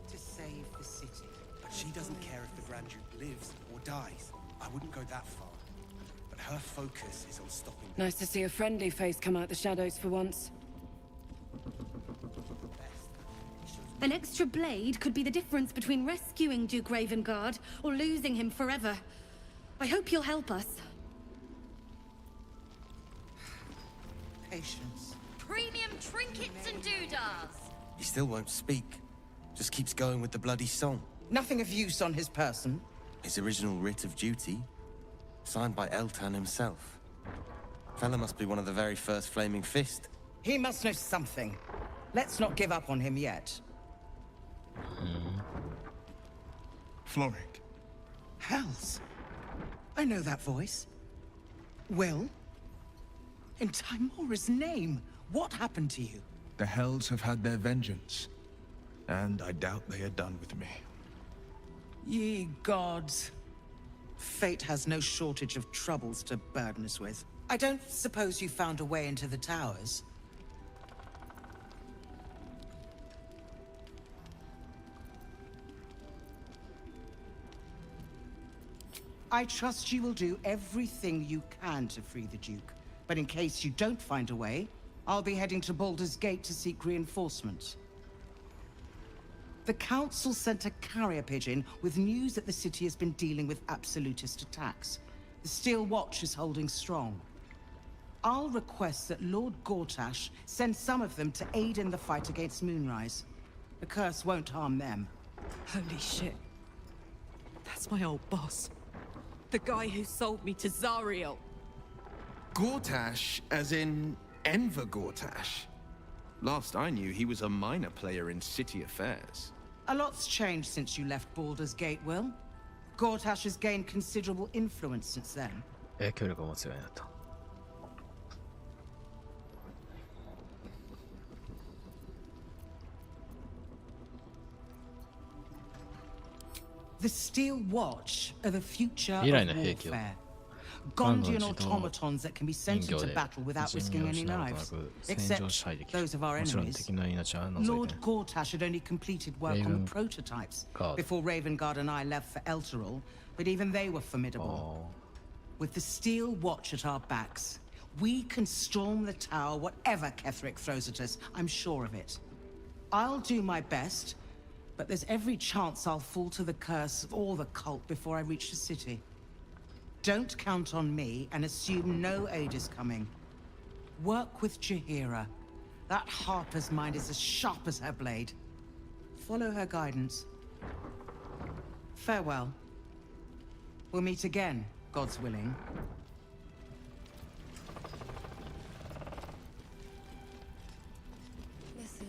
To save the city. But she doesn't care if the Grand Duke lives or dies. I wouldn't go that far. But her focus is on stopping. Nice to see a friendly face come out the shadows for once. An extra blade could be the difference between rescuing Duke Ravengard or losing him forever. I hope you'll help us. Patience. Premium trinkets and doodahs. He still won't speak. Just keeps going with the bloody song. Nothing of use on his person. His original writ of duty, signed by Eltan himself. Fella must be one of the very first Flaming Fist. He must know something. Let's not give up on him yet. Floric. Hells. I know that voice. Will? In Timora's name, what happened to you? The Hells have had their vengeance, and I doubt they are done with me. Ye gods. Fate has no shortage of troubles to burden us with. I don't suppose you found a way into the towers? I trust you will do everything you can to free the Duke. But in case you don't find a way, I'll be heading to Baldur's Gate to seek reinforcements. The Council sent a carrier pigeon with news that the city has been dealing with absolutist attacks. The Steel Watch is holding strong. I'll request that Lord Gortash send some of them to aid in the fight against Moonrise. The curse won't harm them. Holy shit. That's my old boss. The guy who sold me to Zariel. Gortash, as in Enver Gortash. Last I knew, he was a minor player in city affairs. A lot's changed since you left Baldur's Gate, Will. Gortash has gained considerable influence since then. 影響力を持つようになった。The Steel Watch are the future of 未来の兵器を warfare. Gondian automatons that can be sent into battle without risking any lives, except those of our enemies. Lord Gortash had only completed work on the prototypes before Ravengard and I left for Elturel, but even they were formidable. With the Steel Watch at our backs, we can storm the tower whatever Ketheric throws at us, I'm sure of it. I'll do my best, but there's every chance I'll fall to the curse or the cult before I reach the city. Don't count on me and assume no aid is coming. Work with Jaheira. That Harper's mind is as sharp as her blade. Follow her guidance. Farewell. We'll meet again, God's willing. Listen.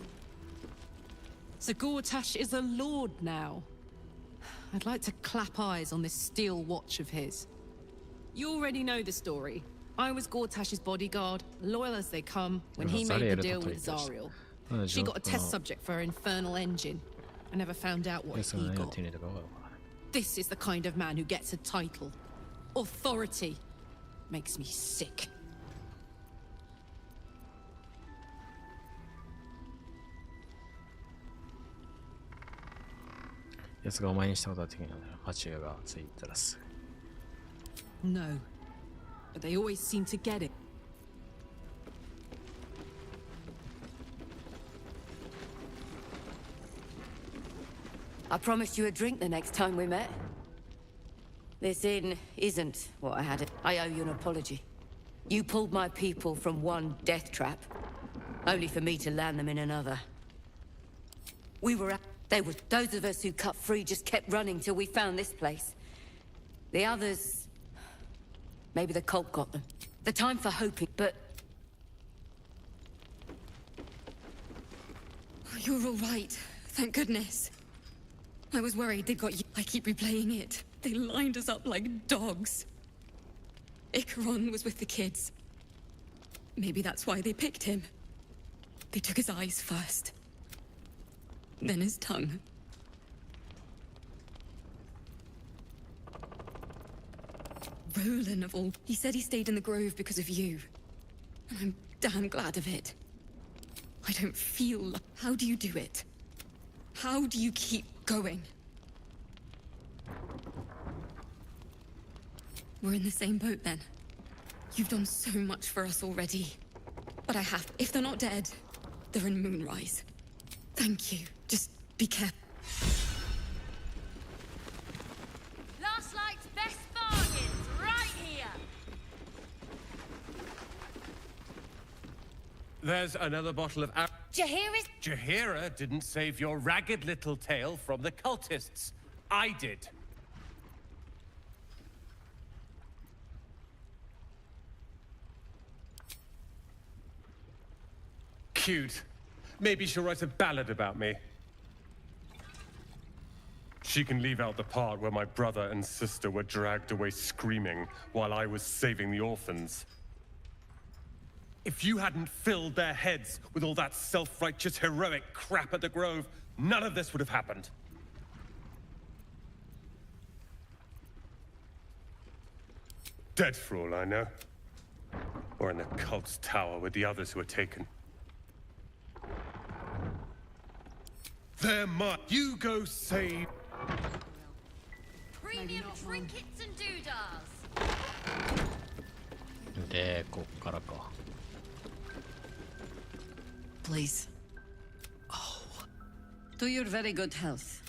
So Gortash is a lord now. I'd like to clap eyes on this steel watch of his. You already know the story. I was Gortash's bodyguard, loyal as they come, when he made the deal with Zariel. She got a test subject for her infernal engine. I never found out what he got. This is the kind of man who gets a title. Authority. Makes me sick. No, but they always seem to get it. I promised you a drink the next time we met. This inn isn't what I had. I owe you an apology. You pulled my people from one death trap, only for me to land them in another. Those of us who cut free just kept running till we found this place. The others... Maybe the cult got them. The time for hoping, but... You're all right. Thank goodness. I was worried they got you. I keep replaying it. They lined us up like dogs. Icaron was with the kids. Maybe that's why they picked him. They took his eyes first. Then his tongue. Roland of all... He said he stayed in the grove because of you. And I'm damn glad of it. I don't feel... How do you do it? How do you keep going? We're in the same boat then. You've done so much for us already. But I have... If they're not dead, they're in Moonrise. Thank you. Just be careful. Last night's best bargains, right here. There's another bottle of... Jaheira's... Jaheira didn't save your ragged little tail from the cultists. I did. Cute. Maybe she'll write a ballad about me. She can leave out the part where my brother and sister were dragged away screaming while I was saving the orphans. If you hadn't filled their heads with all that self-righteous, heroic crap at the Grove, none of this would have happened. Dead for all I know. Or in the cult's tower with the others who were taken. They're mine. You go save... Premium trinkets and doodahs. で、こっからか。Please. Oh. To your very good health.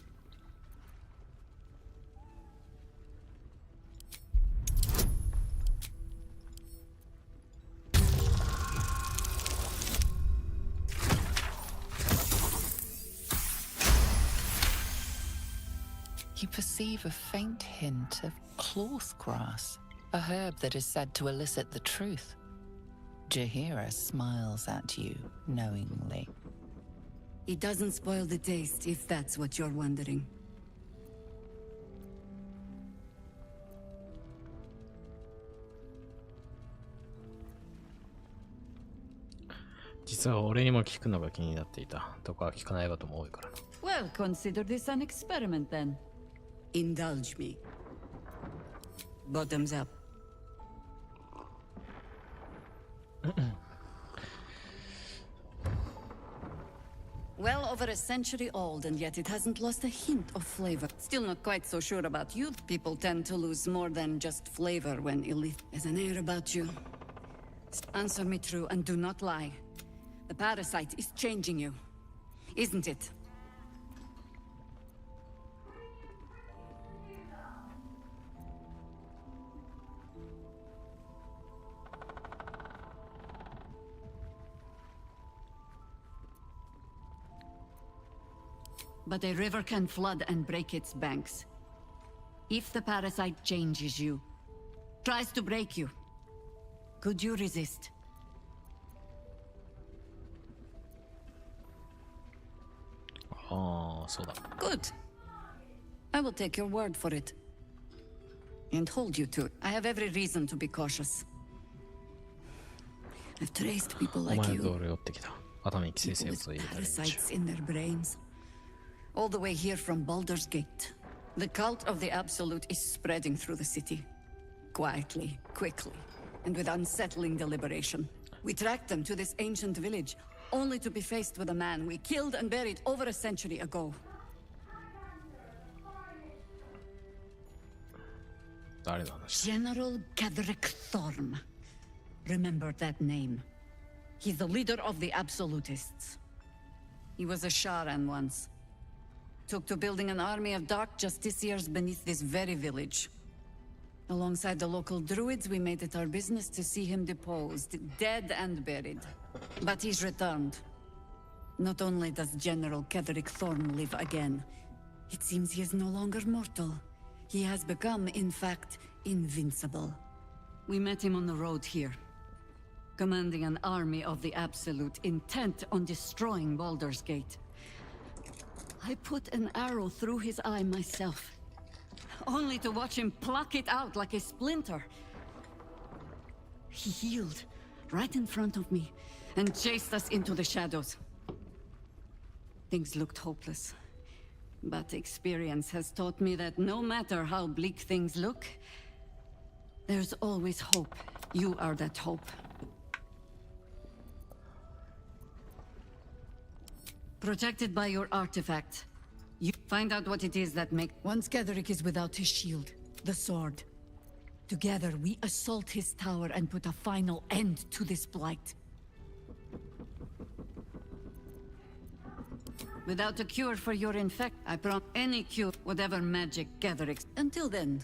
You perceive a faint hint of cloth grass, a herb that is said to elicit the truth. Jaheira smiles at you knowingly. It doesn't spoil the taste, if that's what you're wondering. 実は俺にも聞くのが気になっていた。とか聞かないことも多いからな。Well, consider this an experiment then. Indulge me. Bottoms up. Well over a century old, and yet it hasn't lost a hint of flavor. Still not quite so sure about you. People tend to lose more than just flavor when illicit. There's an air about you. Answer me true and do not lie. The parasite is changing you, isn't it? But a river can flood and break its banks. If the parasite changes you, tries to break you, could you resist? Oh, so that. Good. I will take your word for it. And hold you to it. I have every reason to be cautious. I've traced people like you. People with parasites in their brains. All the way here from Baldur's Gate. The cult of the Absolute is spreading through the city. Quietly, quickly, and with unsettling deliberation. We tracked them to this ancient village, only to be faced with a man we killed and buried over a century ago. General Ketherick Thorm. Remember that name. He's the leader of the Absolutists. He was a Sharan once. Took to building an army of dark justiciars beneath this very village. Alongside the local druids, we made it our business to see him deposed, dead and buried. But he's returned. Not only does General Ketherick Thorm live again, it seems he is no longer mortal. He has become, in fact, invincible. We met him on the road here, commanding an army of the Absolute, intent on destroying Baldur's Gate. I put an arrow through his eye myself, only to watch him pluck it out like a splinter. He healed right in front of me and chased us into the shadows. Things looked hopeless, but experience has taught me that no matter how bleak things look, there's always hope. You are that hope. Protected by your artifact. You find out what it is that makes... Once Ketherick is without his shield, the sword. Together, we assault his tower and put a final end to this blight. Without a cure for your infect, I promise any cure, whatever magic Ketherick. Until then,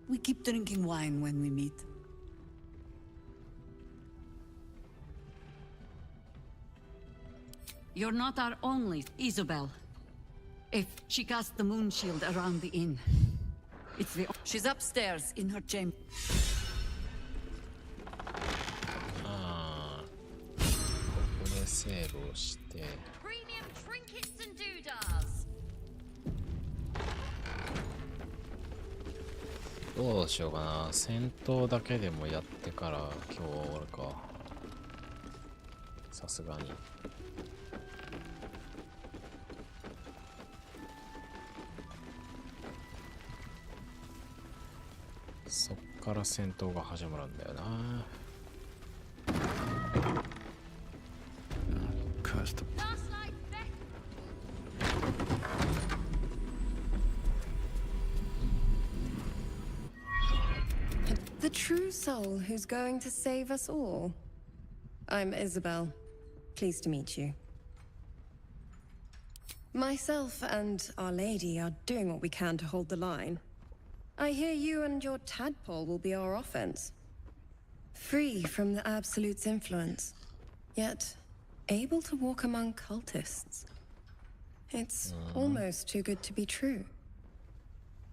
we keep drinking wine when we meet. You're not our only Isabel. If she cast the moon shield around the inn, it's the... She's upstairs in her chamber. Premium trinkets and doodahs. どうしようかな。戦闘だけでもやってから今日は終わるか。さすがに。そっから戦闘が始まるんだよな。The true soul who's going to save us all. I'm Isabel. Pleased to meet you. Myself and Our Lady are doing what we can to hold the line. I hear you and your tadpole will be our offense. Free from the Absolute's influence, yet able to walk among cultists. It's almost too good to be true.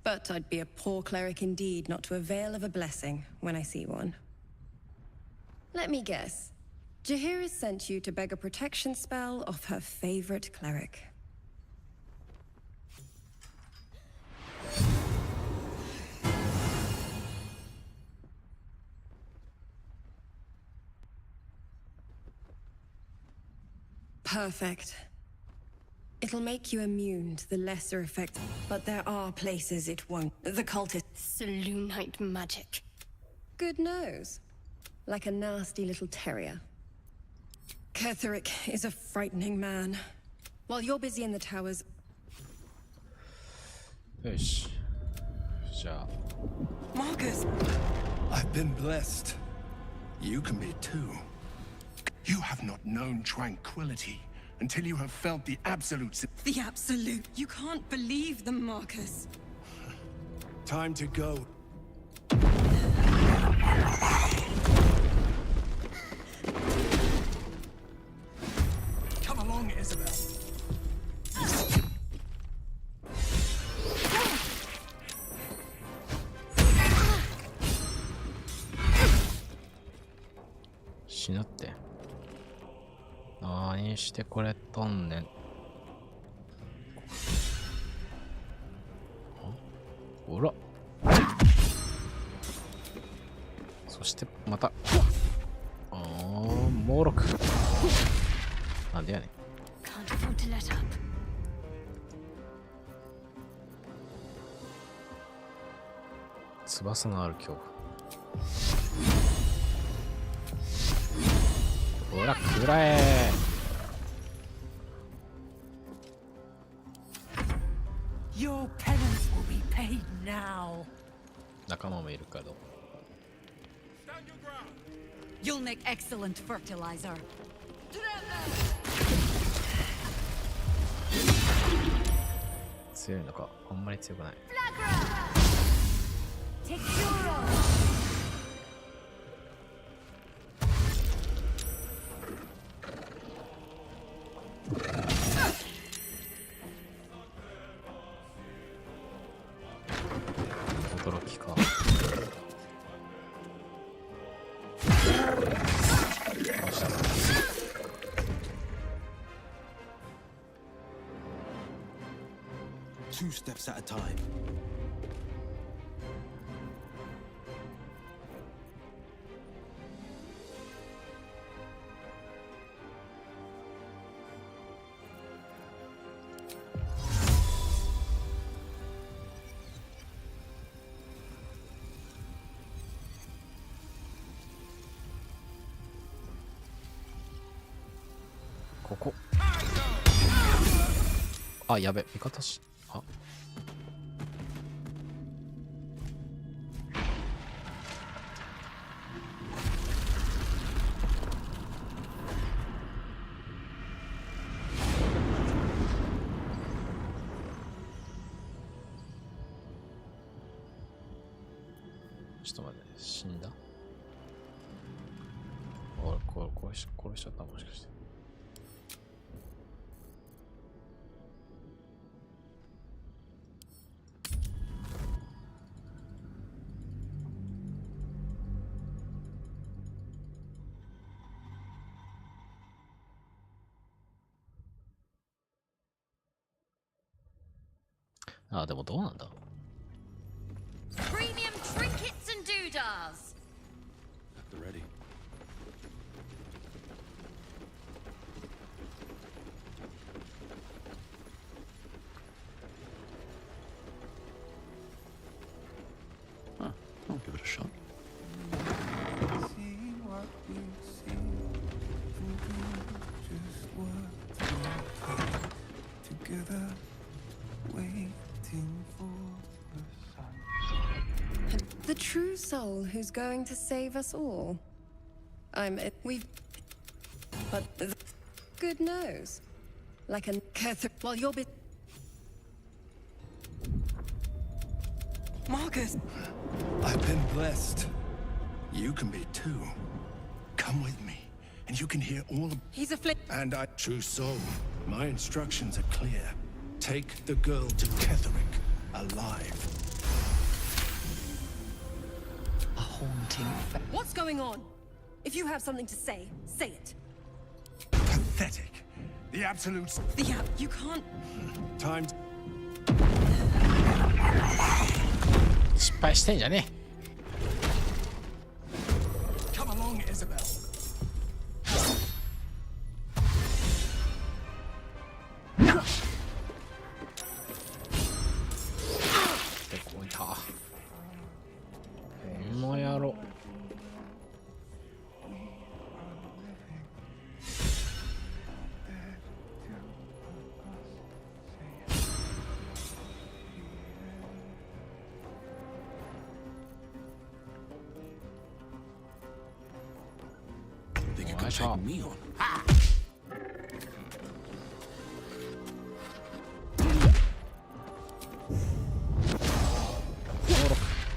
But I'd be a poor cleric indeed not to avail of a blessing when I see one. Let me guess. Jaheira sent you to beg a protection spell off her favorite cleric. Perfect. It'll make you immune to the lesser effects, but there are places it won't. The cultist... Selûnite magic. Good nose. Like a nasty little terrier. Ketherick is a frightening man. While you're busy in the towers... よし。じゃあ。Marcus! I've been blessed. You can be too. You have not known tranquility until you have felt the absolute... The absolute. You can't believe them, Marcus. Time to go. Come along, Isabel. Shinaって。何してこれとんねん。ほら。そしてまた。もうろく。なんでやねん。翼のある恐怖。ほら、くらえ。Your penance will be paid now. 仲間もいるけど。You'll make excellent fertilizer. 強いのか、あんまり強くない。驚きか。Two steps at a time.ここ。あ、やべ、味方し。あ。ちょっと待って、死んだ？俺、殺しちゃったもしかして。あ、でもどうなんだ？ Premium trinkets and doodahs. At the ready. Huh, I'll give it a shot. See what we see, and do just what we together, waiting for the sun. The true soul who's going to save us all. We've... But good nose. Like a Catherine... While you're Marcus! I've been blessed. You can be too. Come with me, and you can hear all of... He's a flip... And true soul. My instructions are clear. Take the girl to Ketherick, alive. haunting. What's going on? If you have something to say, say it. Pathetic. The absolute. Yeah, you can't. Time. 失敗してんじゃねえ。 Come along, Isabel. でこいた。この野郎。Take me on. Ha!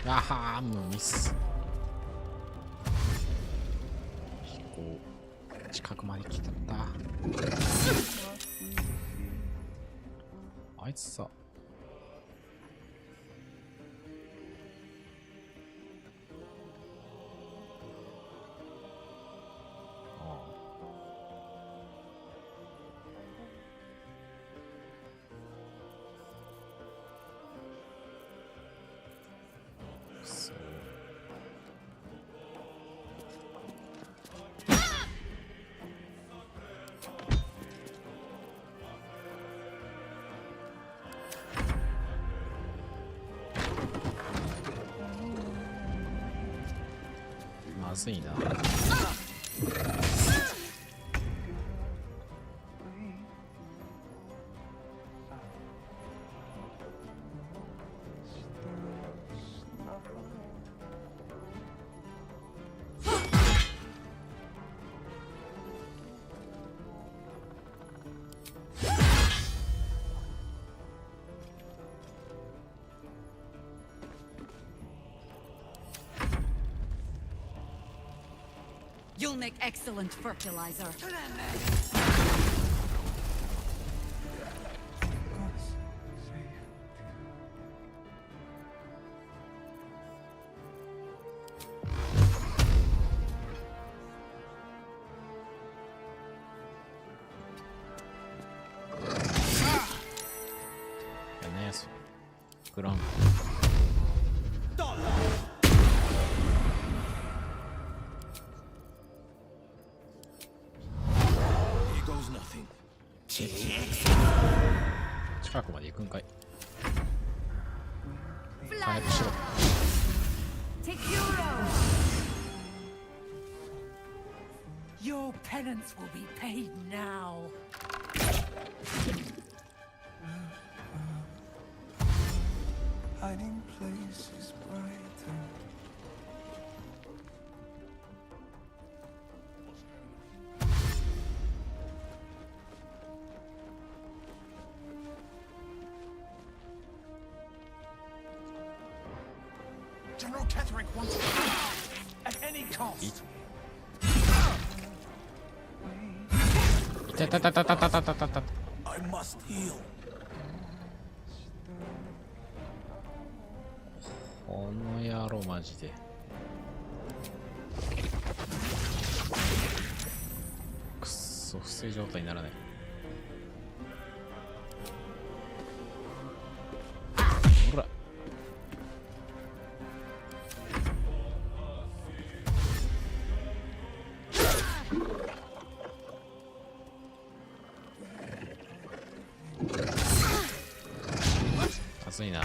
あはー、もうミス。飛行近くまで来たんだ。あいつさ。まずいな。You'll make excellent fertilizer. Ground. Nothing. 近くまで行くんかい。回復しろ。Your penance will be paid now. Hiding places brighter. General Ketherick wants at any cost. いたたたたたたたたた。 I must heal. この野郎マジで。くっそ不正状態にならない。ほら。まずいな。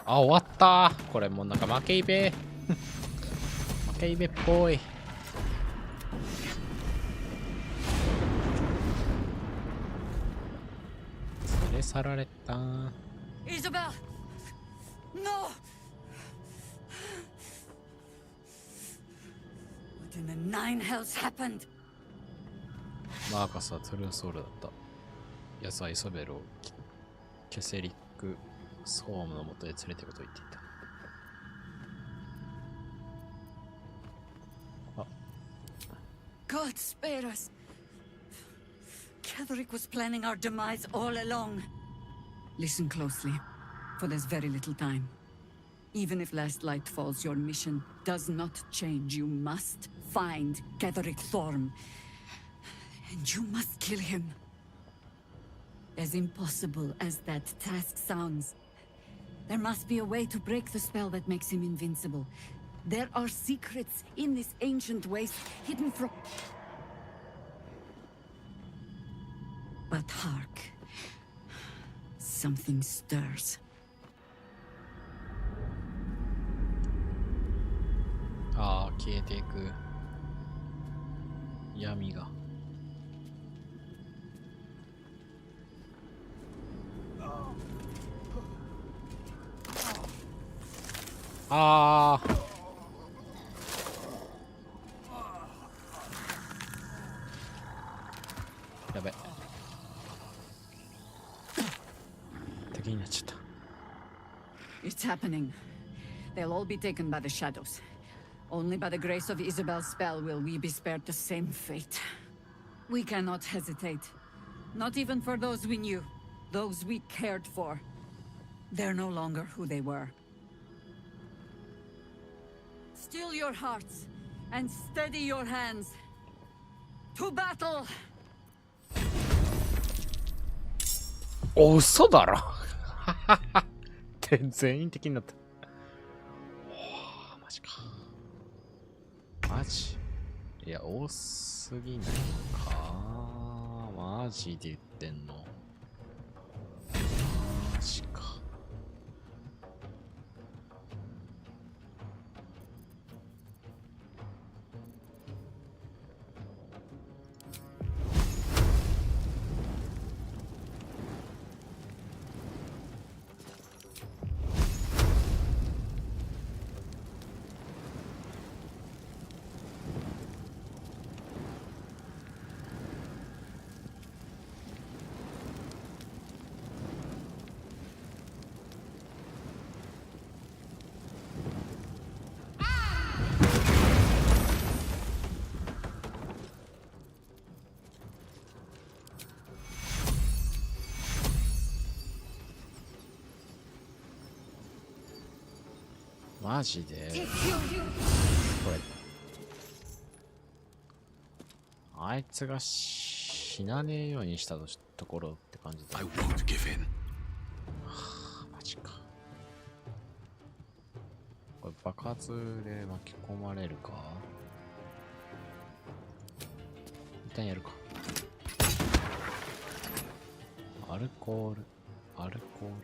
あ、終わったー。これもうなんか負けイベ負けイベっぽい。連れ去られたー。Isabel! No! in the nine hells happened? マーカスはトゥルーソウルだった。奴はイソベルをケセリックソームのもとへ連れていくと言っていた。God spare us. Ketherick was planning our demise all along. Listen closely, for there's very little time. Even if last light falls, your mission does not change. You must find Ketherick Thorm. And you must kill him. As impossible as that task sounds, there must be a way to break the spell that makes him invincible. There are secrets in this ancient waste hidden from... But hark. Something stirs. ああ、消えていく闇が。ああ。やべ。敵になっちゃった。It's happening. They'll all be taken by the shadows. Only by the grace of Isabel's spell will we be spared the same fate. We cannot hesitate. Not even for those we knew. Those we cared for. They're no longer who they were. Still your hearts and steady your hands. To battle! お、嘘だろ。全員的になった。おー、マジか。マジ？いや、多すぎないか。マジで言ってんの。マジか。マジでこれあいつが死なねえようにしたところって感じで。はあ、マジか。これ爆発で巻き込まれるか。一旦やるか。アルコールアルコール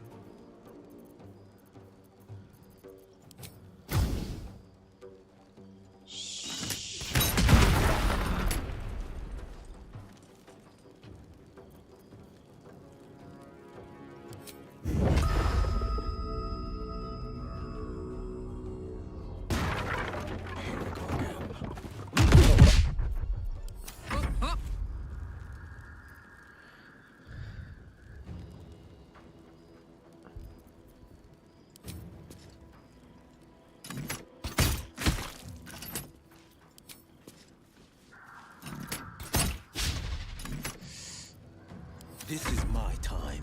This is my time.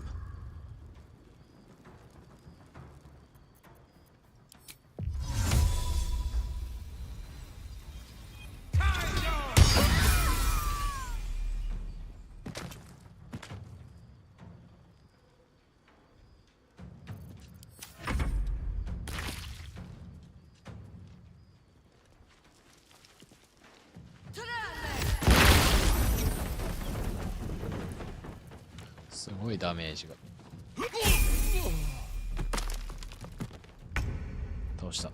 すごいダメージが。倒した。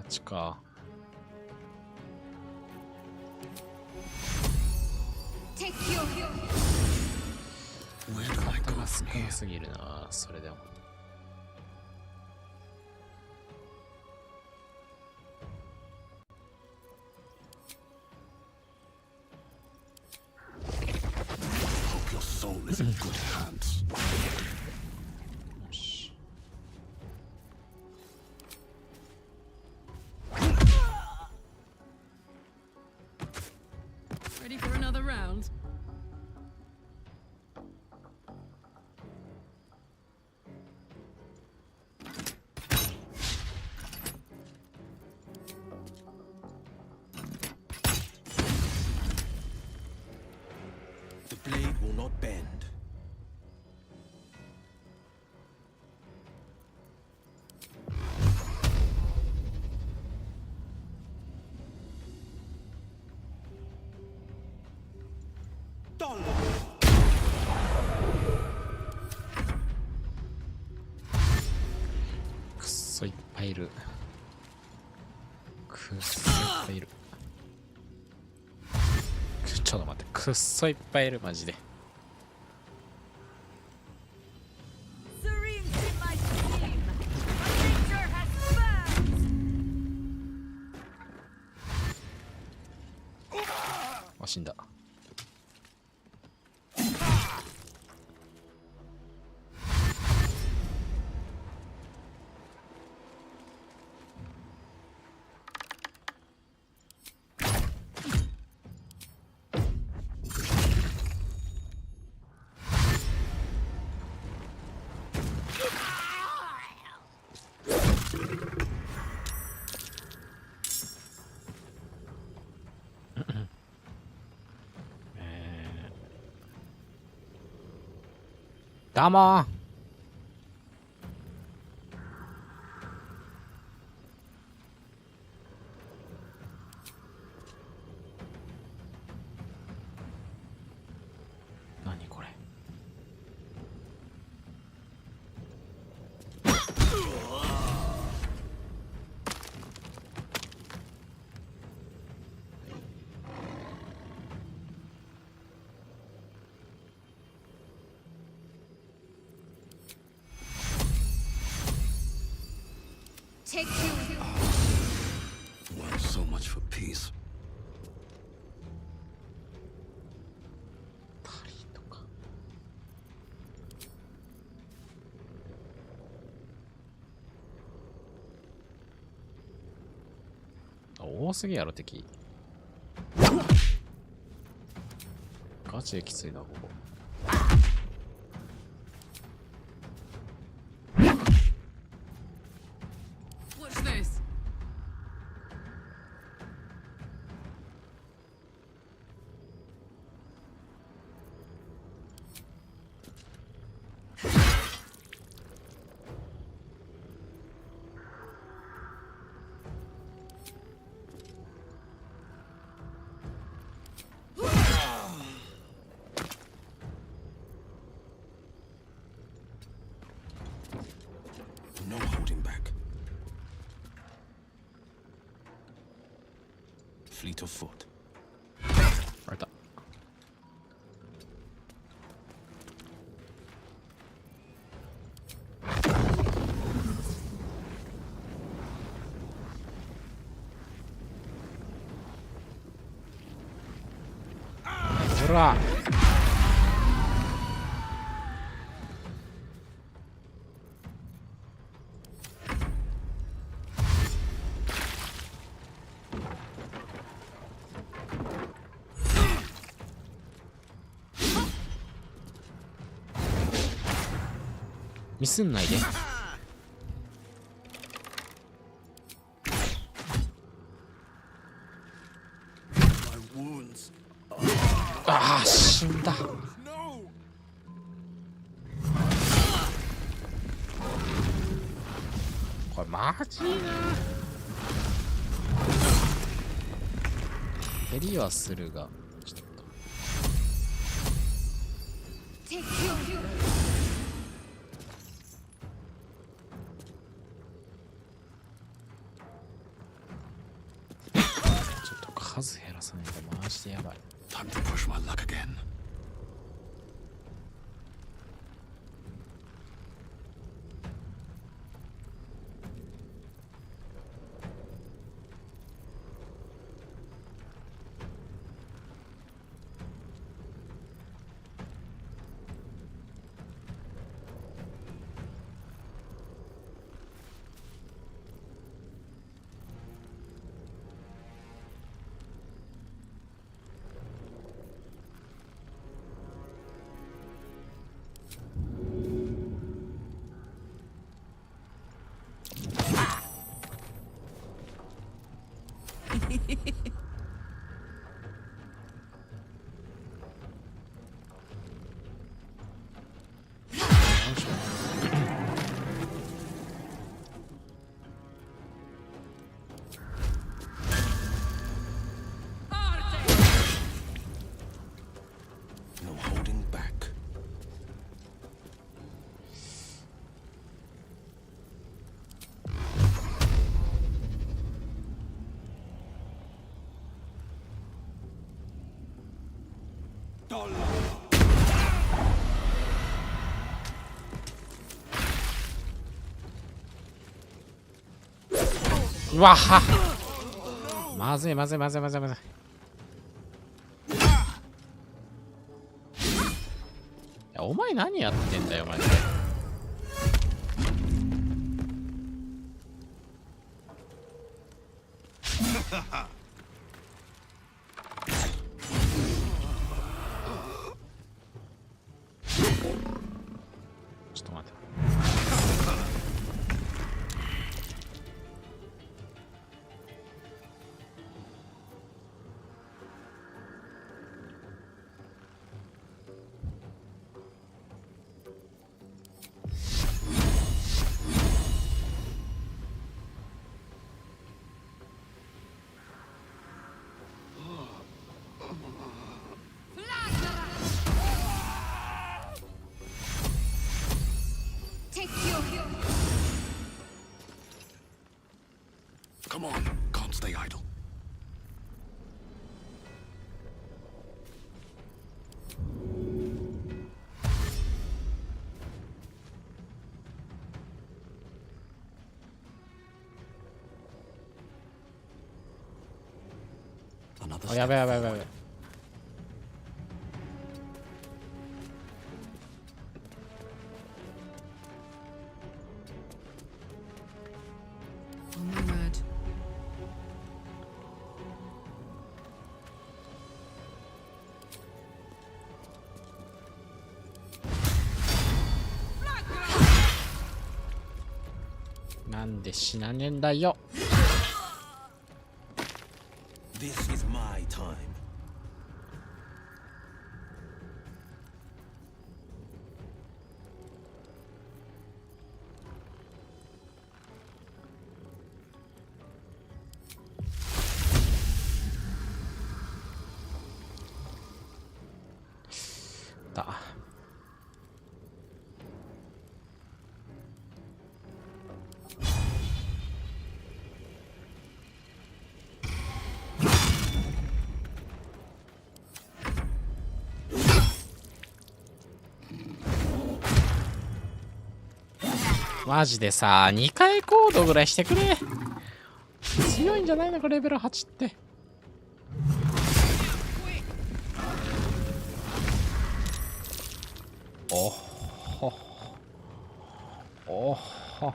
8か。カットが少なすぎるな、それでも。Hope your soul is in good hands. Ready for another round? The blade will not bend. Don't. くっそいっぱいいる。くっそいっぱいいる。ちょっと待って、くっそいっぱいいる、マジで。あ、死んだ。どうもー。何これ。Well, so much for peace. 多すぎやろ敵。ガチできついなここ。Watch this. No holding back. Fleet of foot. あれだ。ほら。ミスんないで。ああ、死んだ。これマジな。蹴りはするが、ちょっと。数減らさないとマジでやばい。Time to push my luck again. No holding back. Dollar. うわはまずいまずいまずいまずいまずい。いやお前何やってんだよマジで。ちょっと待って。Come on, can't stay idle. Oh, やべやべやべやべ。なんで死なねえんだよ。This is my time. Da.マジでさ、2回コードぐらいしてくれ。強いんじゃないのか、レベル8って。おっほ。おっほ。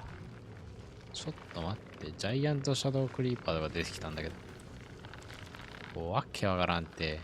ちょっと待って、ジャイアントシャドウクリーパーが出てきたんだけど。わけわからんて。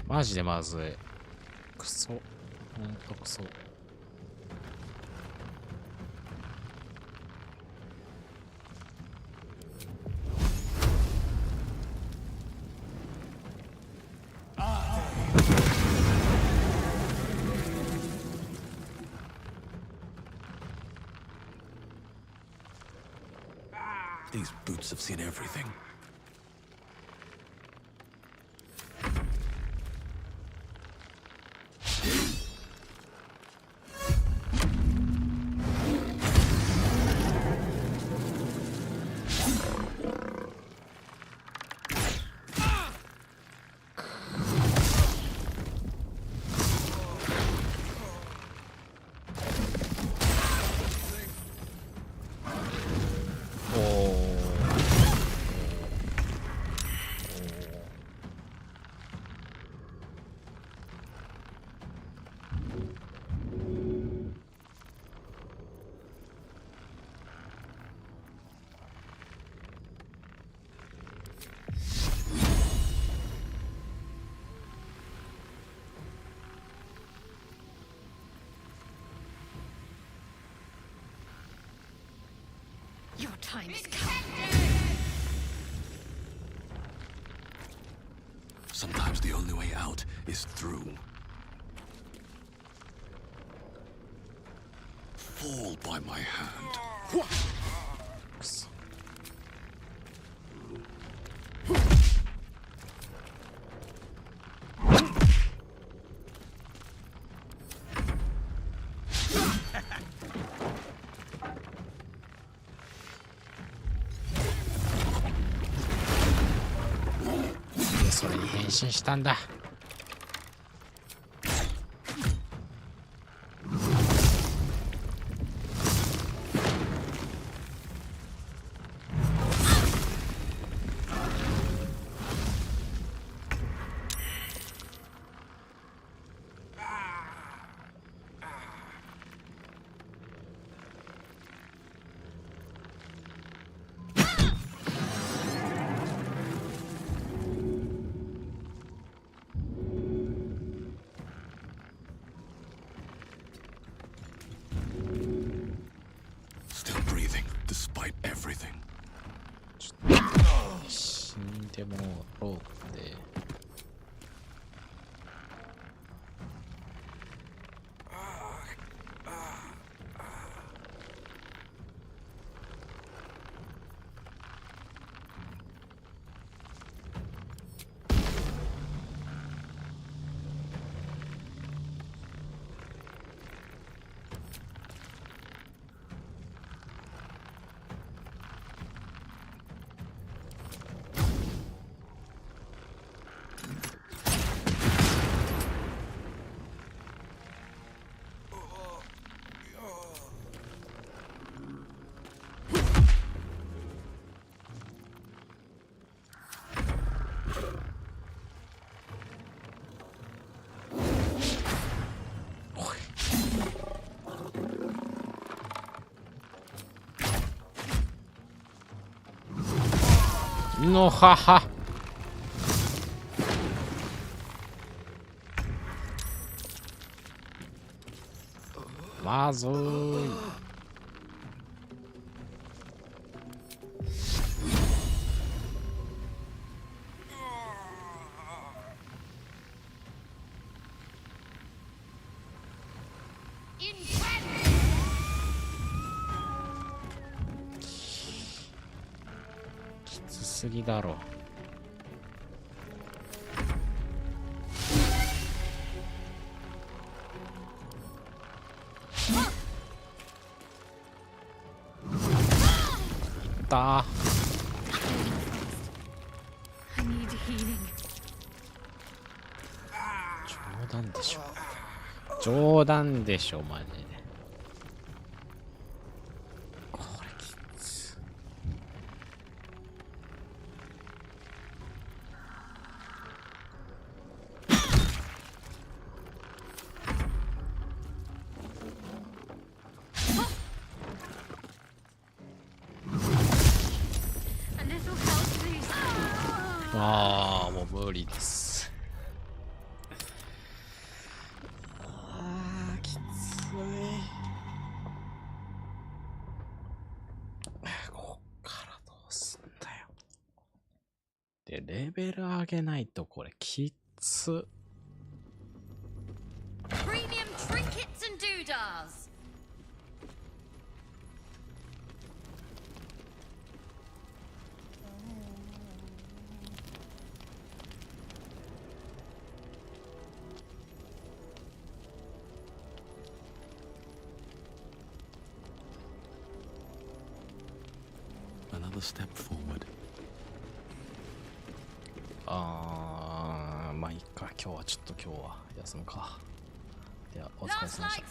マジでまずい。クソ。ほんとクソ。These boots have seen everything. Your time has come. Sometimes the only way out is through. Fall by my hand. What?それに変身したんだ。死んでもろうって。のはは。まずい。きつすぎだろ。冗談でしょ。冗談でしょマジで。これきつ。A little help, please. ああ、もう無理です。ああ、きつい。こっからどうすんだよ。で、レベル上げないとこれきつ。Premium trinkets and doodahs. Another step forward. まあいいか、今日はちょっと今日は休むか。ではお疲れ様でした。